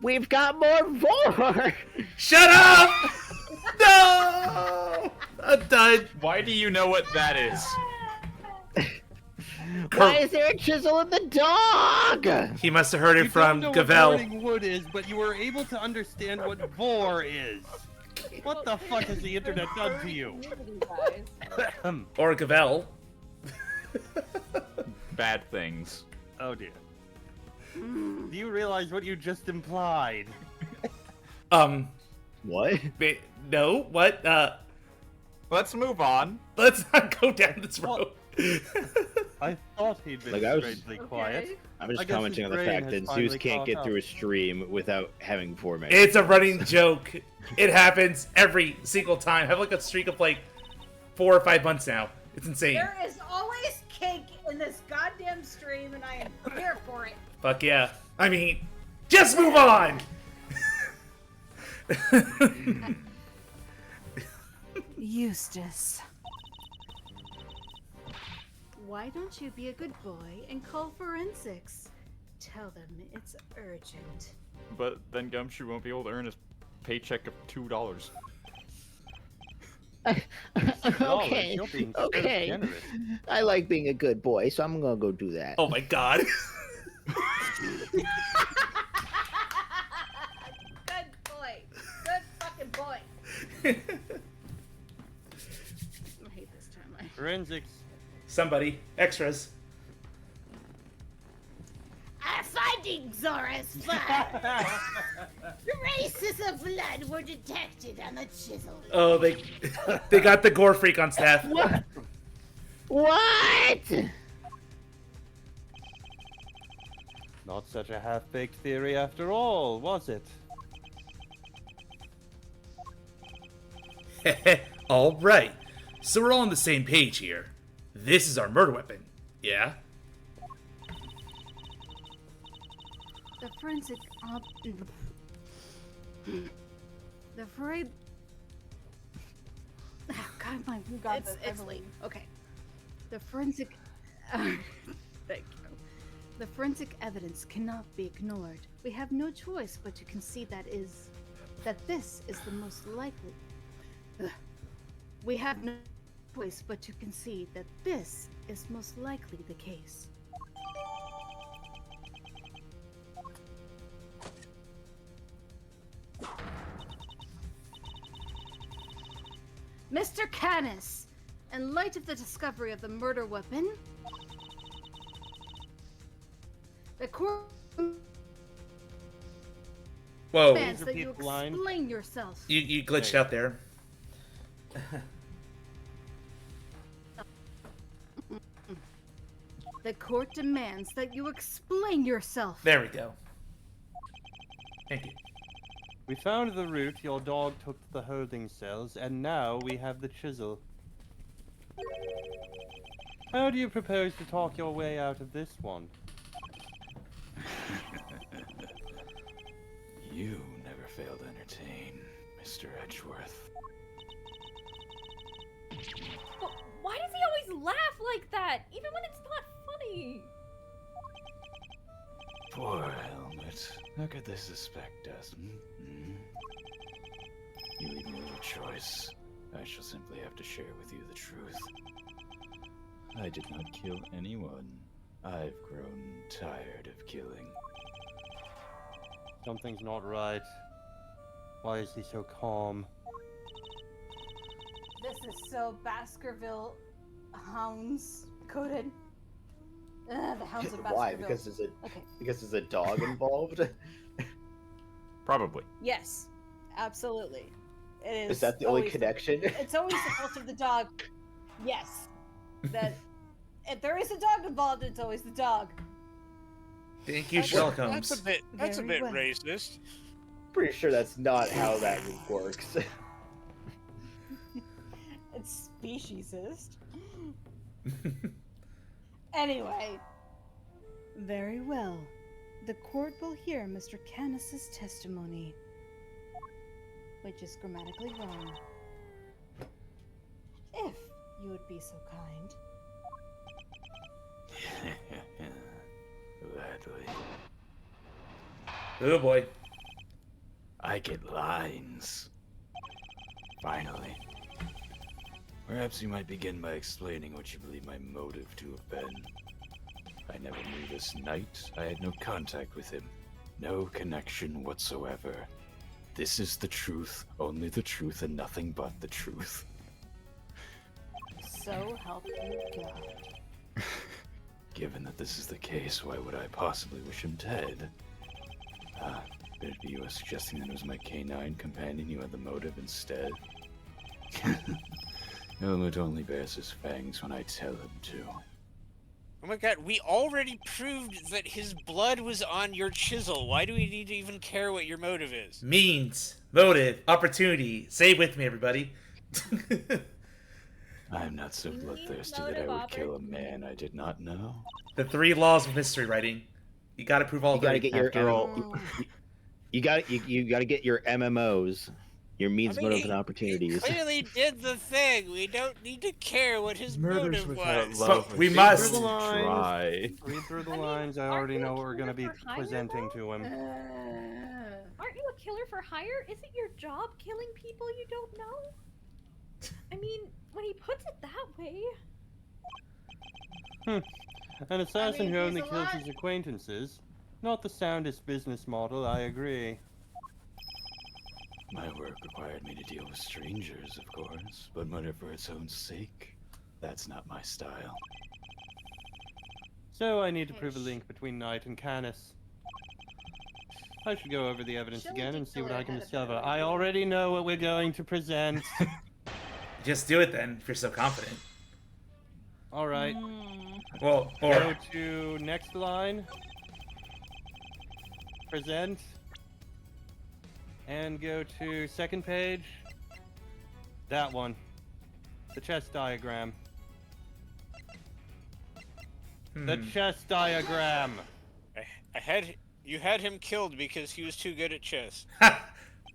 We've got more vor! Shut up! No! I'm done. Why do you know what that is? Why is there a chisel in the dog? He must have heard it You from don't know Gavel. what burning wood is, but you were able to understand what vor is. What the fuck has the internet done to you? Or Gavel. Bad things. Oh dear. Do you realize what you just implied? What? No, what? Let's move on. Let's not go down this road. I thought he'd been Like, I was- strangely quiet. I'm I just guess commenting his on the brain fact has that Zeus finally can't caught get up. through a stream without having 4 minutes. It's a running joke. It happens every single time. I have like a streak of like 4 or 5 months now. It's insane. There is always cake in this goddamn stream, and I am here for it. Fuck yeah. I mean, just move on! Eustace. Why don't you be a good boy and call forensics? Tell them it's urgent. But then Gumshoe won't be able to earn his paycheck of $2. Okay, You're being so okay. generous. I like being a good boy, so I'm gonna go do that. Oh my god. Good boy. Good fucking boy. I hate this time. Forensics. Somebody. Extras. Finding Zora's file. Traces of blood were detected on the chisel. Oh, they got the gore freak on staff. What? What? Not such a half-baked theory after all, was it? All right. So we're all on the same page here. This is our murder weapon. Yeah? The forensic the forensic. Oh, God, my You got this, I it's late. believe. Okay. The forensic. Thank you. The forensic evidence cannot be ignored. We have no choice but to concede that this is the most likely. We have no choice but to concede that this is most likely the case. Mr. Canis, in light of the discovery of the murder weapon, the court Whoa. demands that you Repeat the line. explain yourself. You glitched out there. The court demands that you explain yourself. There we go. Thank you. We found the route your dog took to the holding cells, and now we have the chisel. How do you propose to talk your way out of this one? You never fail to entertain, Mr. Edgeworth. But why does he always laugh like that, even when it's not funny? Poor helmet. How could they suspect us? You leave me no choice. I shall simply have to share with you the truth. I did not kill anyone. I've grown tired of killing. Something's not right. Why is he so calm? This is so Baskerville Hounds coded. The Hounds of Baskerville. Why? Because there's a Okay. because there's a dog involved. Probably. Yes, absolutely. It Is that the only always connection? It's always the fault of the dog. Yes. That if there is a dog involved, it's always the dog. Thank you, That's- Sherlock That's Holmes. a Very bit well. racist. Pretty sure that's not how that works. It's speciesist. Anyway, Very well. The court will hear Mr. Canis's testimony, which is grammatically wrong. If you would be so kind. Gladly. Oh boy. I get lines. Finally. Perhaps you might begin by explaining what you believe my motive to have been. I never knew this knight. I had no contact with him. No connection whatsoever. This is the truth, only the truth, and nothing but the truth. So help you God. Given that this is the case, why would I possibly wish him dead? Could it be you are suggesting that it was my canine companion you had the motive instead? Helmut only bears his fangs when I tell him to. Oh my god, we already proved that his blood was on your chisel. Why do we need to even care what your motive is? Means, motive, opportunity. Say it with me, everybody. I'm not so bloodthirsty that I would kill a man I did not know. The 3 laws of mystery writing. You gotta prove all You gotta three. get your you gotta get your MMOs, your means, motive, and opportunities. He clearly did the thing. We don't need to care what his motive was. But we must try. Read through the lines. I already know what we're gonna be presenting to him. Aren't you a killer for hire? Isn't your job killing people you don't know? I mean, when he puts it that way. An assassin who he's only a kills lot- his acquaintances. Not the soundest business model, I agree. My work required me to deal with strangers, of course, but murder for its own sake, that's not my style. So I need to prove a link between Knight and Canis. I should go over the evidence again and see what I can discover. I already know what we're going to present. Just do it then, if you're so confident. Alright. Well, Go to next line. Present. And go to second page. That one. The chess diagram. The chess diagram. You had him killed because he was too good at chess.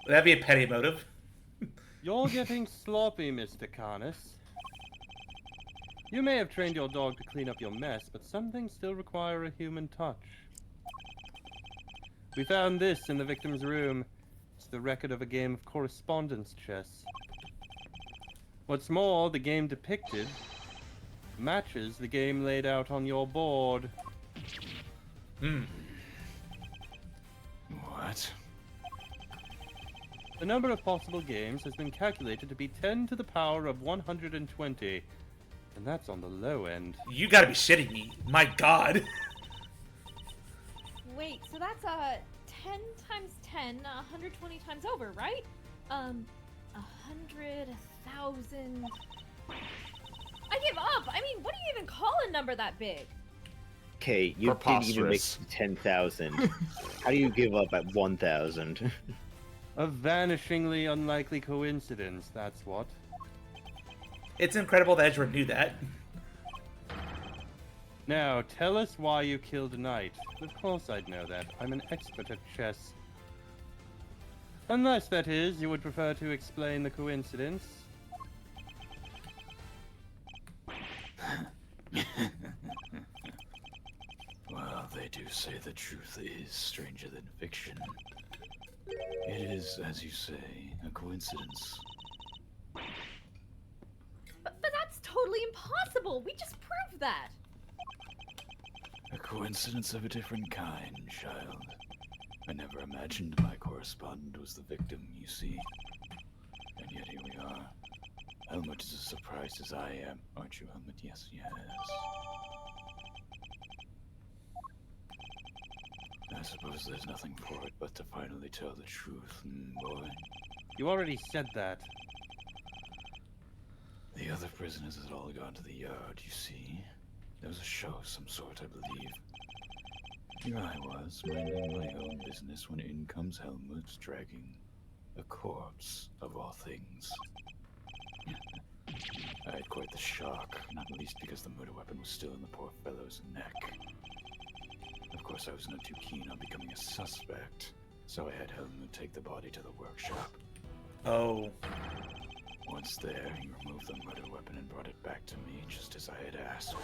That'd be a petty motive. You're getting sloppy, Mr. Canis. You may have trained your dog to clean up your mess, but some things still require a human touch. We found this in the victim's room. It's the record of a game of correspondence chess. What's more, the game depicted matches the game laid out on your board. What? The number of possible games has been calculated to be 10 to the power of 120. And that's on the low end. You gotta be shitting me. My god. Wait, so that's 10 times 10, 120 times over, right? 100,000. I give up. I mean, what do you even call a number that big? Okay, you didn't even make 10,000. How do you give up at 1,000? A vanishingly unlikely coincidence, that's what. It's incredible that Edgeworth knew that. Now, tell us why you killed a knight. Of course I'd know that. I'm an expert at chess. Unless, that is, you would prefer to explain the coincidence. Well, they do say the truth is stranger than fiction. It is, as you say, a coincidence. But that's totally impossible. We just proved that. A coincidence of a different kind, child. I never imagined my correspondent was the victim, you see. And yet here we are. Helmut is as surprised as I am, aren't you, Helmut? Yes, yes. I suppose there's nothing for it but to finally tell the truth, boy. You already said that. The other prisoners had all gone to the yard, you see. There was a show of some sort, I believe. Here I was, minding my own business, when in comes Helmut, dragging a corpse, of all things. I had quite the shock, not least because the murder weapon was still in the poor fellow's neck. Of course, I was not too keen on becoming a suspect, so I had Helmut take the body to the workshop. Oh. Once there, he removed the murder weapon and brought it back to me, just as I had asked.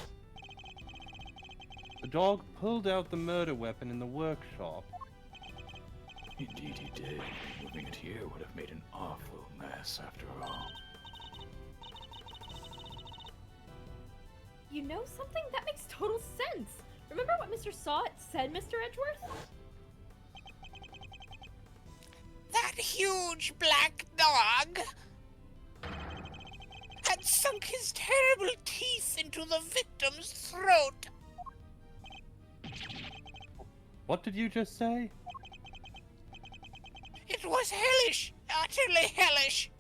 The dog pulled out the murder weapon in the workshop. Indeed he did. Moving it here would have made an awful mess after all. You know something? That makes total sense. Remember what Mr. Sawt said, Mr. Edgeworth? That huge black dog had sunk his terrible teeth into the victim's throat. What did you just say? It was hellish, utterly hellish.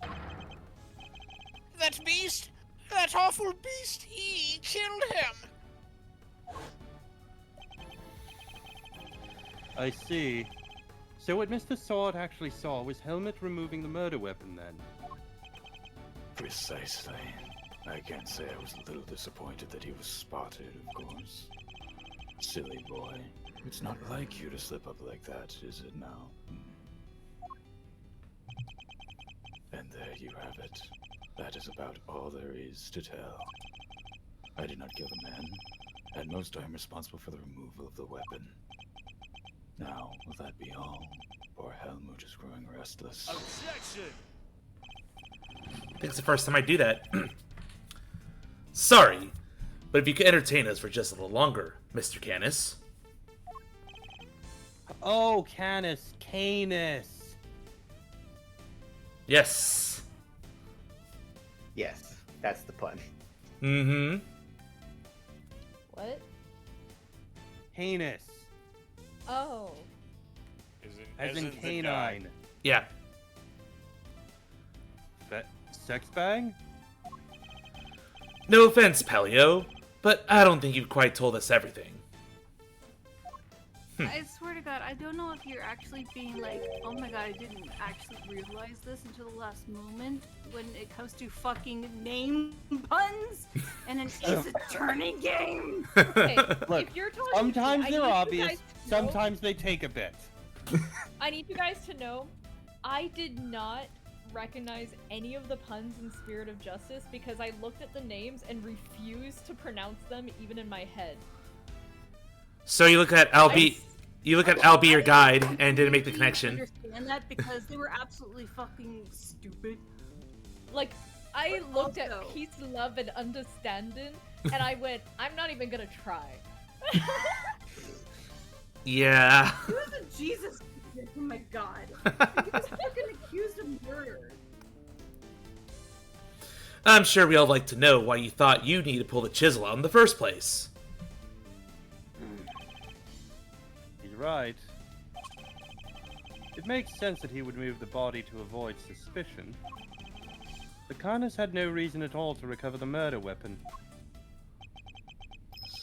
That beast, that awful beast, he killed him. I see. So what Mr. Sword actually saw was Helmut removing the murder weapon then? Precisely. I can't say I was a little disappointed that he was spotted, of course. Silly boy. It's not like you to slip up like that, is it now? And there you have it. That is about all there is to tell. I did not kill the man. At most, I am responsible for the removal of the weapon. Now, will that be all? Poor Helmut is growing restless. Objection! I think it's the first time I do that. Sorry, but if you could entertain us for just a little longer, Mr. Canis. Oh, Canis. Canis. Yes. Yes, that's the pun. Mm-hmm. What? Canis. Oh. As in canine. Yeah. Sex bang? No offense, Paleo, but I don't think you've quite told us everything. I swear to God, I don't know if you're actually being like, oh my God, I didn't actually realize this until the last moment when it comes to fucking name puns and an Ace Attorney game. Okay, Look, if you're talking sometimes to me, they're I need you obvious, guys to know- sometimes they take a bit. I need you guys to know, I did not recognize any of the puns in Spirit of Justice because I looked at the names and refused to pronounce them even in my head. So you look at Albie, your guide, and didn't make the connection. I understand that because they were absolutely fucking stupid. Like, I looked at peace, love, and understanding, and I went, I'm not even gonna try. Yeah. He was a Jesus. Oh my God. He was fucking accused of murder. I'm sure we all like to know why you thought you needed to pull the chisel out in the first place. He's right. It makes sense that he would move the body to avoid suspicion. The Canis had no reason at all to recover the murder weapon.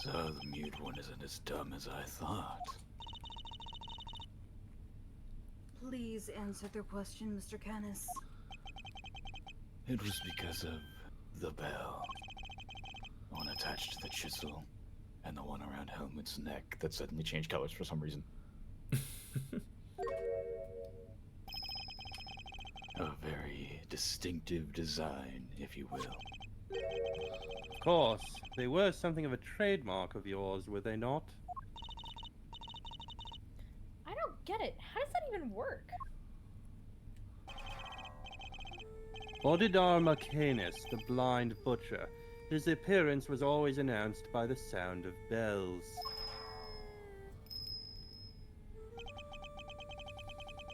So the mute one isn't as dumb as I thought. Please answer their question, Mr. Canis. It was because of the bell. The one attached to the chisel, and the one around Helmut's neck that suddenly changed colors for some reason. A very distinctive design, if you will. Of course, they were something of a trademark of yours, were they not? I don't get it. How does that even work? Bodhidharma Canis, the blind butcher. His appearance was always announced by the sound of bells.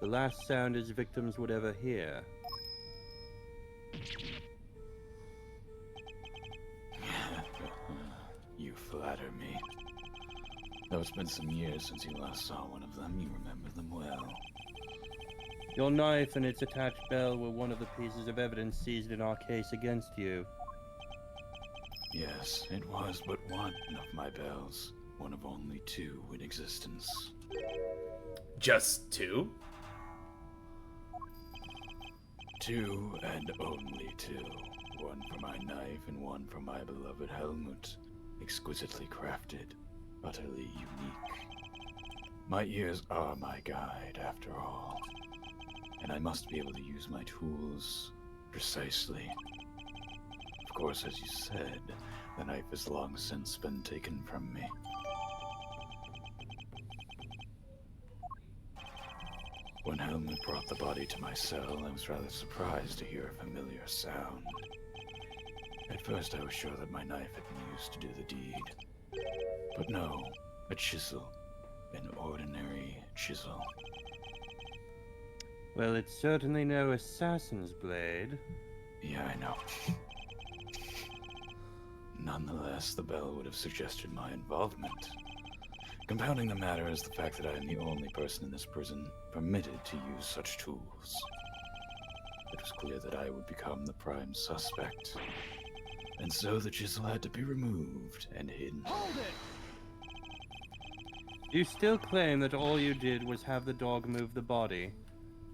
The last sound his victims would ever hear. You flatter me. Though it's been some years since you last saw one of them, you remember them well. Your knife and its attached bell were one of the pieces of evidence seized in our case against you. Yes, it was but one of my bells. One of only two in existence. Just two? Two and only two. One for my knife and one for my beloved Helmut. Exquisitely crafted. Utterly unique. My ears are my guide, after all. And I must be able to use my tools precisely. Of course, as you said, the knife has long since been taken from me. When Helmut brought the body to my cell, I was rather surprised to hear a familiar sound. At first I was sure that my knife had been used to do the deed. But no, a chisel. An ordinary chisel. Well, it's certainly no assassin's blade. Yeah, I know. Nonetheless, the bell would have suggested my involvement. Compounding the matter is the fact that I am the only person in this prison permitted to use such tools. It was clear that I would become the prime suspect. And so the chisel had to be removed and hidden. Hold it! You still claim that all you did was have the dog move the body?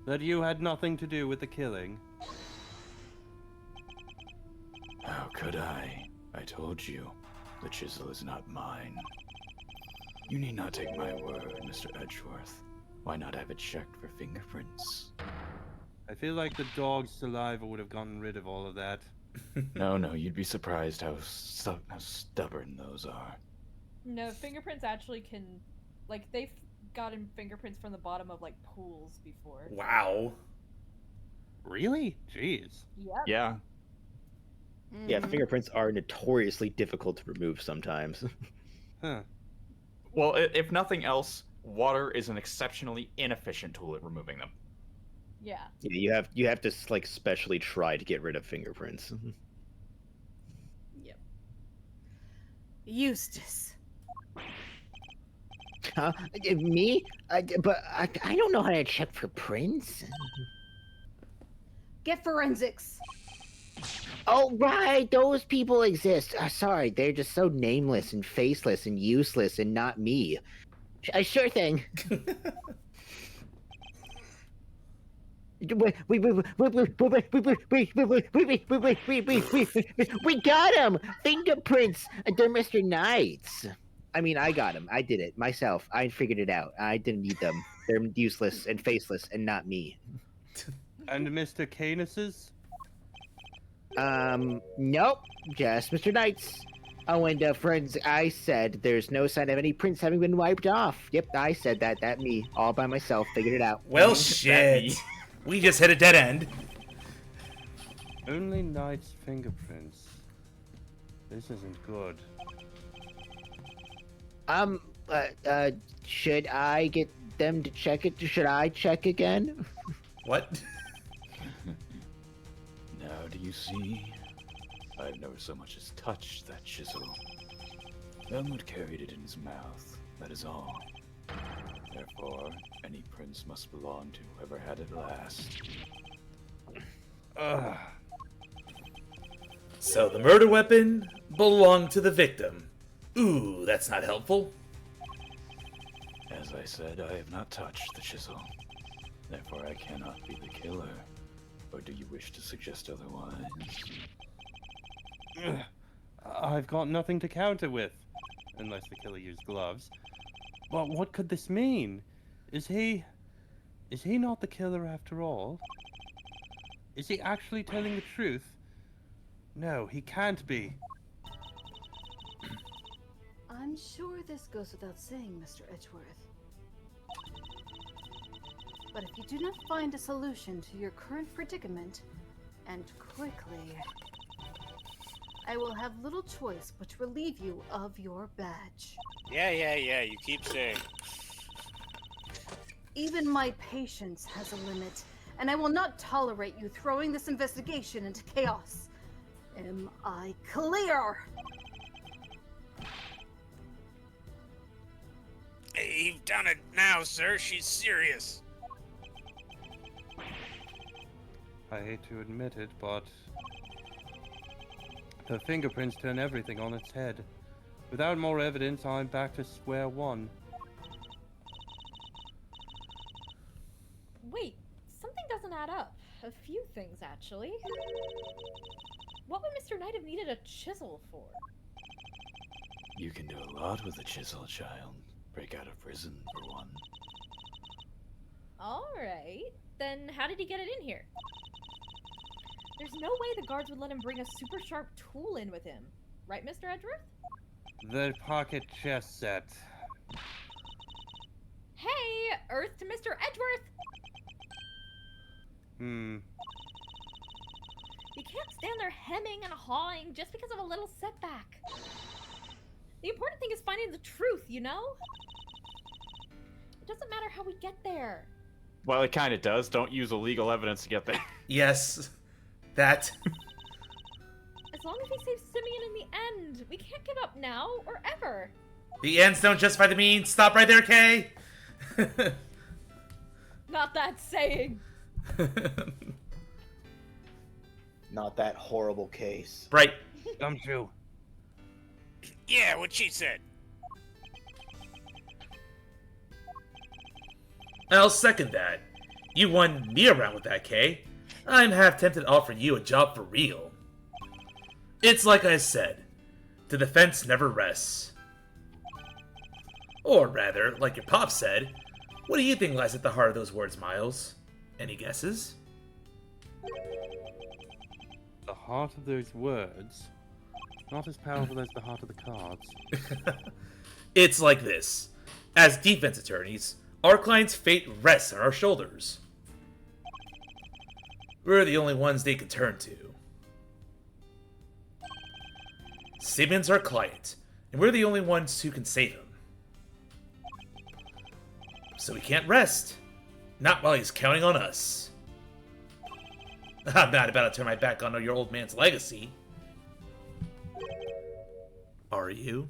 That you had nothing to do with the killing? How could I? I told you, the chisel is not mine. You need not take my word, Mr. Edgeworth. Why not have it checked for fingerprints? I feel like the dog's saliva would have gotten rid of all of that. No, you'd be surprised how stubborn those are. No, fingerprints actually can, like, they've gotten fingerprints from the bottom of, like, pools before. Wow. Really? Jeez. Yep. Yeah. Yeah, fingerprints are notoriously difficult to remove sometimes. Huh. Well, if nothing else, water is an exceptionally inefficient tool at removing them. Yeah. Yeah, you have to like specially try to get rid of fingerprints. Yep. Eustace. Huh? Me? I don't know how to check for prints. Get forensics. Oh, right, those people exist. Sorry, they're just so nameless and faceless and useless and not me. Sure thing. We got him! Fingerprints! They're Mr. Knight's. I mean, I got him. I did it myself. I figured it out. I didn't need them. They're useless and faceless and not me. And Mr. Canis's? Nope. Just Mr. Knight's. Oh, and friends, I said there's no sign of any prints having been wiped off. Yep, I said that. That me. All by myself. Figured it out. Well, shit. We just hit a dead end. Only Knight's fingerprints. This isn't good. Should I get them to check it? Should I check again? What? Now do you see? I've never so much as touched that chisel. Helmut carried it in his mouth, that is all. Therefore, any prince must belong to whoever had it last. Ugh. So the murder weapon belonged to the victim. Ooh, that's not helpful. As I said, I have not touched the chisel. Therefore, I cannot be the killer. Or do you wish to suggest otherwise? Ugh. I've got nothing to counter with. Unless the killer used gloves. But what could this mean? Is he not the killer after all? Is he actually telling the truth? No, he can't be. I'm sure this goes without saying, Mr. Edgeworth. But if you do not find a solution to your current predicament, and quickly, I will have little choice but to relieve you of your badge. Yeah, you keep saying. Even my patience has a limit, and I will not tolerate you throwing this investigation into chaos. Am I clear? Hey, you've done it now, sir. She's serious. I hate to admit it, but her fingerprints turn everything on its head. Without more evidence, I'm back to square one. Wait, something doesn't add up. A few things, actually. What would Mr. Knight have needed a chisel for? You can do a lot with a chisel, child. break out of prison, for one. Alright, then how did he get it in here? There's no way the guards would let him bring a super sharp tool in with him. Right, Mr. Edgeworth? The pocket chess set. Hey, Earth to Mr. Edgeworth! You can't stand there hemming and hawing just because of a little setback. The important thing is finding the truth, you know? It doesn't matter how we get there. Well, it kind of does. Don't use illegal evidence to get there. Yes, that. As long as he saves Simeon in the end, we can't give up now or ever. The ends don't justify the means. Stop right there, Kay. Not that saying. Not that horrible case. Right. Come true. Yeah, what she said. I'll second that. You won me around with that, Kay. I'm half tempted to offer you a job for real. It's like I said, the defense never rests. Or rather, like your pop said, what do you think lies at the heart of those words, Miles? Any guesses? The heart of those words, not as powerful as the heart of the cards. It's like this. As defense attorneys, our client's fate rests on our shoulders. We're the only ones they can turn to. Simeon's our client, and we're the only ones who can save him. So he can't rest. Not while he's counting on us. I'm not about to turn my back on your old man's legacy. Are you?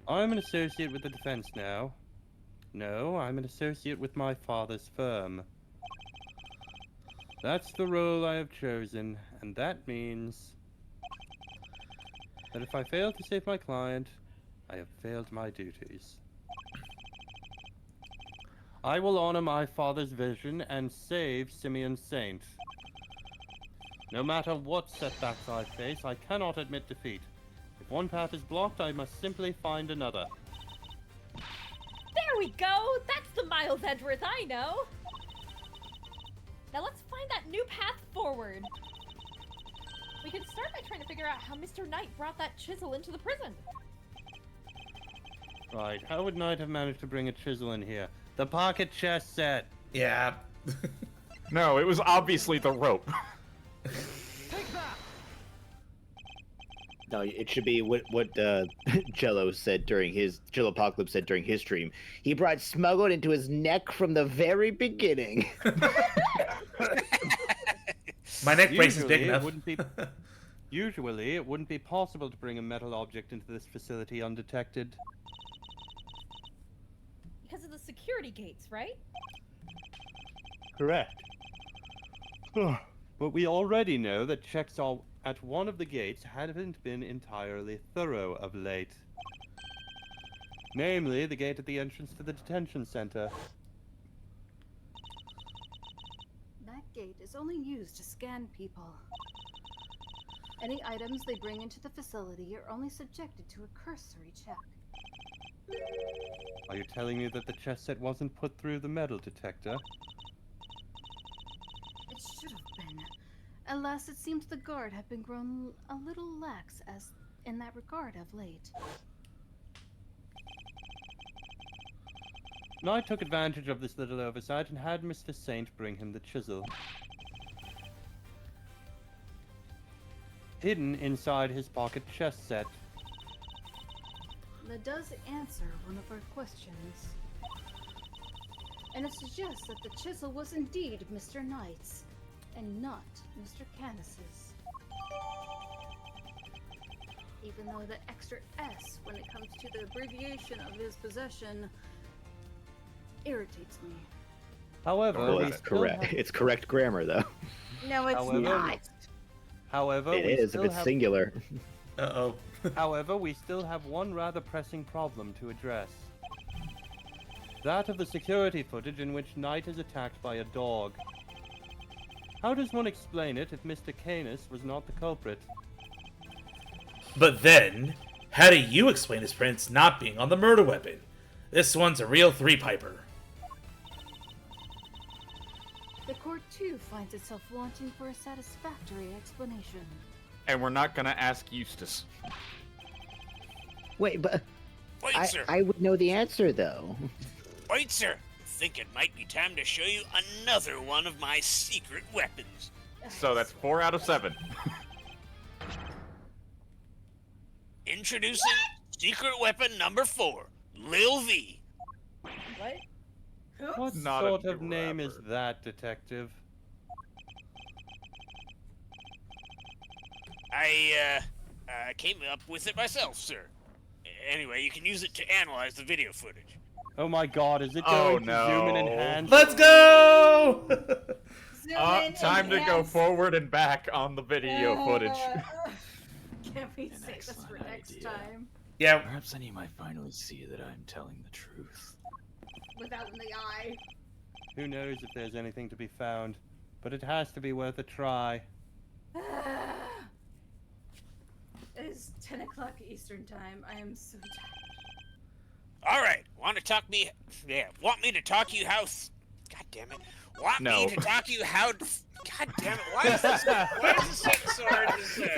I'm an associate with the defense now. No, I'm an associate with my father's firm. That's the role I have chosen, and that means that if I fail to save my client, I have failed my duties. I will honor my father's vision and save Simeon Saint. No matter what setbacks I face, I cannot admit defeat. If one path is blocked, I must simply find another. There we go! That's the Miles Edgeworth I know! Now let's find that new path forward. We can start by trying to figure out how Mr. Knight brought that chisel into the prison. Right, how would Knight have managed to bring a chisel in here? The pocket chess set! Yeah. No, it was obviously the rope. No, it should be what Jello said during his Apocalypse said during his stream. He brought smuggled into his neck from the very beginning. My neck brace is big enough. Usually, it wouldn't be possible to bring a metal object into this facility undetected. Because of the security gates, right? Correct. But we already know that checks at one of the gates haven't been entirely thorough of late. Namely, the gate at the entrance to the detention center. That gate is only used to scan people. Any items they bring into the facility are only subjected to a cursory check. Are you telling me that the chess set wasn't put through the metal detector? It should have been. Alas, it seems the guard have been grown a little lax as in that regard of late. Knight took advantage of this little oversight and had Mr. Saint bring him the chisel. Hidden inside his pocket chess set. That does answer one of our questions. And it suggests that the chisel was indeed Mr. Knight's, and not Mr. Canis's. Even though the extra S when it comes to the abbreviation of his possession irritates me. However, Well, it's correct. It's correct grammar, though. No, it's not. However, It we is if still it's have... singular. Uh-oh. However, we still have one rather pressing problem to address. That of the security footage in which Knight is attacked by a dog. How does one explain it if Mr. Canis was not the culprit? But then, how do you explain his prints not being on the murder weapon? This one's a real three-piper. The court too finds itself wanting for a satisfactory explanation. And we're not gonna ask Eustace. Wait, but Wait, sir. I would know the answer though. Wait, sir. Think it might be time to show you another one of my secret weapons. So that's 4 out of 7. Introducing secret weapon number 4, Lil V. What? What Not a sort of new name is rapper. that, detective? I came up with it myself, sir. Anyway, you can use it to analyze the video footage. Oh my god, is it Oh, going to zoom and no. enhance? Let's go! Time to go forward and back on the video footage. Can we say this for excellent next idea. time? Yeah. Perhaps then you might finally see that I'm telling the truth. Without in the eye. Who knows if there's anything to be found, but it has to be worth a try. It is 10 o'clock Eastern time. I am so tired. All right, want me to talk you how? God damn it! Want No. me to talk you how? God damn it! Why is this sentence so hard to say?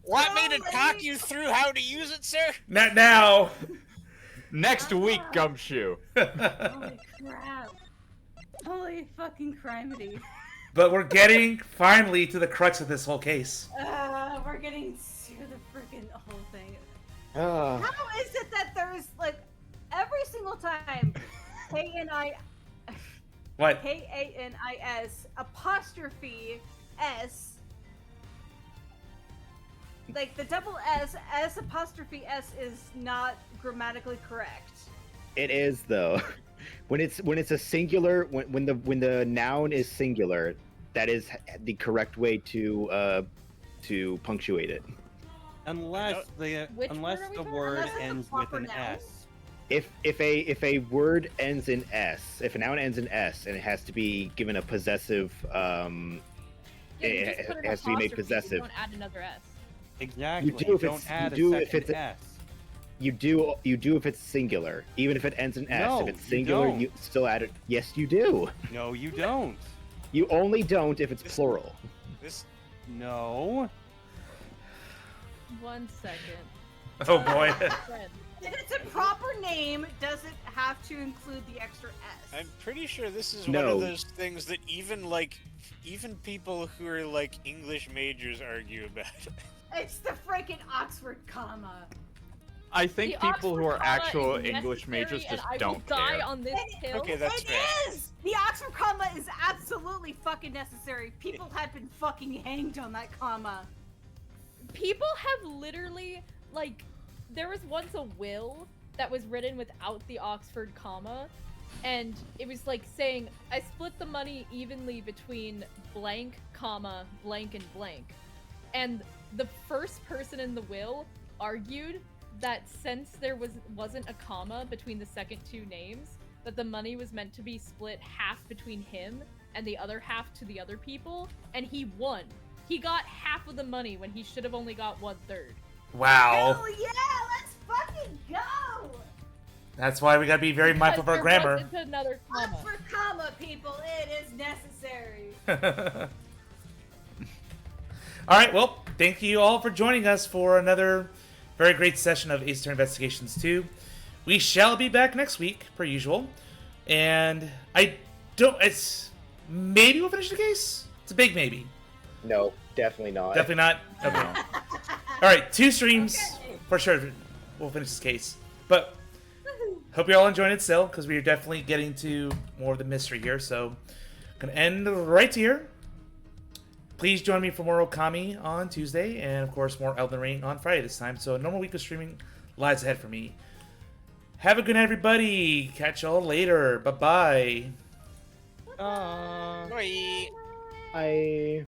Want me to talk you through how to use it, sir? Not now. Next week, Gumshoe. Holy crap. Holy fucking criminy. But we're getting, finally, to the crux of this whole case. We're getting to the freaking whole thing. Ah. How is it that there's, like, every single time What? K-A-N-I-S apostrophe S, like, the double S apostrophe S is not grammatically correct. It is though. When it's a singular, when the noun is singular, that is the correct way to punctuate it. Unless the Which word are we talking word Unless it's a ends with proper an noun. S. If a word ends in S, if a noun ends in S, and it has to be given a possessive, Yeah, you just put it an has to be made apostrophe, possessive. You don't add another S. Exactly. You do if don't it's add you do a if second it's S. you do if it's singular, even if it ends in S. No, if it's you singular, don't. you still add it. Yes, you do. No, you don't. You only don't if it's plural. No. 1 second. Oh boy. Friend. If it's a proper name, does it have to include the extra S? I'm pretty sure this is one No. of those things that even people who are like English majors argue about. It's the freaking Oxford comma. I think The people who Oxford are comma actual is English majors necessary, just and I don't will die care. on this hill. Okay, that's It fair. is! The Oxford comma is absolutely fucking necessary. People have been fucking hanged on that comma. People have literally, like, there was once a will that was written without the Oxford comma, and it was like saying, I split the money evenly between blank, comma, blank, and blank. And the first person in the will argued that since there wasn't a comma between the second two names, that the money was meant to be split half between him and the other half to the other people, and he won. He got half of the money when he should have only got 1/3. Wow. Hell yeah, let's fucking go! That's why we gotta be very mindful of our grammar. Wasn't another comma. Oxford comma, people, it is necessary. Alright, well, thank you all for joining us for another very great session of Ace Attorney Investigations 2. We shall be back next week, per usual. And maybe we'll finish the case? It's a big maybe. No, definitely not. Definitely not? Okay. Alright, 2 streams, for sure, we'll finish this case. But, hope you're all enjoying it still, because we are definitely getting to more of the mystery here, so gonna end right here. Please join me for more Okami on Tuesday, and of course more Elden Ring on Friday this time. So a normal week of streaming lies ahead for me. Have a good night, everybody. Catch y'all later. Bye-bye. Bye. I